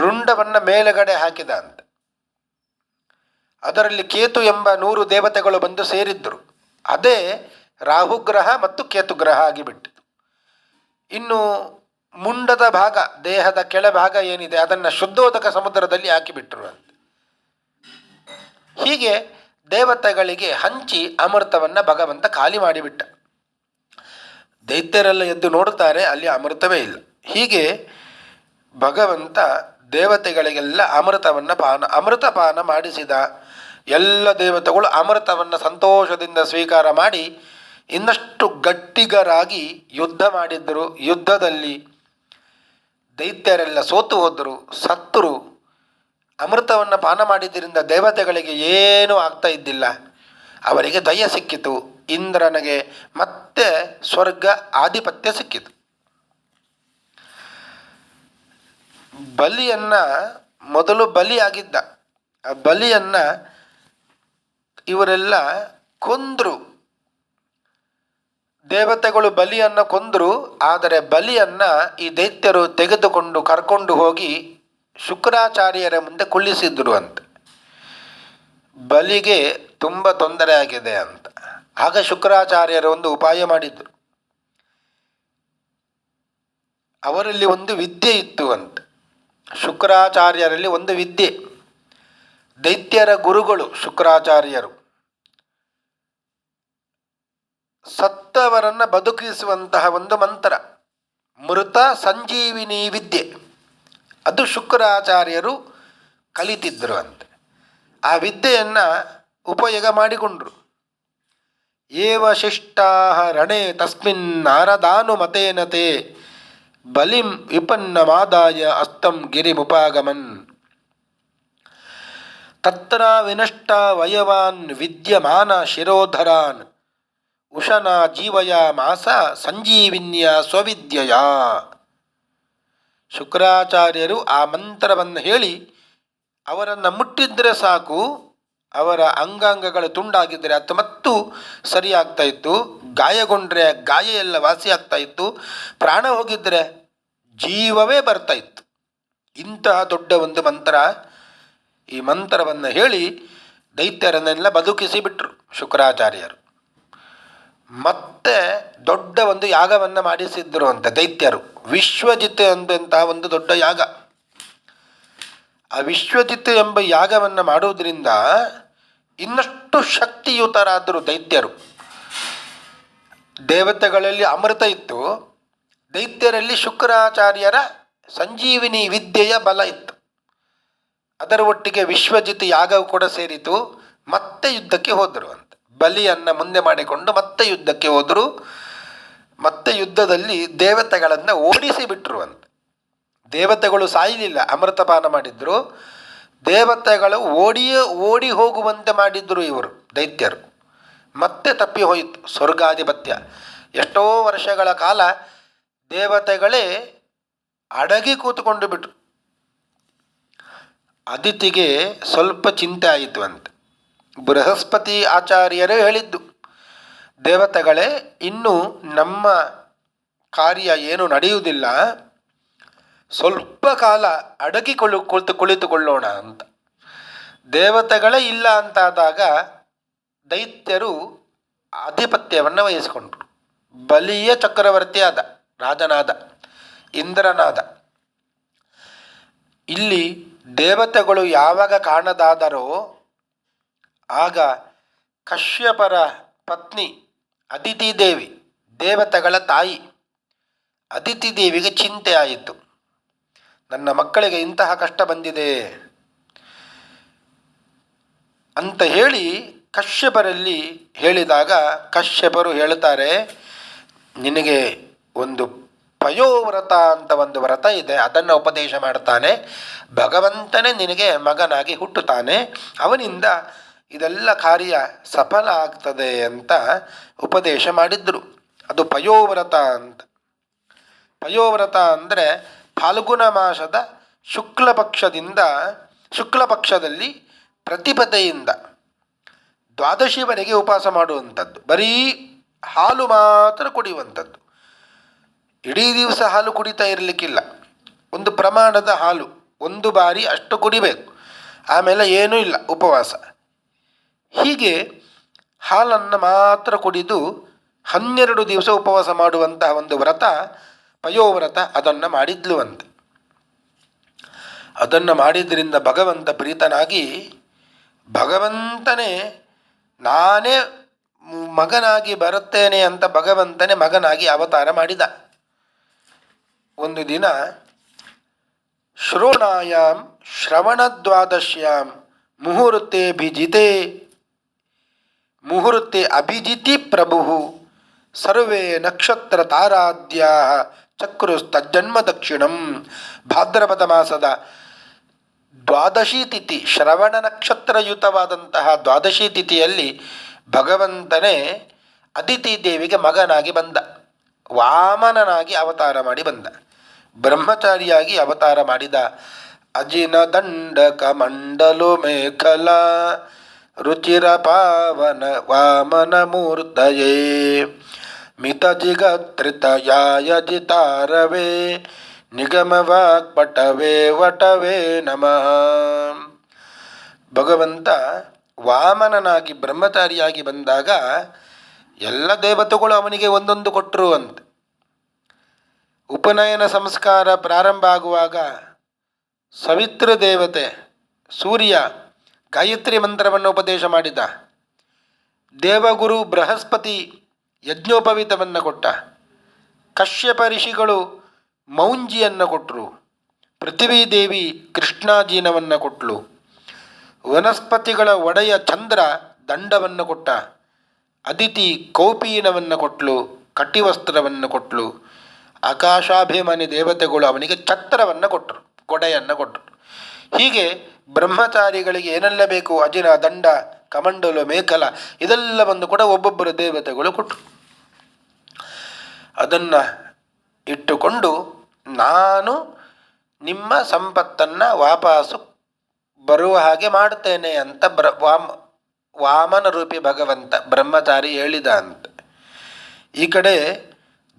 ರುಂಡವನ್ನು ಮೇಲುಗಡೆ ಹಾಕಿದ ಅಂತ. ಅದರಲ್ಲಿ ಕೇತು ಎಂಬ 100 ದೇವತೆಗಳು ಬಂದು ಸೇರಿದ್ದರು. ಅದೇ ರಾಹುಗ್ರಹ ಮತ್ತು ಕೇತುಗ್ರಹ ಆಗಿಬಿಟ್ಟಿತು. ಇನ್ನು ಮುಂಡದ ಭಾಗ, ದೇಹದ ಕೆಳಭಾಗ ಏನಿದೆ ಅದನ್ನು ಶುದ್ಧೋದಕ ಸಮುದ್ರದಲ್ಲಿ ಹಾಕಿಬಿಟ್ರು ಅಂತ. ಹೀಗೆ ದೇವತೆಗಳಿಗೆ ಹಂಚಿ ಅಮೃತವನ್ನು ಭಗವಂತ ಖಾಲಿ ಮಾಡಿಬಿಟ್ಟ. ದೈತ್ಯರೆಲ್ಲ ಎದ್ದು ನೋಡುತ್ತಾರೆ, ಅಲ್ಲಿ ಅಮೃತವೇ ಇಲ್ಲ. ಹೀಗೆ ಭಗವಂತ ದೇವತೆಗಳಿಗೆಲ್ಲ ಅಮೃತಪಾನ ಮಾಡಿಸಿದ. ಎಲ್ಲ ದೇವತೆಗಳು ಅಮೃತವನ್ನು ಸಂತೋಷದಿಂದ ಸ್ವೀಕಾರ ಮಾಡಿ ಇನ್ನಷ್ಟು ಗಟ್ಟಿಗರಾಗಿ ಯುದ್ಧ ಮಾಡಿದ್ದರು. ಯುದ್ಧದಲ್ಲಿ ದೈತ್ಯರೆಲ್ಲ ಸೋತು ಹೋದರು, ಸತ್ತರು. ಅಮೃತವನ್ನು ಪಾನ ಮಾಡಿದ್ದರಿಂದ ದೇವತೆಗಳಿಗೆ ಏನೂ ಆಗ್ತಾ ಇದ್ದಿಲ್ಲ. ಅವರಿಗೆ ದಯ ಸಿಕ್ಕಿತು. ಇಂದ್ರನಿಗೆ ಮತ್ತೆ ಸ್ವರ್ಗ ಆಧಿಪತ್ಯ ಸಿಕ್ಕಿತು. ಬಲಿಯನ್ನು ಮೊದಲು ಬಲಿಯಾಗಿದ್ದ, ಆ ಬಲಿಯನ್ನು ಇವರೆಲ್ಲ ಕೊಂದರು. ದೇವತೆಗಳು ಬಲಿಯನ್ನು ಕೊಂದರು. ಆದರೆ ಬಲಿಯನ್ನು ಈ ದೈತ್ಯರು ತೆಗೆದುಕೊಂಡು ಕರ್ಕೊಂಡು ಹೋಗಿ ಶುಕ್ರಾಚಾರ್ಯರ ಮುಂದೆ ಕುಳ್ಳಿಸಿದ್ರು ಅಂತ. ಬಲಿಗೆ ತುಂಬ ತೊಂದರೆ ಆಗಿದೆ ಅಂತ. ಆಗ ಶುಕ್ರಾಚಾರ್ಯರು ಒಂದು ಉಪಾಯ ಮಾಡಿದ್ರು. ಅವರಲ್ಲಿ ಒಂದು ವಿದ್ಯೆ ಇತ್ತು ಅಂತ. ಶುಕ್ರಾಚಾರ್ಯರಲ್ಲಿ ಒಂದು ವಿದ್ಯೆ. ದೈತ್ಯರ ಗುರುಗಳು ಶುಕ್ರಾಚಾರ್ಯರು. ಸತ್ತವರನ್ನು ಬದುಕಿಸುವಂತಹ ಒಂದು ಮಂತ್ರ, ಮೃತ ಸಂಜೀವಿನಿ ವಿದ್ಯೆ, ಅದು ಶುಕ್ರಾಚಾರ್ಯರು ಕಲಿತಿದ್ದರು ಅಂತೆ. ಆ ವಿದ್ಯೆಯನ್ನು ಉಪಯೋಗ ಮಾಡಿಕೊಂಡ್ರು. ಏವ ಶಿಷ್ಟಾ ರಣೇ ತಸ್ಮಿನ್ ನಾರದಾನುಮತೇನತೆ ಬಲಿಂ ವಿಪನ್ನಮಾದಾಯ ಅಸ್ತಂ ಗಿರಿಮುಪಾಗಮನ್ ತತ್ರ ವಿನಷ್ಟ ವಯವಾನ್ ವಿದ್ಯಮಾನ ಶಿರೋಧರಾನ್ ಉಶನ ಜೀವಯ ಮಾಸ ಸಂಜೀವಿನ್ಯ ಸ್ವವಿದ್ಯೆಯ. ಶುಕ್ರಾಚಾರ್ಯರು ಆ ಮಂತ್ರವನ್ನು ಹೇಳಿ ಅವರನ್ನು ಮುಟ್ಟಿದ್ರೆ ಸಾಕು, ಅವರ ಅಂಗಾಂಗಗಳು ತುಂಡಾಗಿದ್ದರೆ ಅದು ಮತ್ತು ಸರಿಯಾಗ್ತಾ ಇತ್ತು, ಗಾಯಗೊಂಡ್ರೆ ಗಾಯ ಎಲ್ಲ ವಾಸಿ ಆಗ್ತಾ ಇತ್ತು, ಪ್ರಾಣ ಹೋಗಿದ್ರೆ ಜೀವವೇ ಬರ್ತಾ ಇತ್ತು. ಇಂತಹ ದೊಡ್ಡ ಒಂದು ಮಂತ್ರ. ಈ ಮಂತ್ರವನ್ನು ಹೇಳಿ ದೈತ್ಯರನ್ನೆಲ್ಲ ಬದುಕಿಸಿ ಬಿಟ್ಟರು ಶುಕ್ರಾಚಾರ್ಯರು. ಮತ್ತೆ ದೊಡ್ಡ ಒಂದು ಯಾಗವನ್ನು ಮಾಡಿಸಿದ್ರು ಅಂತ ದೈತ್ಯರು. ವಿಶ್ವಜಿತ್ ಎಂಬಂತಹ ಒಂದು ದೊಡ್ಡ ಯಾಗ. ಆ ವಿಶ್ವಜಿತ್ ಎಂಬ ಯಾಗವನ್ನು ಮಾಡುವುದರಿಂದ ಇನ್ನಷ್ಟು ಶಕ್ತಿಯುತರಾದರು ದೈತ್ಯರು. ದೇವತೆಗಳಲ್ಲಿ ಅಮೃತ ಇತ್ತು, ದೈತ್ಯರಲ್ಲಿ ಶುಕ್ರಾಚಾರ್ಯರ ಸಂಜೀವಿನಿ ವಿದ್ಯೆಯ ಬಲ ಇತ್ತು. ಅದರ ಒಟ್ಟಿಗೆ ವಿಶ್ವಜಿತ್ ಯಾಗವು ಕೂಡ ಸೇರಿತು. ಮತ್ತೆ ಯುದ್ಧಕ್ಕೆ ಹೋದರು ಅಂತ. ಬಲಿಯನ್ನು ಮುಂದೆ ಮಾಡಿಕೊಂಡು ಮತ್ತೆ ಯುದ್ಧಕ್ಕೆ ಹೋದರು. ಮತ್ತೆ ಯುದ್ಧದಲ್ಲಿ ದೇವತೆಗಳನ್ನು ಓಡಿಸಿ ಬಿಟ್ಟರು ಅಂತ. ದೇವತೆಗಳು ಸಾಯಲಿಲ್ಲ, ಅಮೃತಪಾನ ಮಾಡಿದ್ರು. ದೇವತೆಗಳು ಓಡಿ ಹೋಗುವಂತೆ ಮಾಡಿದ್ರು ಇವರು ದೈತ್ಯರು. ಮತ್ತೆ ತಪ್ಪಿ ಹೋಯಿತು ಸ್ವರ್ಗಾಧಿಪತ್ಯ. ಎಷ್ಟೋ ವರ್ಷಗಳ ಕಾಲ ದೇವತೆಗಳೇ ಅಡಗಿ ಕೂತ್ಕೊಂಡು ಬಿಟ್ರು. ಅದಿತಿಗೆ ಸ್ವಲ್ಪ ಚಿಂತೆ ಆಯಿತು ಅಂತ. ಬೃಹಸ್ಪತಿ ಆಚಾರ್ಯರು ಹೇಳಿದ್ದು, ದೇವತೆಗಳೇ ಇನ್ನು ನಮ್ಮ ಕಾರ್ಯ ಏನು ನಡೆಯುವುದಿಲ್ಲ, ಸ್ವಲ್ಪ ಕಾಲ ಅಡಗಿ ಕುಳಿತುಕೊಳ್ಳೋಣ ಅಂತ. ದೇವತೆಗಳೇ ಇಲ್ಲ ಅಂತಾದಾಗ ದೈತ್ಯರು ಆಧಿಪತ್ಯವನ್ನು ವಹಿಸಿಕೊಂಡ್ರು. ಬಲಿಯ ಚಕ್ರವರ್ತಿ ಆದ, ರಾಜನಾದ, ಇಂದ್ರನಾದ. ಇಲ್ಲಿ ದೇವತೆಗಳು ಯಾವಾಗ ಕಾಣದಾದರೋ ಆಗ ಕಶ್ಯಪರ ಪತ್ನಿ ಅದಿತಿ ದೇವಿ, ದೇವತೆಗಳ ತಾಯಿ ಅದಿತಿ ದೇವಿಗೆ ಚಿಂತೆ ಆಯಿತು. ನನ್ನ ಮಕ್ಕಳಿಗೆ ಇಂತಹ ಕಷ್ಟ ಬಂದಿದೆ ಅಂತ ಹೇಳಿ ಕಶ್ಯಪರಲ್ಲಿ ಹೇಳಿದಾಗ ಕಶ್ಯಪರು ಹೇಳುತ್ತಾರೆ, ನಿನಗೆ ಒಂದು ಪಯೋವ್ರತ ಅಂತ ಒಂದು ವ್ರತ ಇದೆ, ಅದನ್ನು ಉಪದೇಶ ಮಾಡ್ತಾನೆ. ಭಗವಂತನೇ ನಿನಗೆ ಮಗನಾಗಿ ಹುಟ್ಟುತ್ತಾನೆ, ಅವನಿಂದ ಇದೆಲ್ಲ ಕಾರ್ಯ ಸಫಲ ಆಗ್ತದೆ ಅಂತ ಉಪದೇಶ ಮಾಡಿದ್ರು. ಅದು ಪಯೋವ್ರತ ಅಂತ. ಪಯೋವ್ರತ ಅಂದರೆ ಫಾಲ್ಗುಣ ಮಾಸದ ಶುಕ್ಲ ಪಕ್ಷದಲ್ಲಿ ಪ್ರತಿಪದೆಯಿಂದ ದ್ವಾದಶಿವರೆಗೆ ಉಪವಾಸ ಮಾಡುವಂಥದ್ದು. ಬರೀ ಹಾಲು ಮಾತ್ರ ಕುಡಿಯುವಂಥದ್ದು. ಇಡೀ ದಿವಸ ಹಾಲು ಕುಡಿತಾ ಇರಲಿಕ್ಕಿಲ್ಲ. ಒಂದು ಪ್ರಮಾಣದ ಹಾಲು, ಒಂದು ಬಾರಿ ಅಷ್ಟು ಕುಡಿಬೇಕು, ಆಮೇಲೆ ಏನೂ ಇಲ್ಲ, ಉಪವಾಸ. ಹೀಗೆ ಹಾಲನ್ನು ಮಾತ್ರ ಕುಡಿದು 12 ದಿವಸ ಉಪವಾಸ ಮಾಡುವಂತಹ ಒಂದು ವ್ರತ ಪಯೋವ್ರತ. ಅದನ್ನು ಮಾಡಿದ್ಲು ಅಂತೆ. ಅದನ್ನು ಮಾಡಿದ್ರಿಂದ ಭಗವಂತ ಪ್ರೀತನಾಗಿ, ಭಗವಂತನೇ ನಾನೇ ಮಗನಾಗಿ ಬರುತ್ತೇನೆ ಅಂತ ಭಗವಂತನೇ ಮಗನಾಗಿ ಅವತಾರ ಮಾಡಿದ. ಒಂದು ದಿನ ಶ್ರೋಣಾಯಾಂ ಶ್ರವಣದ್ವಾದಶ್ಯಾಂ ಮುಹೂರ್ತೆ ಅಭಿಜಿತಿ ಪ್ರಭು ಸರ್ವೇ ನಕ್ಷತ್ರ ತಾರಾದ್ಯಾ ಚಕ್ರುಸ್ತಜ್ಜನ್ಮ ದಕ್ಷಿಣಂ. ಭಾದ್ರಪದ ಮಾಸದ ದ್ವಾದಶಿ ತಿಥಿ, ಶ್ರವಣ ನಕ್ಷತ್ರಯುತವಾದಂತಹ ದ್ವಾದಶಿ ತಿಥಿಯಲ್ಲಿ ಭಗವಂತನೇ ಅದಿತಿ ದೇವಿಗೆ ಮಗನಾಗಿ ಬಂದ, ವಾಮನನಾಗಿ ಅವತಾರ ಮಾಡಿ ಬಂದ, ಬ್ರಹ್ಮಚಾರಿಯಾಗಿ ಅವತಾರ ಮಾಡಿದ. ಅಜಿನ ದಂಡಕ ಮಂಡಲು ಮೇಖಲ ರುಚಿರ ಪಾವನ ವಾಮನ ಮೂರ್ತಯೇ ಮಿತ ಜಿಗತ್ರಿತ ಯಾಯಜಿತಾರವೇ ನಿಗಮ ವಾಕ್ಪಟವೇ ವಟವೇ ನಮಃ. ಭಗವಂತ ವಾಮನನಾಗಿ ಬ್ರಹ್ಮಚಾರಿಯಾಗಿ ಬಂದಾಗ ಎಲ್ಲ ದೇವತೆಗಳು ಅವನಿಗೆ ಒಂದೊಂದು ಕೊಟ್ಟರು ಅಂತ. ಉಪನಯನ ಸಂಸ್ಕಾರ ಪ್ರಾರಂಭ ಆಗುವಾಗ ಸವಿತೃ ದೇವತೆ ಸೂರ್ಯ ಗಾಯತ್ರಿ ಮಂತ್ರವನ್ನು ಉಪದೇಶ ಮಾಡಿದ. ದೇವಗುರು ಬೃಹಸ್ಪತಿ ಯಜ್ಞೋಪವೀತವನ್ನು ಕೊಟ್ಟ. ಕಶ್ಯಪ ಋಷಿಗಳು ಮೌಂಜಿಯನ್ನು ಕೊಟ್ಟರು. ಪೃಥ್ವೀ ದೇವಿ ಕೃಷ್ಣಾಜೀನವನ್ನು ಕೊಟ್ಟಳು. ವನಸ್ಪತಿಗಳ ಒಡೆಯ ಚಂದ್ರ ದಂಡವನ್ನು ಕೊಟ್ಟ. ಅದಿತಿ ಕೌಪೀನವನ್ನು ಕೊಟ್ಟಳು, ಕಟಿವಸ್ತ್ರವನ್ನು ಕೊಟ್ಟಳು. ಆಕಾಶಾಭಿಮಾನಿ ದೇವತೆಗಳು ಅವನಿಗೆ ಛತ್ರವನ್ನು ಕೊಟ್ಟರು, ಕೊಡೆಯನ್ನು ಕೊಟ್ಟರು. ಹೀಗೆ ಬ್ರಹ್ಮಚಾರಿಗಳಿಗೆ ಏನೆಲ್ಲ ಬೇಕು, ಅಜಿನ ದಂಡ ಕಮಂಡಲು ಮೇಖಲ ಇದೆಲ್ಲವನ್ನು ಕೂಡ ಒಬ್ಬೊಬ್ಬರು ದೇವತೆಗಳು ಕೊಟ್ಟರು. ಅದನ್ನು ಇಟ್ಟುಕೊಂಡು ನಾನು ನಿಮ್ಮ ಸಂಪತ್ತನ್ನು ವಾಪಸ್ಸು ಬರುವ ಹಾಗೆ ಮಾಡ್ತೇನೆ ಅಂತ ವಾಮನ ರೂಪಿ ಭಗವಂತ ಬ್ರಹ್ಮಚಾರಿ ಹೇಳಿದ ಅಂತ. ಈ ಕಡೆ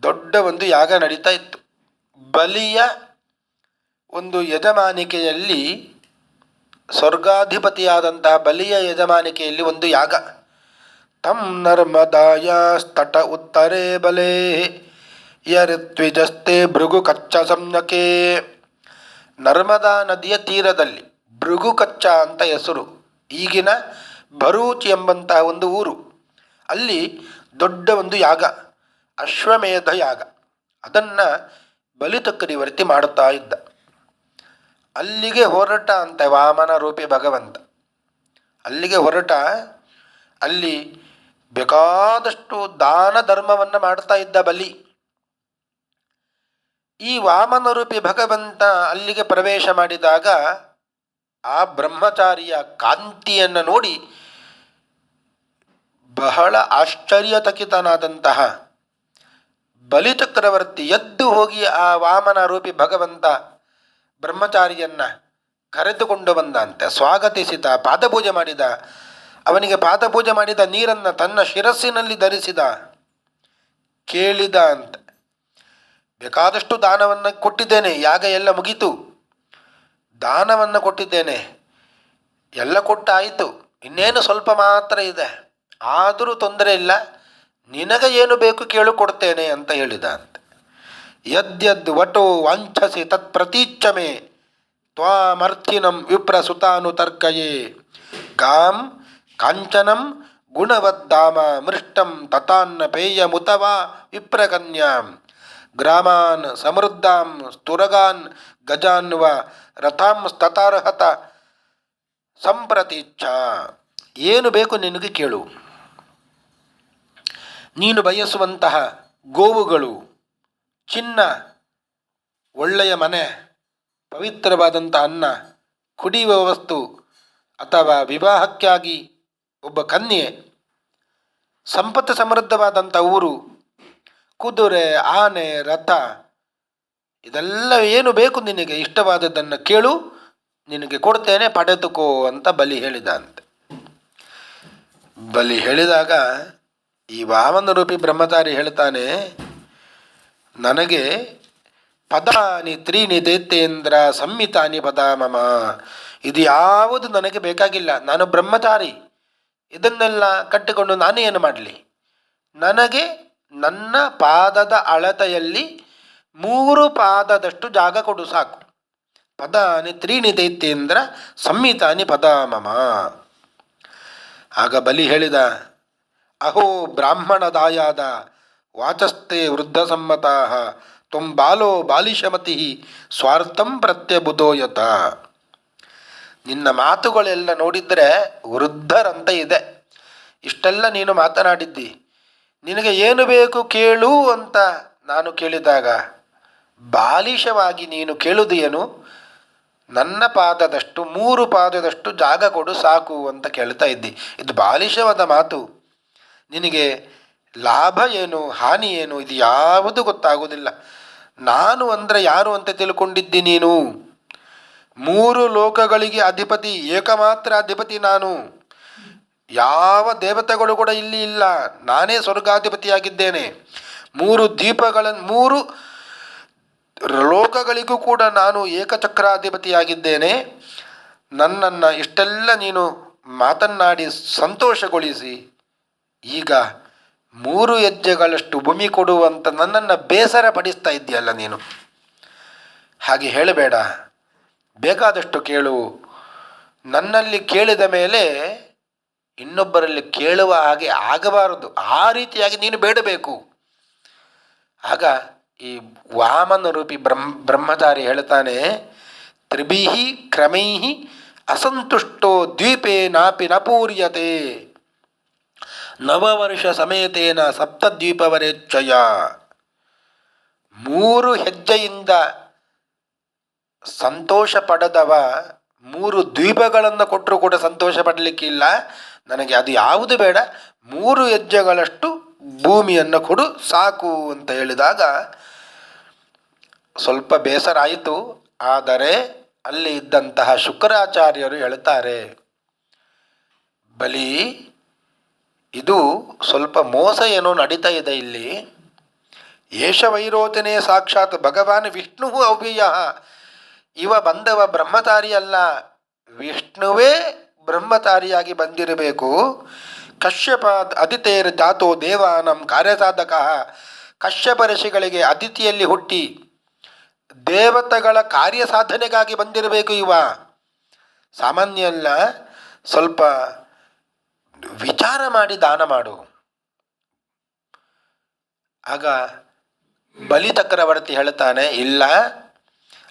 ದೊಡ್ಡ ಒಂದು ಯಾಗ ನಡೀತಾ ಇತ್ತು. ಬಲಿಯ ಒಂದು ಯಜಮಾನಿಕೆಯಲ್ಲಿ, ಸ್ವರ್ಗಾಧಿಪತಿಯಾದಂತಹ ಬಲಿಯ ಯಜಮಾನಿಕೆಯಲ್ಲಿ ಒಂದು ಯಾಗ. ತಂ ನರ್ಮದಾಯ ಸ್ತಟ ಉತ್ತರೇ ಬಲೇ ಯರಿತ್ವಿಜಸ್ತೆ ಭೃಗು ಕಚ್ಚ ಸಂಜ್ಞಕೆ. ನರ್ಮದಾ ನದಿಯ ತೀರದಲ್ಲಿ ಭೃಗು ಕಚ್ಚ ಅಂತ ಹೆಸರು, ಈಗಿನ ಭರೂಚ್ ಎಂಬಂತಹ ಒಂದು ಊರು. ಅಲ್ಲಿ ದೊಡ್ಡ ಒಂದು ಯಾಗ, ಅಶ್ವಮೇಧ ಯಾಗ. ಅದನ್ನು ಬಲಿಚಕ್ರವರ್ತಿ ಮಾಡುತ್ತಾ ಇದ್ದ. ಅಲ್ಲಿಗೆ ಹೊರಟ ಅಂತ ವಾಮನ ರೂಪಿ ಭಗವಂತ. ಅಲ್ಲಿಗೆ ಹೊರಟ, ಅಲ್ಲಿ ಬೇಕಾದಷ್ಟು ದಾನ ಧರ್ಮವನ್ನು ಮಾಡ್ತಾ ಇದ್ದ ಬಲಿ. ಈ ವಾಮನ ರೂಪಿ ಭಗವಂತ ಅಲ್ಲಿಗೆ ಪ್ರವೇಶ ಮಾಡಿದಾಗ ಆ ಬ್ರಹ್ಮಚಾರಿಯ ಕಾಂತಿಯನ್ನು ನೋಡಿ ಬಹಳ ಆಶ್ಚರ್ಯಚಕಿತನಾದಂತಹ ಬಲಿಚಕ್ರವರ್ತಿ ಎದ್ದು ಹೋಗಿ ಆ ವಾಮನ ರೂಪಿ ಭಗವಂತ ಬ್ರಹ್ಮಚಾರಿಯನ್ನು ಕರೆದುಕೊಂಡು ಬಂದಂತೆ, ಸ್ವಾಗತಿಸಿದ, ಪಾದಪೂಜೆ ಮಾಡಿದ. ಅವನಿಗೆ ಪಾದಪೂಜೆ ಮಾಡಿದ ನೀರನ್ನು ತನ್ನ ಶಿರಸ್ಸಿನಲ್ಲಿ ಧರಿಸಿದ. ಕೇಳಿದ ಅಂತ, ಬೇಕಾದಷ್ಟು ದಾನವನ್ನು ಕೊಟ್ಟಿದ್ದೇನೆ, ಯಾಗ ಎಲ್ಲ ಮುಗೀತು, ದಾನವನ್ನು ಕೊಟ್ಟಿದ್ದೇನೆ, ಎಲ್ಲ ಕೊಟ್ಟಾಯಿತು, ಇನ್ನೇನು ಸ್ವಲ್ಪ ಮಾತ್ರ ಇದೆ, ಆದರೂ ತೊಂದರೆ ಇಲ್ಲ, ನಿನಗೆ ಏನು ಬೇಕು ಕೇಳು ಕೊಡ್ತೇನೆ ಅಂತ ಹೇಳಿದ ಅಂತ. ಯದ್ಯದ್ ವಟೋ ವಾಂಛಸಿ ತತ್ ಪ್ರತೀಚ್ಛಮೆ ತ್ವಾಮರ್ಥಿನಂ ವಿಪ್ರಸುತಾನು ತರ್ಕಯೇ ಗಾಂ ಕಾಂಚನಂ ಗುಣವದ್ದಾಮ ಮೃಷ್ಟಂ ತತಾನ್ನ ಪೇಯಮುತವಾ ವಿಪ್ರಕನ್ಯಾಂ ಗ್ರಾಮಾನ್ ಸಮೃದ್ಧಾಂ ಸ್ತುರಗಾನ್ ಗಜಾನ್ವ ರಥಾಂ ಸ್ತತಾರ್ಹತ ಸಂಪ್ರತೀಚ್ಛ. ಏನು ಬೇಕು ನಿನಗೆ ಕೇಳು. ನೀನು ಬಯಸುವಂತಹ ಗೋವುಗಳು, ಚಿನ್ನ, ಒಳ್ಳೆಯ ಮನೆ, ಪವಿತ್ರವಾದಂಥ ಅನ್ನ, ಕುಡಿಯುವ ವಸ್ತು, ಅಥವಾ ವಿವಾಹಕ್ಕಾಗಿ ಒಬ್ಬ ಕನ್ಯೆ, ಸಂಪತ್ತು ಸಮೃದ್ಧವಾದಂಥ ಊರು, ಕುದುರೆ, ಆನೆ, ರಥ, ಇದೆಲ್ಲ ಏನು ಬೇಕು ನಿನಗೆ ಇಷ್ಟವಾದದ್ದನ್ನು ಕೇಳು, ನಿನಗೆ ಕೊಡ್ತೇನೆ, ಪಡೆದುಕೋ ಅಂತ ಬಲಿ ಹೇಳಿದ ಅಂತ. ಬಲಿ ಹೇಳಿದಾಗ ಈ ವಾಮನ ರೂಪಿ ಬ್ರಹ್ಮಚಾರಿ ಹೇಳ್ತಾನೆ, ನನಗೆ ಪದಾನಿ ತ್ರೀನಿ ದೈತ್ಯೇಂದ್ರ ಸಂಹಿತಾನಿ ಪದ ಮಮ, ಇದು ಯಾವುದು ನನಗೆ ಬೇಕಾಗಿಲ್ಲ, ನಾನು ಬ್ರಹ್ಮಚಾರಿ, ಇದನ್ನೆಲ್ಲ ಕಟ್ಟಿಕೊಂಡು ನಾನು ಏನು ಮಾಡಲಿ, ನನಗೆ ನನ್ನ ಪಾದದ ಅಳತೆಯಲ್ಲಿ 3 ಪಾದದಷ್ಟು ಜಾಗ ಕೊಡು ಸಾಕು. ಪದಾನಿ ತ್ರೀನಿ ದೈತ್ಯೇಂದ್ರ ಸಂಹಿತಾನಿ ಪದ ಮಮ. ಆಗ ಬಲಿ ಹೇಳಿದ, ಅಹೋ ಬ್ರಾಹ್ಮಣದಾಯಾದ ವಾಚಸ್ತೆ ವೃದ್ಧ ಸಮ್ಮತಾ ತ್ವಂ ಬಾಲೋ ಬಾಲಿಶಮತಿ ಸ್ವಾರ್ಥಂ ಪ್ರತ್ಯಬುಧೋಯತ. ನಿನ್ನ ಮಾತುಗಳೆಲ್ಲ ನೋಡಿದರೆ ವೃದ್ಧರಂತೆ ಇದೆ, ಇಷ್ಟೆಲ್ಲ ನೀನು ಮಾತನಾಡಿದ್ದಿ, ನಿನಗೆ ಏನು ಬೇಕು ಕೇಳು ಅಂತ ನಾನು ಕೇಳಿದಾಗ ಬಾಲಿಶವಾಗಿ ನೀನು ಕೇಳುವುದೇನು, ನನ್ನ ಪಾದದಷ್ಟು 3 ಪಾದದಷ್ಟು ಜಾಗ ಕೊಡು ಸಾಕು ಅಂತ ಕೇಳ್ತಾ ಇದ್ದಿ. ಇದು ಬಾಲಿಶವಾದ ಮಾತು. ನಿನಗೆ ಲಾಭ ಏನು ಹಾನಿ ಏನು ಇದು ಯಾವುದು ಗೊತ್ತಾಗೋದಿಲ್ಲ. ನಾನು ಅಂದರೆ ಯಾರು ಅಂತ ತಿಳ್ಕೊಂಡಿದ್ದಿ ನೀನು? 3 ಲೋಕಗಳಿಗೆ ಅಧಿಪತಿ, ಏಕಮಾತ್ರ ಅಧಿಪತಿ ನಾನು. ಯಾವ ದೇವತೆಗಳು ಕೂಡ ಇಲ್ಲಿ ಇಲ್ಲ, ನಾನೇ ಸ್ವರ್ಗಾಧಿಪತಿಯಾಗಿದ್ದೇನೆ. 3 ಲೋಕಗಳಿಗೂ ಕೂಡ ನಾನು ಏಕಚಕ್ರಾಧಿಪತಿಯಾಗಿದ್ದೇನೆ. ನನ್ನನ್ನು ಇಷ್ಟೆಲ್ಲ ನೀನು ಮಾತನ್ನಾಡಿ ಸಂತೋಷಗೊಳಿಸಿ ಈಗ 3 ಹೆಜ್ಜೆಗಳಷ್ಟು ಭೂಮಿ ಕೊಡುವಂತ ನನ್ನನ್ನು ಬೇಸರ ಪಡಿಸ್ತಾ ಇದ್ದೀಯಲ್ಲ ನೀನು. ಹಾಗೆ ಹೇಳಬೇಡ, ಬೇಕಾದಷ್ಟು ಕೇಳು. ನನ್ನಲ್ಲಿ ಕೇಳಿದ ಮೇಲೆ ಇನ್ನೊಬ್ಬರಲ್ಲಿ ಕೇಳುವ ಹಾಗೆ ಆಗಬಾರದು, ಆ ರೀತಿಯಾಗಿ ನೀನು ಬೇಡಬೇಕು. ಆಗ ಈ ವಾಮನ ರೂಪಿ ಬ್ರಹ್ಮಚಾರಿ ಹೇಳ್ತಾನೆ, ತ್ರಿಭಿಹಿ ಕ್ರಮೈಹಿ ಅಸಂತುಷ್ಟೋ ದ್ವೀಪೇ ನಾಪಿ ನ ಪೂರ್ಯತೆ, ನವವರ್ಷ ಸಮೇತೇನ ಸಪ್ತದ್ವೀಪವರೇಚ್ಛಯ. 3 ಹೆಜ್ಜೆಯಿಂದ ಸಂತೋಷ ಪಡೆದವ 3 ದ್ವೀಪಗಳನ್ನು ಕೊಟ್ಟರೂ ಕೂಡ ಸಂತೋಷ ಪಡಲಿಕ್ಕಿಲ್ಲ. ನನಗೆ ಅದು ಯಾವುದು ಬೇಡ, 3 ಹೆಜ್ಜೆಗಳಷ್ಟು ಭೂಮಿಯನ್ನು ಕೊಡು ಸಾಕು ಅಂತ ಹೇಳಿದಾಗ ಸ್ವಲ್ಪ ಬೇಸರ ಆಯಿತು. ಆದರೆ ಅಲ್ಲಿ ಇದ್ದಂತಹ ಶುಕ್ರಾಚಾರ್ಯರು ಹೇಳ್ತಾರೆ, ಬಲಿ ಇದು ಸ್ವಲ್ಪ ಮೋಸ ಏನೋ ನಡೀತಾ ಇದೆ ಇಲ್ಲಿ. ಏಷ ವೈರೋಚನೆ ಸಾಕ್ಷಾತ್ ಭಗವಾನ್ ವಿಷ್ಣು ಅವ್ಯಯ. ಇವ ಬಂದವ ಬ್ರಹ್ಮಚಾರಿ ಅಲ್ಲ, ವಿಷ್ಣುವೇ ಬ್ರಹ್ಮಚಾರಿಯಾಗಿ ಬಂದಿರಬೇಕು. ಕಶ್ಯಪ ಅದಿತೇರ್ ಜಾತೋ ದೇವಾನಂ ಕಾರ್ಯಸಾಧಕ. ಕಶ್ಯಪ ಋಷಿಗಳಿಗೆ ಅದಿತಿಯಲ್ಲಿ ಹುಟ್ಟಿ ದೇವತೆಗಳ ಕಾರ್ಯ ಸಾಧನೆಗಾಗಿ ಬಂದಿರಬೇಕು ಇವ, ಸಾಮಾನ್ಯ ಅಲ್ಲ. ಸ್ವಲ್ಪ ವಿಚಾರ ಮಾಡಿ ದಾನ ಮಾಡು. ಆಗ ಬಲಿ ಚಕ್ರವರ್ತಿ ಹೇಳ್ತಾನೆ, ಇಲ್ಲ,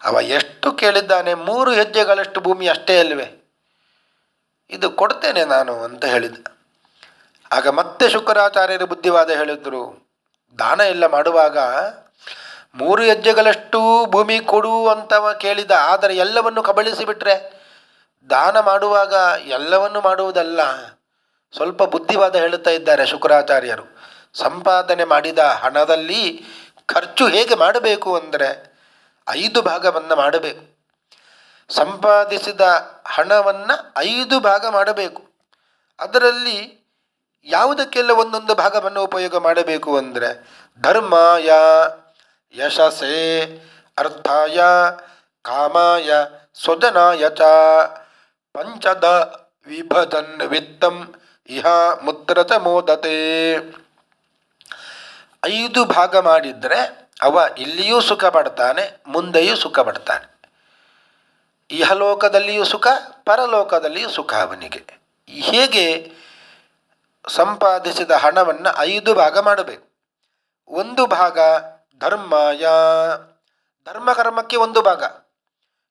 ಅವ ಎಷ್ಟು ಕೇಳಿದ್ದಾನೆ, 3 ಹೆಜ್ಜೆಗಳಷ್ಟು ಭೂಮಿ ಅಷ್ಟೇ ಅಲ್ವೇ, ಇದು ಕೊಡ್ತೇನೆ ನಾನು ಅಂತ ಹೇಳಿದ. ಆಗ ಮತ್ತೆ ಶುಕ್ರಾಚಾರ್ಯರು ಬುದ್ಧಿವಾದ ಹೇಳಿದ್ರು, ದಾನ ಎಲ್ಲ ಮಾಡುವಾಗ 3 ಹೆಜ್ಜೆಗಳಷ್ಟು ಭೂಮಿ ಕೊಡು ಅಂತವ ಕೇಳಿದ, ಆದರೆ ಎಲ್ಲವನ್ನು ಕಬಳಿಸಿಬಿಟ್ರೆ ದಾನ ಮಾಡುವಾಗ ಎಲ್ಲವನ್ನು ಮಾಡುವುದಲ್ಲ. ಸ್ವಲ್ಪ ಬುದ್ಧಿವಾದ ಹೇಳುತ್ತಾ ಇದ್ದಾರೆ ಶುಕ್ರಾಚಾರ್ಯರು. ಸಂಪಾದನೆ ಮಾಡಿದ ಹಣದಲ್ಲಿ ಖರ್ಚು ಹೇಗೆ ಮಾಡಬೇಕು ಅಂದರೆ 5 ಭಾಗವನ್ನು ಮಾಡಬೇಕು. ಸಂಪಾದಿಸಿದ ಹಣವನ್ನು 5 ಭಾಗ ಮಾಡಬೇಕು. ಅದರಲ್ಲಿ ಯಾವುದಕ್ಕೆಲ್ಲ ಒಂದೊಂದು ಭಾಗವನ್ನು ಉಪಯೋಗ ಮಾಡಬೇಕು ಅಂದರೆ ಧರ್ಮಾಯ, ಯಶಸ್ಸೇ, ಅರ್ಥಾಯ, ಕಾಮಾಯ, ಸ್ವಜನಾಯ ಚ ಪಂಚದ ವಿಭಜನ್ ವಿತ್ತಂ ಇಹ ಮುತ್ರತ ಮೋದತೆ. 5 ಭಾಗ ಮಾಡಿದರೆ ಅವ ಇಲ್ಲಿಯೂ ಸುಖ ಪಡ್ತಾನೆ, ಮುಂದೆಯೂ ಸುಖ ಪಡ್ತಾನೆ. ಇಹಲೋಕದಲ್ಲಿಯೂ ಸುಖ, ಪರಲೋಕದಲ್ಲಿಯೂ ಸುಖ ಅವನಿಗೆ. ಹೇಗೆ ಸಂಪಾದಿಸಿದ ಹಣವನ್ನು 5 ಭಾಗ ಮಾಡಬೇಕು. 1 ಭಾಗ ಧರ್ಮಾಯ, ಧರ್ಮಕರ್ಮಕ್ಕೆ 1 ಭಾಗ.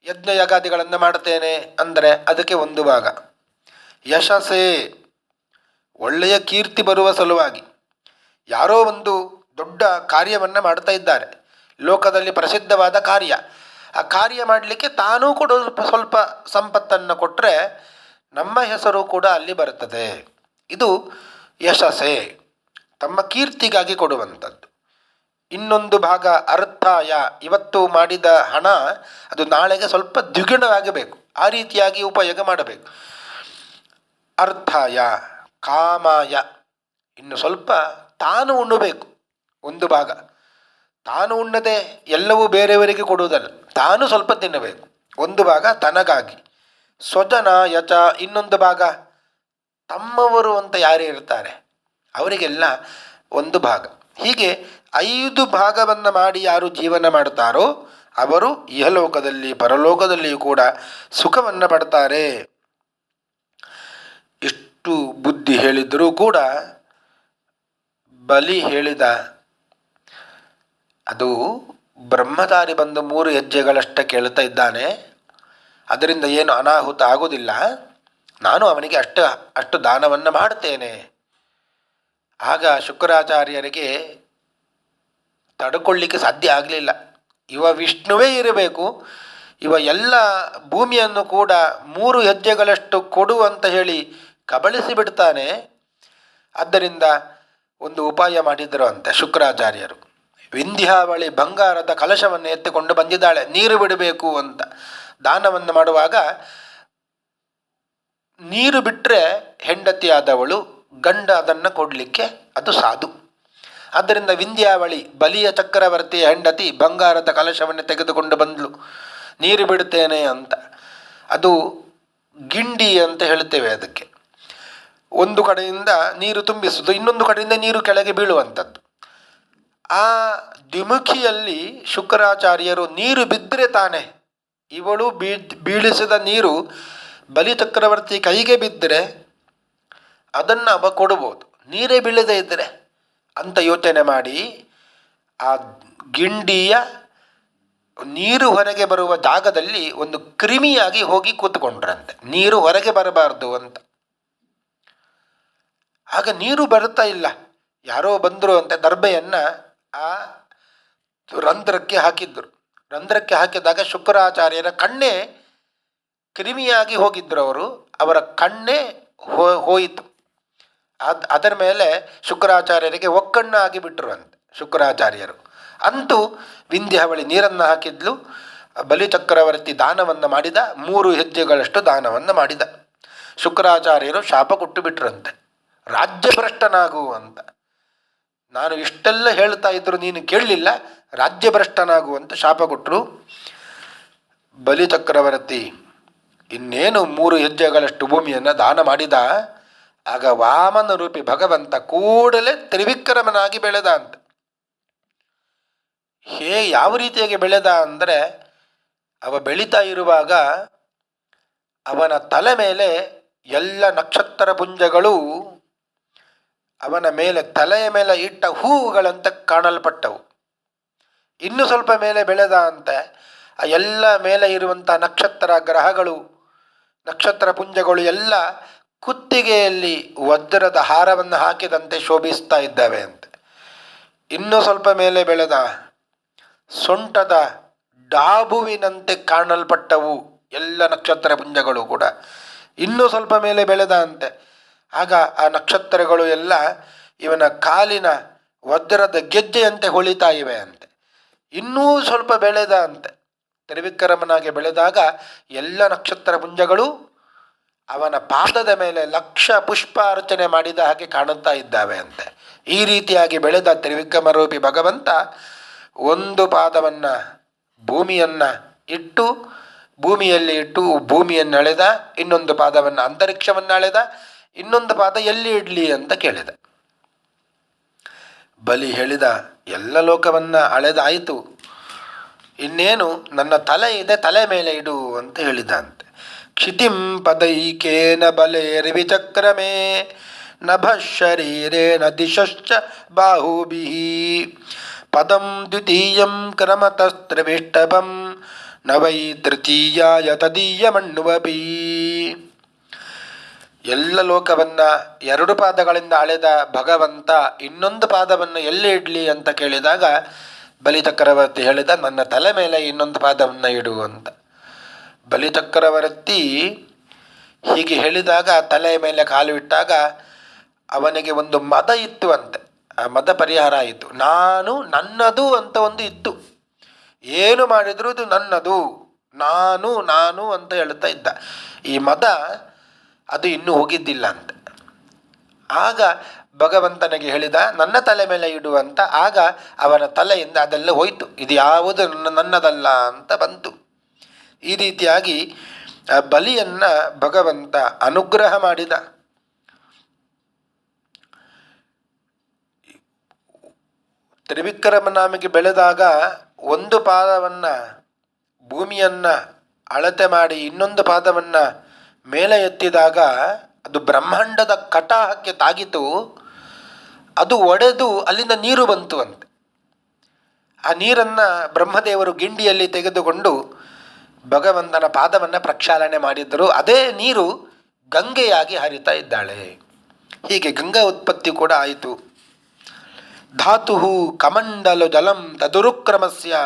ಯಜ್ಞ ಯಾಗಾದಿಗಳನ್ನು ಮಾಡ್ತೇನೆ ಅಂದರೆ ಅದಕ್ಕೆ 1 ಭಾಗ. ಯಶಸ್ಸೇ, ಒಳ್ಳೆಯ ಕೀರ್ತಿ ಬರುವ ಸಲುವಾಗಿ ಯಾರೋ ಒಂದು ದೊಡ್ಡ ಕಾರ್ಯವನ್ನು ಮಾಡ್ತಾ ಇದ್ದಾರೆ, ಲೋಕದಲ್ಲಿ ಪ್ರಸಿದ್ಧವಾದ ಕಾರ್ಯ. ಆ ಕಾರ್ಯ ಮಾಡಲಿಕ್ಕೆ ತಾನೂ ಕೂಡ ಸ್ವಲ್ಪ ಸಂಪತ್ತನ್ನು ಕೊಟ್ಟರೆ ನಮ್ಮ ಹೆಸರು ಕೂಡ ಅಲ್ಲಿ ಬರುತ್ತದೆ. ಇದು ಯಶಸ್ಸೇ, ತಮ್ಮ ಕೀರ್ತಿಗಾಗಿ ಕೊಡುವಂಥದ್ದು. ಇನ್ನೊಂದು ಭಾಗ ಅರ್ಥಾಯ, ಇವತ್ತು ಮಾಡಿದ ಹಣ ಅದು ನಾಳೆಗೆ ಸ್ವಲ್ಪ ದ್ವಿಗುಣವಾಗಬೇಕು, ಆ ರೀತಿಯಾಗಿ ಉಪಯೋಗ ಮಾಡಬೇಕು. ಅರ್ಥಾಯ, ಕಾಮಾಯ, ಇನ್ನು ಸ್ವಲ್ಪ ತಾನು ಉಣ್ಣಬೇಕು 1 ಭಾಗ. ತಾನು ಉಣ್ಣದೆ ಎಲ್ಲವೂ ಬೇರೆಯವರಿಗೆ ಕೊಡುವುದಲ್ಲ, ತಾನು ಸ್ವಲ್ಪ ತಿನ್ನಬೇಕು 1 ಭಾಗ ತನಗಾಗಿ. ಸ್ವಜನ ಯಚ, ಇನ್ನೊಂದು ಭಾಗ ತಮ್ಮವರು ಅಂತ ಯಾರೇ ಇರ್ತಾರೆ ಅವರಿಗೆಲ್ಲ 1 ಭಾಗ. ಹೀಗೆ 5 ಭಾಗವನ್ನು ಮಾಡಿ ಯಾರು ಜೀವನ ಮಾಡ್ತಾರೋ ಅವರು ಇಹಲೋಕದಲ್ಲಿ ಪರಲೋಕದಲ್ಲಿಯೂ ಕೂಡ ಸುಖವನ್ನು ಪಡ್ತಾರೆ. ಇಷ್ಟು ಬುದ್ಧಿ ಹೇಳಿದರೂ ಕೂಡ ಬಲಿ ಹೇಳಿದ, ಅದು ಬ್ರಹ್ಮಚಾರಿ ಬಂದು 3 ಹೆಜ್ಜೆಗಳಷ್ಟೇ ಕೇಳ್ತಾ ಇದ್ದಾನೆ, ಅದರಿಂದ ಏನು ಅನಾಹುತ ಆಗೋದಿಲ್ಲ, ನಾನು ಅವನಿಗೆ ಅಷ್ಟು ದಾನವನ್ನು ಮಾಡ್ತೇನೆ. ಆಗ ಶುಕ್ರಾಚಾರ್ಯರಿಗೆ ತಡ್ಕೊಳ್ಳಿಕ್ಕೆ ಸಾಧ್ಯ ಆಗಲಿಲ್ಲ. ಇವ ವಿಷ್ಣುವೇ ಇರಬೇಕು, ಇವ ಎಲ್ಲ ಭೂಮಿಯನ್ನು ಕೂಡ 3 ಹೆಜ್ಜೆಗಳಷ್ಟು ಕೊಡು ಅಂತ ಹೇಳಿ ಕಬಳಿಸಿ ಬಿಡ್ತಾನೆ. ಆದ್ದರಿಂದ ಒಂದು ಉಪಾಯ ಮಾಡಿದ್ದರು ಅಂತೆ ಶುಕ್ರಾಚಾರ್ಯರು. ವಿಂಧ್ಯಾವಳಿ ಬಂಗಾರದ ಕಲಶವನ್ನು ಎತ್ತಿಕೊಂಡು ಬಂದಿದ್ದಾಳೆ, ನೀರು ಬಿಡಬೇಕು ಅಂತ. ದಾನವನ್ನು ಮಾಡುವಾಗ ನೀರು ಬಿಟ್ಟರೆ ಹೆಂಡತಿಯಾದವಳು, ಗಂಡ ಅದನ್ನು ಕೊಡಲಿಕ್ಕೆ ಅದು ಸಾಧು. ಆದ್ದರಿಂದ ವಿಂಧ್ಯಾವಳಿ ಬಲಿಯ ಚಕ್ರವರ್ತಿಯ ಹೆಂಡತಿ ಬಂಗಾರದ ಕಲಶವನ್ನು ತೆಗೆದುಕೊಂಡು ಬಂದಳು, ನೀರು ಬಿಡುತ್ತೇನೆ ಅಂತ. ಅದು ಗಿಂಡಿ ಅಂತ ಹೇಳ್ತೇವೆ ಅದಕ್ಕೆ. ಒಂದು ಕಡೆಯಿಂದ ನೀರು ತುಂಬಿಸುವುದು, ಇನ್ನೊಂದು ಕಡೆಯಿಂದ ನೀರು ಕೆಳಗೆ ಬೀಳುವಂಥದ್ದು. ಆ ದ್ವಿಮುಖಿಯಲ್ಲಿ ಶುಕ್ರಾಚಾರ್ಯರು ನೀರು ಬಿದ್ದರೆ ತಾನೆ, ಇವಳು ಬೀಳಿಸಿದ ನೀರು ಬಲಿ ಚಕ್ರವರ್ತಿ ಕೈಗೆ ಬಿದ್ದರೆ ಅದನ್ನು ಅವ ಕೊಡ್ಬೋದು, ನೀರೇ ಬೀಳದೇ ಇದ್ದರೆ ಅಂತ ಯೋಚನೆ ಮಾಡಿ ಆ ಗಿಂಡಿಯ ನೀರು ಹೊರಗೆ ಬರುವ ಜಾಗದಲ್ಲಿ ಒಂದು ಕ್ರಿಮಿಯಾಗಿ ಹೋಗಿ ಕೂತ್ಕೊಂಡ್ರಂತೆ, ನೀರು ಹೊರಗೆ ಬರಬಾರ್ದು ಅಂತ. ಆಗ ನೀರು ಬರುತ್ತಾ ಇಲ್ಲ. ಯಾರೋ ಬಂದರು ಅಂತೆ, ದರ್ಬೆಯನ್ನು ಆ ರಂಧ್ರಕ್ಕೆ ಹಾಕಿದ್ರು. ರಂಧ್ರಕ್ಕೆ ಹಾಕಿದಾಗ ಶುಕ್ರಾಚಾರ್ಯರ ಕಣ್ಣೇ ಕ್ರಿಮಿಯಾಗಿ ಹೋಗಿದ್ರು ಅವರು, ಅವರ ಕಣ್ಣೇ ಹೋಯಿತು. ಅದರ ಮೇಲೆ ಶುಕ್ರಾಚಾರ್ಯರಿಗೆ ಒಕ್ಕಣ್ಣಾಗಿ ಬಿಟ್ಟರು ಅಂತೆ ಶುಕ್ರಾಚಾರ್ಯರು. ಅಂತೂ ವಿಂಧ್ಯಾವಳಿ ನೀರನ್ನು ಹಾಕಿದ್ಲು. ಬಲಿಚಕ್ರವರ್ತಿ ದಾನವನ್ನು ಮಾಡಿದ, 3 ಹೆಜ್ಜೆಗಳಷ್ಟು ದಾನವನ್ನು ಮಾಡಿದ. ಶುಕ್ರಾಚಾರ್ಯರು ಶಾಪ ಕೊಟ್ಟು ಬಿಟ್ರಂತೆ, ರಾಜ್ಯಭ್ರಷ್ಟನಾಗು ಅಂತ. ನಾನು ಇಷ್ಟೆಲ್ಲ ಹೇಳ್ತಾ ಇದ್ರು ನೀನು ಕೇಳಲಿಲ್ಲ, ರಾಜ್ಯಭ್ರಷ್ಟನಾಗು ಅಂತ ಶಾಪ ಕೊಟ್ಟರು. ಬಲಿಚಕ್ರವರ್ತಿ ಇನ್ನೇನು 3 ಹೆಜ್ಜೆಗಳಷ್ಟು ಭೂಮಿಯನ್ನು ದಾನ ಮಾಡಿದ. ಆಗ ವಾಮನ ರೂಪಿ ಭಗವಂತ ಕೂಡಲೇ ತ್ರಿವಿಕ್ರಮನಾಗಿ ಬೆಳೆದ ಅಂತ. ಯಾವ ರೀತಿಯಾಗಿ ಬೆಳೆದ ಅಂದರೆ, ಅವ ಬೆಳೀತಾ ಇರುವಾಗ ಅವನ ತಲೆ ಮೇಲೆ ಎಲ್ಲ ನಕ್ಷತ್ರ ಪುಂಜಗಳು ಅವನ ಮೇಲೆ, ತಲೆಯ ಮೇಲೆ ಇಟ್ಟ ಹೂವುಗಳಂತೆ ಕಾಣಲ್ಪಟ್ಟವು. ಇನ್ನು ಸ್ವಲ್ಪ ಮೇಲೆ ಬೆಳೆದ ಅಂತೆ, ಆ ಎಲ್ಲ ಮೇಲೆ ಇರುವಂಥ ನಕ್ಷತ್ರ ಗ್ರಹಗಳು, ನಕ್ಷತ್ರ ಪುಂಜಗಳು ಎಲ್ಲ ಕುತ್ತಿಗೆಯಲ್ಲಿ ವಜ್ರದ ಹಾರವನ್ನು ಹಾಕಿದಂತೆ ಶೋಭಿಸ್ತಾ ಇದ್ದಾವೆ ಅಂತೆ. ಇನ್ನೂ ಸ್ವಲ್ಪ ಮೇಲೆ ಬೆಳೆದ, ಸೊಂಟದ ಡಾಬುವಿನಂತೆ ಕಾಣಲ್ಪಟ್ಟವು ಎಲ್ಲ ನಕ್ಷತ್ರ ಪುಂಜಗಳು ಕೂಡ. ಇನ್ನೂ ಸ್ವಲ್ಪ ಮೇಲೆ ಬೆಳೆದ ಅಂತೆ, ಆಗ ಆ ನಕ್ಷತ್ರಗಳು ಎಲ್ಲ ಇವನ ಕಾಲಿನ ವಜ್ರದ ಗೆಜ್ಜೆಯಂತೆ ಹೊಳಿತಾ ಇವೆ ಅಂತೆ. ಇನ್ನೂ ಸ್ವಲ್ಪ ಬೆಳೆದ ಅಂತೆ, ತ್ರಿವಿಕ್ರಮನಾಗಿ ಬೆಳೆದಾಗ ಎಲ್ಲ ನಕ್ಷತ್ರ ಪುಂಜಗಳು ಅವನ ಪಾದದ ಮೇಲೆ 1,00,000 ಪುಷ್ಪಾರ್ಚನೆ ಮಾಡಿದ ಹಾಗೆ ಕಾಣುತ್ತಾ ಇದ್ದಾವೆ ಅಂತೆ. ಈ ರೀತಿಯಾಗಿ ಬೆಳೆದ ತ್ರಿವಿಕ್ರಮರೂಪಿ ಭಗವಂತ ಒಂದು ಪಾದವನ್ನು ಭೂಮಿಯಲ್ಲಿ ಇಟ್ಟು ಭೂಮಿಯನ್ನು ಅಳೆದ, ಇನ್ನೊಂದು ಪಾದವನ್ನು ಅಂತರಿಕ್ಷವನ್ನು ಅಳೆದ, ಇನ್ನೊಂದು ಪಾದ ಎಲ್ಲಿ ಇಡಲಿ ಅಂತ ಕೇಳಿದ. ಬಲಿ ಹೇಳಿದ, ಎಲ್ಲ ಲೋಕವನ್ನು ಅಳೆದಾಯಿತು, ಇನ್ನೇನು ನನ್ನ ತಲೆ ಇದೆ, ತಲೆ ಮೇಲೆ ಇಡು ಅಂತ ಹೇಳಿದ ಅಂತೆ. ಕ್ಷಿತಿಂ ಪದೈಕೇನ ಬಲೇರ್ವಿಚಕ್ರಮೇ ನಭ ಶರೀರೇಣ ದಿಶಶ್ಚ ಬಾಹುಭಿಃ ಪದಂ ದ್ವಿತೀಯಂ ಕ್ರಮತಸ್ತ್ರಿವಿಷ್ಟಭಂ ನ ವೈ ತೃತೀಯಾಯ ತದೀಯಮಣ್ವಪಿ. ಎಲ್ಲ ಲೋಕವನ್ನು 2 ಪಾದಗಳಿಂದ ಅಳೆದ ಭಗವಂತ ಇನ್ನೊಂದು ಪಾದವನ್ನು ಎಲ್ಲಿ ಇಡಲಿ ಅಂತ ಕೇಳಿದಾಗ ಬಲಿಚಕ್ರವರ್ತಿ ಹೇಳಿದ, ನನ್ನ ತಲೆ ಮೇಲೆ ಇನ್ನೊಂದು ಪಾದವನ್ನು ಇಡು ಅಂತ. ಬಲಿಚಕ್ರವರ್ತಿ ಹೀಗೆ ಹೇಳಿದಾಗ ತಲೆಯ ಮೇಲೆ ಕಾಲು ಇಟ್ಟಾಗ ಅವನಿಗೆ ಒಂದು ಮದ ಇತ್ತು ಅಂತೆ. ಆ ಮದ ಪರಿಹಾರ ಆಯಿತು. ನಾನು ನನ್ನದು ಅಂತ ಒಂದು ಇತ್ತು, ಏನು ಮಾಡಿದರೂ ಇದು ನನ್ನದು, ನಾನು ಅಂತ ಹೇಳ್ತಾ ಇದ್ದ. ಈ ಮದ ಅದು ಇನ್ನೂ ಹೋಗಿದ್ದಿಲ್ಲ ಅಂತ. ಆಗ ಭಗವಂತನಿಗೆ ಹೇಳಿದ, ನನ್ನ ತಲೆ ಮೇಲೆ ಇಡು ಅಂತ. ಆಗ ಅವನ ತಲೆಯಿಂದ ಅದೆಲ್ಲ ಹೋಯಿತು, ಇದು ಯಾವುದು ನನ್ನದಲ್ಲ ಅಂತ ಬಂತು. ಈ ರೀತಿಯಾಗಿ ಬಲಿಯನ್ನು ಭಗವಂತ ಅನುಗ್ರಹ ಮಾಡಿದ. ತ್ರಿವಿಕ್ರಮನಾಮಿಗೆ ಬೆಳೆದಾಗ ಒಂದು ಪಾದವನ್ನು ಭೂಮಿಯನ್ನು ಅಳತೆ ಮಾಡಿ ಇನ್ನೊಂದು ಪಾದವನ್ನು ಮೇಲೆ ಎತ್ತಿದಾಗ ಅದು ಬ್ರಹ್ಮಾಂಡದ ಕಟಾಹಕ್ಕೆ ತಾಗಿತು. ಅದು ಒಡೆದು ಅಲ್ಲಿಂದ ನೀರು ಬಂತು ಅಂತೆ. ಆ ನೀರನ್ನು ಬ್ರಹ್ಮದೇವರು ಗಿಂಡಿಯಲ್ಲಿ ತೆಗೆದುಕೊಂಡು ಭಗವಂತನ ಪಾದವನ್ನು ಪ್ರಕ್ಷಾಳನೆ ಮಾಡಿದ್ದರು. ಅದೇ ನೀರು ಗಂಗೆಯಾಗಿ ಹರಿತಾ ಇದ್ದಾಳೆ. ಹೀಗೆ ಗಂಗಾ ಉತ್ಪತ್ತಿ ಕೂಡ ಆಯಿತು. ಧಾತು ಕಮಂಡಲು ಜಲಂ ತದುರುಕ್ರಮಸ್ಯ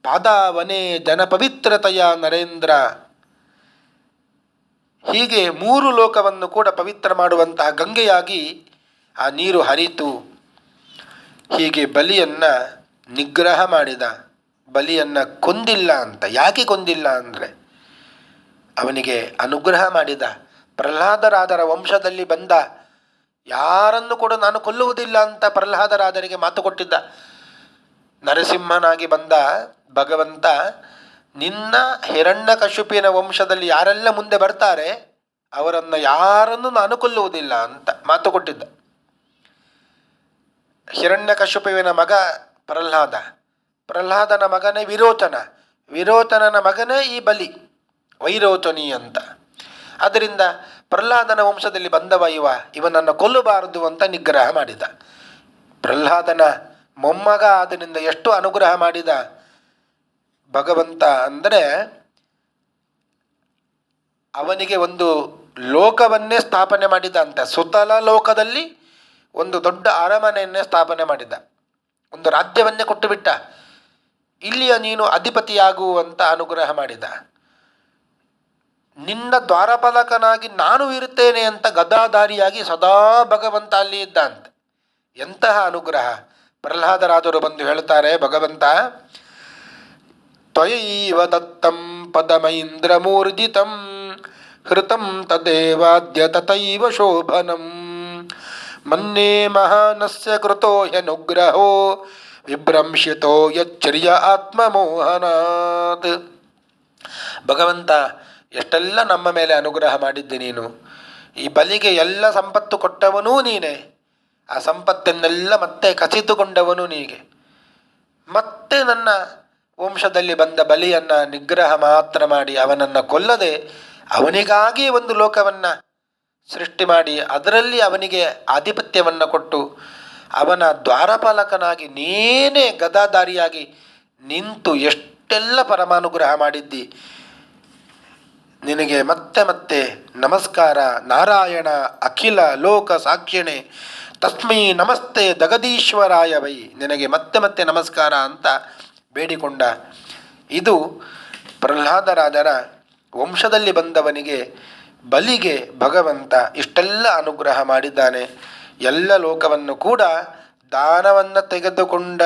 ಪಾದಾವನೇ ಜನಪವಿತ್ರತೆಯ ನರೇಂದ್ರ. ಹೀಗೆ 3 ಲೋಕವನ್ನು ಕೂಡ ಪವಿತ್ರ ಮಾಡುವಂತಹ ಗಂಗೆಯಾಗಿ ಆ ನೀರು ಹರಿತು. ಹೀಗೆ ಬಲಿಯನ್ನು ನಿಗ್ರಹ ಮಾಡಿದ. ಬಲಿಯನ್ನು ಕೊಂದಿಲ್ಲ ಅಂತ. ಯಾಕೆ ಕೊಂದಿಲ್ಲ ಅಂದರೆ ಅವನಿಗೆ ಅನುಗ್ರಹ ಮಾಡಿದ. ಪ್ರಹ್ಲಾದರಾದರ ವಂಶದಲ್ಲಿ ಬಂದ ಯಾರನ್ನು ಕೂಡ ನಾನು ಕೊಲ್ಲುವುದಿಲ್ಲ ಅಂತ ಪ್ರಹ್ಲಾದರಾದರಿಗೆ ಮಾತು ಕೊಟ್ಟಿದ್ದ. ನರಸಿಂಹನಾಗಿ ಬಂದ ಭಗವಂತ, ನಿನ್ನ ಹಿರಣ್ಯಕಶಿಪುವಿನ ವಂಶದಲ್ಲಿ ಯಾರೆಲ್ಲ ಮುಂದೆ ಬರ್ತಾರೆ ಅವರನ್ನು ಯಾರನ್ನು ನಾನು ಕೊಲ್ಲುವುದಿಲ್ಲ ಅಂತ ಮಾತು ಕೊಟ್ಟಿದ್ದ. ಹಿರಣ್ಯಕಶಿಪುವಿನ ಮಗ ಪ್ರಹ್ಲಾದ, ಪ್ರಹ್ಲಾದನ ಮಗನೇ ವಿರೋಚನ, ವಿರೋಚನನ ಮಗನೇ ಈ ಬಲಿ, ವೈರೋಚನಿ ಅಂತ. ಅದರಿಂದ ಪ್ರಹ್ಲಾದನ ವಂಶದಲ್ಲಿ ಬಂದವ ಇವನನ್ನು ಕೊಲ್ಲಬಾರದು ಅಂತ ನಿಗ್ರಹ ಮಾಡಿದ. ಪ್ರಹ್ಲಾದನ ಮೊಮ್ಮಗ ಆದ್ದರಿಂದ ಎಷ್ಟು ಅನುಗ್ರಹ ಮಾಡಿದ ಭಗವಂತ ಅಂದರೆ ಅವನಿಗೆ ಒಂದು ಲೋಕವನ್ನೇ ಸ್ಥಾಪನೆ ಮಾಡಿದ ಅಂತ. ಸುತಲ ಲೋಕದಲ್ಲಿ ಒಂದು ದೊಡ್ಡ ಅರಮನೆಯನ್ನೇ ಸ್ಥಾಪನೆ ಮಾಡಿದ, ಒಂದು ರಾಜ್ಯವನ್ನೇ ಕೊಟ್ಟು ಬಿಟ್ಟ. ಇಲ್ಲಿಯ ನೀನು ಅಧಿಪತಿಯಾಗುವಂತ ಅನುಗ್ರಹ ಮಾಡಿದ. ನಿನ್ನ ದ್ವಾರಪಾಲಕನಾಗಿ ನಾನು ಇರುತ್ತೇನೆ ಅಂತ ಗದಾಧಾರಿಯಾಗಿ ಸದಾ ಭಗವಂತ ಅಲ್ಲಿ ಇದ್ದ ಅಂತ. ಎಂತಹ ಅನುಗ್ರಹ! ಪ್ರಹ್ಲಾದರಾದರು ಬಂದು ಹೇಳ್ತಾರೆ, ಭಗವಂತ ತ್ವಯೈವ ದತ್ತಂ ಪದಮೈಂದ್ರಮೂರ್ಜಿತಂ ಹೃತಂ ತದೇವಾದ್ಯ ತಥೈವ ಶೋಭನಂ ಮನ್ಯೇ ಮಹಾನಸ್ಯ ಕೃತೋ ಹ್ಯನುಗ್ರಹೋ ವಿಭ್ರಂಶಿತೋ ಯಚ್ಚರ್ಯ ಆತ್ಮಮೋಹನಾತ್. ಭಗವಂತ, ಎಷ್ಟೆಲ್ಲ ನಮ್ಮ ಮೇಲೆ ಅನುಗ್ರಹ ಮಾಡಿದ್ದೆ ನೀನು. ಈ ಬಲಿಗೆ ಎಲ್ಲ ಸಂಪತ್ತು ಕೊಟ್ಟವನೂ ನೀನೇ, ಆ ಸಂಪತ್ತನ್ನೆಲ್ಲ ಮತ್ತೆ ಕಸಿದುಕೊಂಡವನು ನೀಗೆ. ಮತ್ತೆ ನನ್ನ ವಂಶದಲ್ಲಿ ಬಂದ ಬಲಿಯನ್ನು ನಿಗ್ರಹ ಮಾತ್ರ ಮಾಡಿ ಅವನನ್ನು ಕೊಲ್ಲದೆ ಅವನಿಗಾಗಿ ಒಂದು ಲೋಕವನ್ನು ಸೃಷ್ಟಿ ಮಾಡಿ ಅದರಲ್ಲಿ ಅವನಿಗೆ ಆಧಿಪತ್ಯವನ್ನು ಕೊಟ್ಟು ಅವನ ದ್ವಾರಪಾಲಕನಾಗಿ ನೀನೇ ಗದಾಧಾರಿಯಾಗಿ ನಿಂತು ಎಷ್ಟೆಲ್ಲ ಪರಮಾನುಗ್ರಹ ಮಾಡಿದ್ದಿ. ನಿನಗೆ ಮತ್ತೆ ಮತ್ತೆ ನಮಸ್ಕಾರ. ನಾರಾಯಣ ಅಖಿಲ ಲೋಕ ಸಾಕ್ಷಿಣೆ ತಸ್ಮೈ ನಮಸ್ತೆ ಜಗದೀಶ್ವರಾಯ ವೈ. ನಿನಗೆ ಮತ್ತೆ ಮತ್ತೆ ನಮಸ್ಕಾರ ಅಂತ ಬೇಡಿಕೊಂಡ. ಇದು ಪ್ರಹ್ಲಾದರಾಜರ ವಂಶದಲ್ಲಿ ಬಂದವನಿಗೆ ಬಲಿಗೆ ಭಗವಂತ ಇಷ್ಟೆಲ್ಲ ಅನುಗ್ರಹ ಮಾಡಿದ್ದಾನೆ. ಎಲ್ಲ ಲೋಕವನ್ನು ಕೂಡ ದಾನವನ್ನು ತೆಗೆದುಕೊಂಡ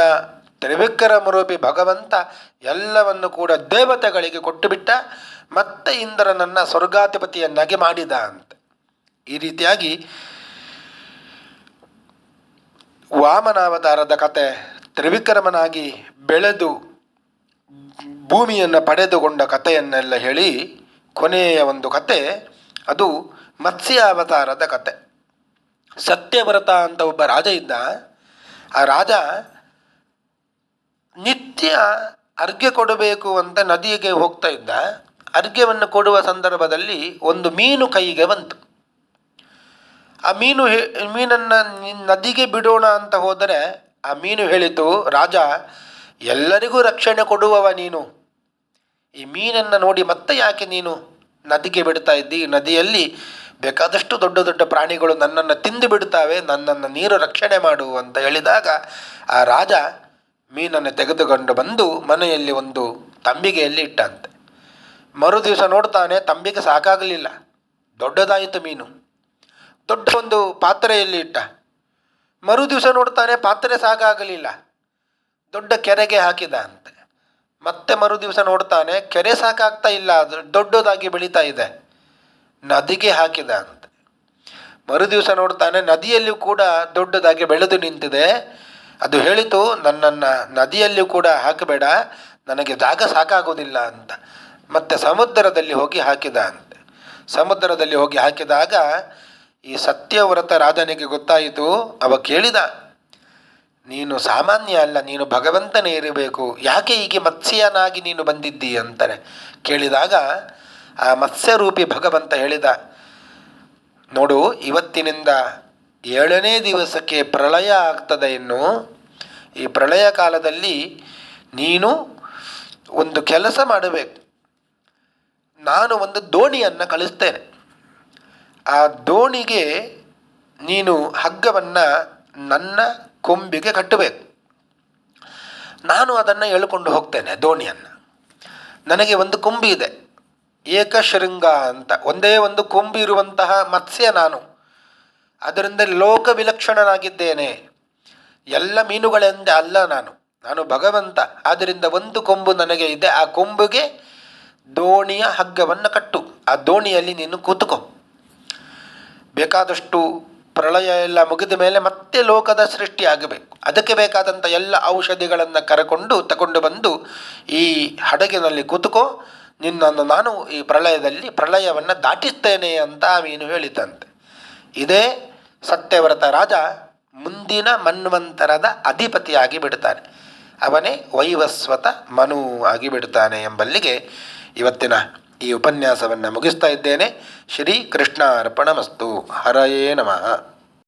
ತ್ರಿವಿಕ್ರಮರೂಪಿ ಭಗವಂತ ಎಲ್ಲವನ್ನು ಕೂಡ ದೇವತೆಗಳಿಗೆ ಕೊಟ್ಟು ಬಿಟ್ಟ. ಮತ್ತೆ ಇಂದ್ರನನ್ನು ಸ್ವರ್ಗಾಧಿಪತಿಯನ್ನಾಗಿ ಮಾಡಿದ ಅಂತ. ಈ ರೀತಿಯಾಗಿ ವಾಮನಾವತಾರದ ಕತೆ, ತ್ರಿವಿಕ್ರಮನಾಗಿ ಬೆಳೆದು ಭೂಮಿಯನ್ನು ಪಡೆದುಕೊಂಡ ಕಥೆಯನ್ನೆಲ್ಲ ಹೇಳಿ ಕೊನೆಯ ಒಂದು ಕತೆ ಅದು ಮತ್ಸ್ಯಾವತಾರದ ಕತೆ. ಸತ್ಯವ್ರತ ಅಂತ ಒಬ್ಬ ರಾಜ ಇದ್ದ. ಆ ರಾಜ ನಿತ್ಯ ಅರ್ಘ್ಯ ಕೊಡಬೇಕು ಅಂತ ನದಿಗೆ ಹೋಗ್ತಾ ಇದ್ದ. ಅರ್ಘ್ಯವನ್ನು ಕೊಡುವ ಸಂದರ್ಭದಲ್ಲಿ ಒಂದು ಮೀನು ಕೈಗೆ ಬಂತು. ಆ ಮೀನನ್ನು ನದಿಗೆ ಬಿಡೋಣ ಅಂತ ಹೋದರೆ ಆ ಮೀನು ಹೇಳಿತು, ರಾಜ, ಎಲ್ಲರಿಗೂ ರಕ್ಷಣೆ ಕೊಡುವವ ನೀನು, ಈ ಮೀನನ್ನು ನೋಡಿ ಮತ್ತೆ ಯಾಕೆ ನೀನು ನದಿಗೆ ಬಿಡ್ತಾ ಇದ್ದಿ? ನದಿಯಲ್ಲಿ ಬೇಕಾದಷ್ಟು ದೊಡ್ಡ ದೊಡ್ಡ ಪ್ರಾಣಿಗಳು ನನ್ನನ್ನು ತಿಂದು ಬಿಡ್ತಾವೆ, ನನ್ನನ್ನು ನೀರು ರಕ್ಷಣೆ ಮಾಡು ಅಂತ ಹೇಳಿದಾಗ ಆ ರಾಜ ಮೀನನ್ನು ತೆಗೆದುಕೊಂಡು ಬಂದು ಮನೆಯಲ್ಲಿ ಒಂದು ತಂಬಿಗೆಯಲ್ಲಿ ಇಟ್ಟಂತೆ. ಮರು ದಿವಸ ನೋಡ್ತಾನೆ, ತಂಬಿಗೆ ಸಾಕಾಗಲಿಲ್ಲ, ದೊಡ್ಡದಾಯಿತು ಮೀನು. ದೊಡ್ಡ ಒಂದು ಪಾತ್ರೆಯಲ್ಲಿ ಇಟ್ಟ. ಮರು ದಿವಸ ನೋಡ್ತಾನೆ, ಪಾತ್ರೆ ಸಾಕಾಗಲಿಲ್ಲ, ದೊಡ್ಡ ಕೆರೆಗೆ ಹಾಕಿದ ಅಂತೆ. ಮತ್ತೆ ಮರು ದಿವಸ ನೋಡ್ತಾನೆ, ಕೆರೆ ಸಾಕಾಗ್ತಾ ಇಲ್ಲ, ಅದು ದೊಡ್ಡದಾಗಿ ಬೆಳೀತಾ ಇದೆ, ನದಿಗೆ ಹಾಕಿದ ಅಂತೆ. ಮರು ದಿವಸ ನೋಡ್ತಾನೆ, ನದಿಯಲ್ಲಿಯೂ ಕೂಡ ದೊಡ್ಡದಾಗಿ ಬೆಳೆದು ನಿಂತಿದೆ. ಅದು ಹೇಳಿತು, ನನ್ನನ್ನು ನದಿಯಲ್ಲಿಯೂ ಕೂಡ ಹಾಕಬೇಡ, ನನಗೆ ಜಾಗ ಸಾಕಾಗೋದಿಲ್ಲ ಅಂತ. ಮತ್ತೆ ಸಮುದ್ರದಲ್ಲಿ ಹೋಗಿ ಹಾಕಿದ ಅಂತೆ. ಸಮುದ್ರದಲ್ಲಿ ಹೋಗಿ ಹಾಕಿದಾಗ ಈ ಸತ್ಯವ್ರತ ರಾಜನಿಗೆ ಗೊತ್ತಾಯಿತು. ಅವ ಕೇಳಿದ, ನೀನು ಸಾಮಾನ್ಯ ಅಲ್ಲ, ನೀನು ಭಗವಂತನೇ ಇರಬೇಕು, ಯಾಕೆ ಹೀಗೆ ಮತ್ಸ್ಯನಾಗಿ ನೀನು ಬಂದಿದ್ದಿ ಅಂತಾರೆ. ಕೇಳಿದಾಗ ಆ ಮತ್ಸ್ಯರೂಪಿ ಭಗವಂತ ಹೇಳಿದ, ನೋಡು, ಇವತ್ತಿನಿಂದ 7ನೇ ದಿವಸಕ್ಕೆ ಪ್ರಳಯ ಆಗ್ತದೆ. ಇನ್ನು ಈ ಪ್ರಳಯ ಕಾಲದಲ್ಲಿ ನೀನು ಒಂದು ಕೆಲಸ ಮಾಡಬೇಕು. ನಾನು ಒಂದು ದೋಣಿಯನ್ನು ಕಳಿಸ್ತೇನೆ. ಆ ದೋಣಿಗೆ ನೀನು ಹಗ್ಗವನ್ನು ನನ್ನ ಕೊಂಬಿಗೆ ಕಟ್ಟಬೇಕು. ನಾನು ಅದನ್ನು ಎಳ್ಕೊಂಡು ಹೋಗ್ತೇನೆ ದೋಣಿಯನ್ನು. ನನಗೆ ಒಂದು ಕೊಂಬಿ ಇದೆ, ಏಕಶೃಂಗ ಅಂತ, ಒಂದೇ ಒಂದು ಕೊಂಬಿ ಇರುವಂತಹ ಮತ್ಸ್ಯ ನಾನು. ಅದರಿಂದ ಲೋಕ ವಿಲಕ್ಷಣನಾಗಿದ್ದೇನೆ. ಎಲ್ಲ ಮೀನುಗಳೆಂದೇ ಅಲ್ಲ ನಾನು ಭಗವಂತ. ಆದ್ದರಿಂದ ಒಂದು ಕೊಂಬು ನನಗೆ ಇದೆ, ಆ ಕೊಂಬುಗೆ ದೋಣಿಯ ಹಗ್ಗವನ್ನು ಕಟ್ಟು, ಆ ದೋಣಿಯಲ್ಲಿ ನೀನು ಕೂತುಕೋ. ಬೇಕಾದಷ್ಟು ಪ್ರಳಯ ಎಲ್ಲ ಮುಗಿದ ಮೇಲೆ ಮತ್ತೆ ಲೋಕದ ಸೃಷ್ಟಿ ಆಗಬೇಕು. ಅದಕ್ಕೆ ಬೇಕಾದಂಥ ಎಲ್ಲ ಔಷಧಿಗಳನ್ನು ತಗೊಂಡು ಬಂದು ಈ ಹಡಗಿನಲ್ಲಿ ಕೂತುಕೋ, ನಿನ್ನನ್ನು ನಾನು ಈ ಪ್ರಳಯವನ್ನು ದಾಟಿಸ್ತೇನೆ ಅಂತ ಆ ಮೀನು ಹೇಳಿತಂತೆ. ಇದೇ ಸತ್ಯವ್ರತ ರಾಜ ಮುಂದಿನ ಮನ್ವಂತರದ ಅಧಿಪತಿಯಾಗಿ ಬಿಡ್ತಾನೆ. ಅವನೇ ವೈವಸ್ವತ ಮನು ಆಗಿ ಬಿಡ್ತಾನೆ ಎಂಬಲ್ಲಿಗೆ ಇವತ್ತಿನ ಈ ಉಪನ್ಯಾಸವನ್ನು ಮುಗಿಸ್ತಾ ಇದ್ದೇನೆ. ಶ್ರೀ ಕೃಷ್ಣ ಅರ್ಪಣಮಸ್ತು. ಹರಯೇ ನಮಃ.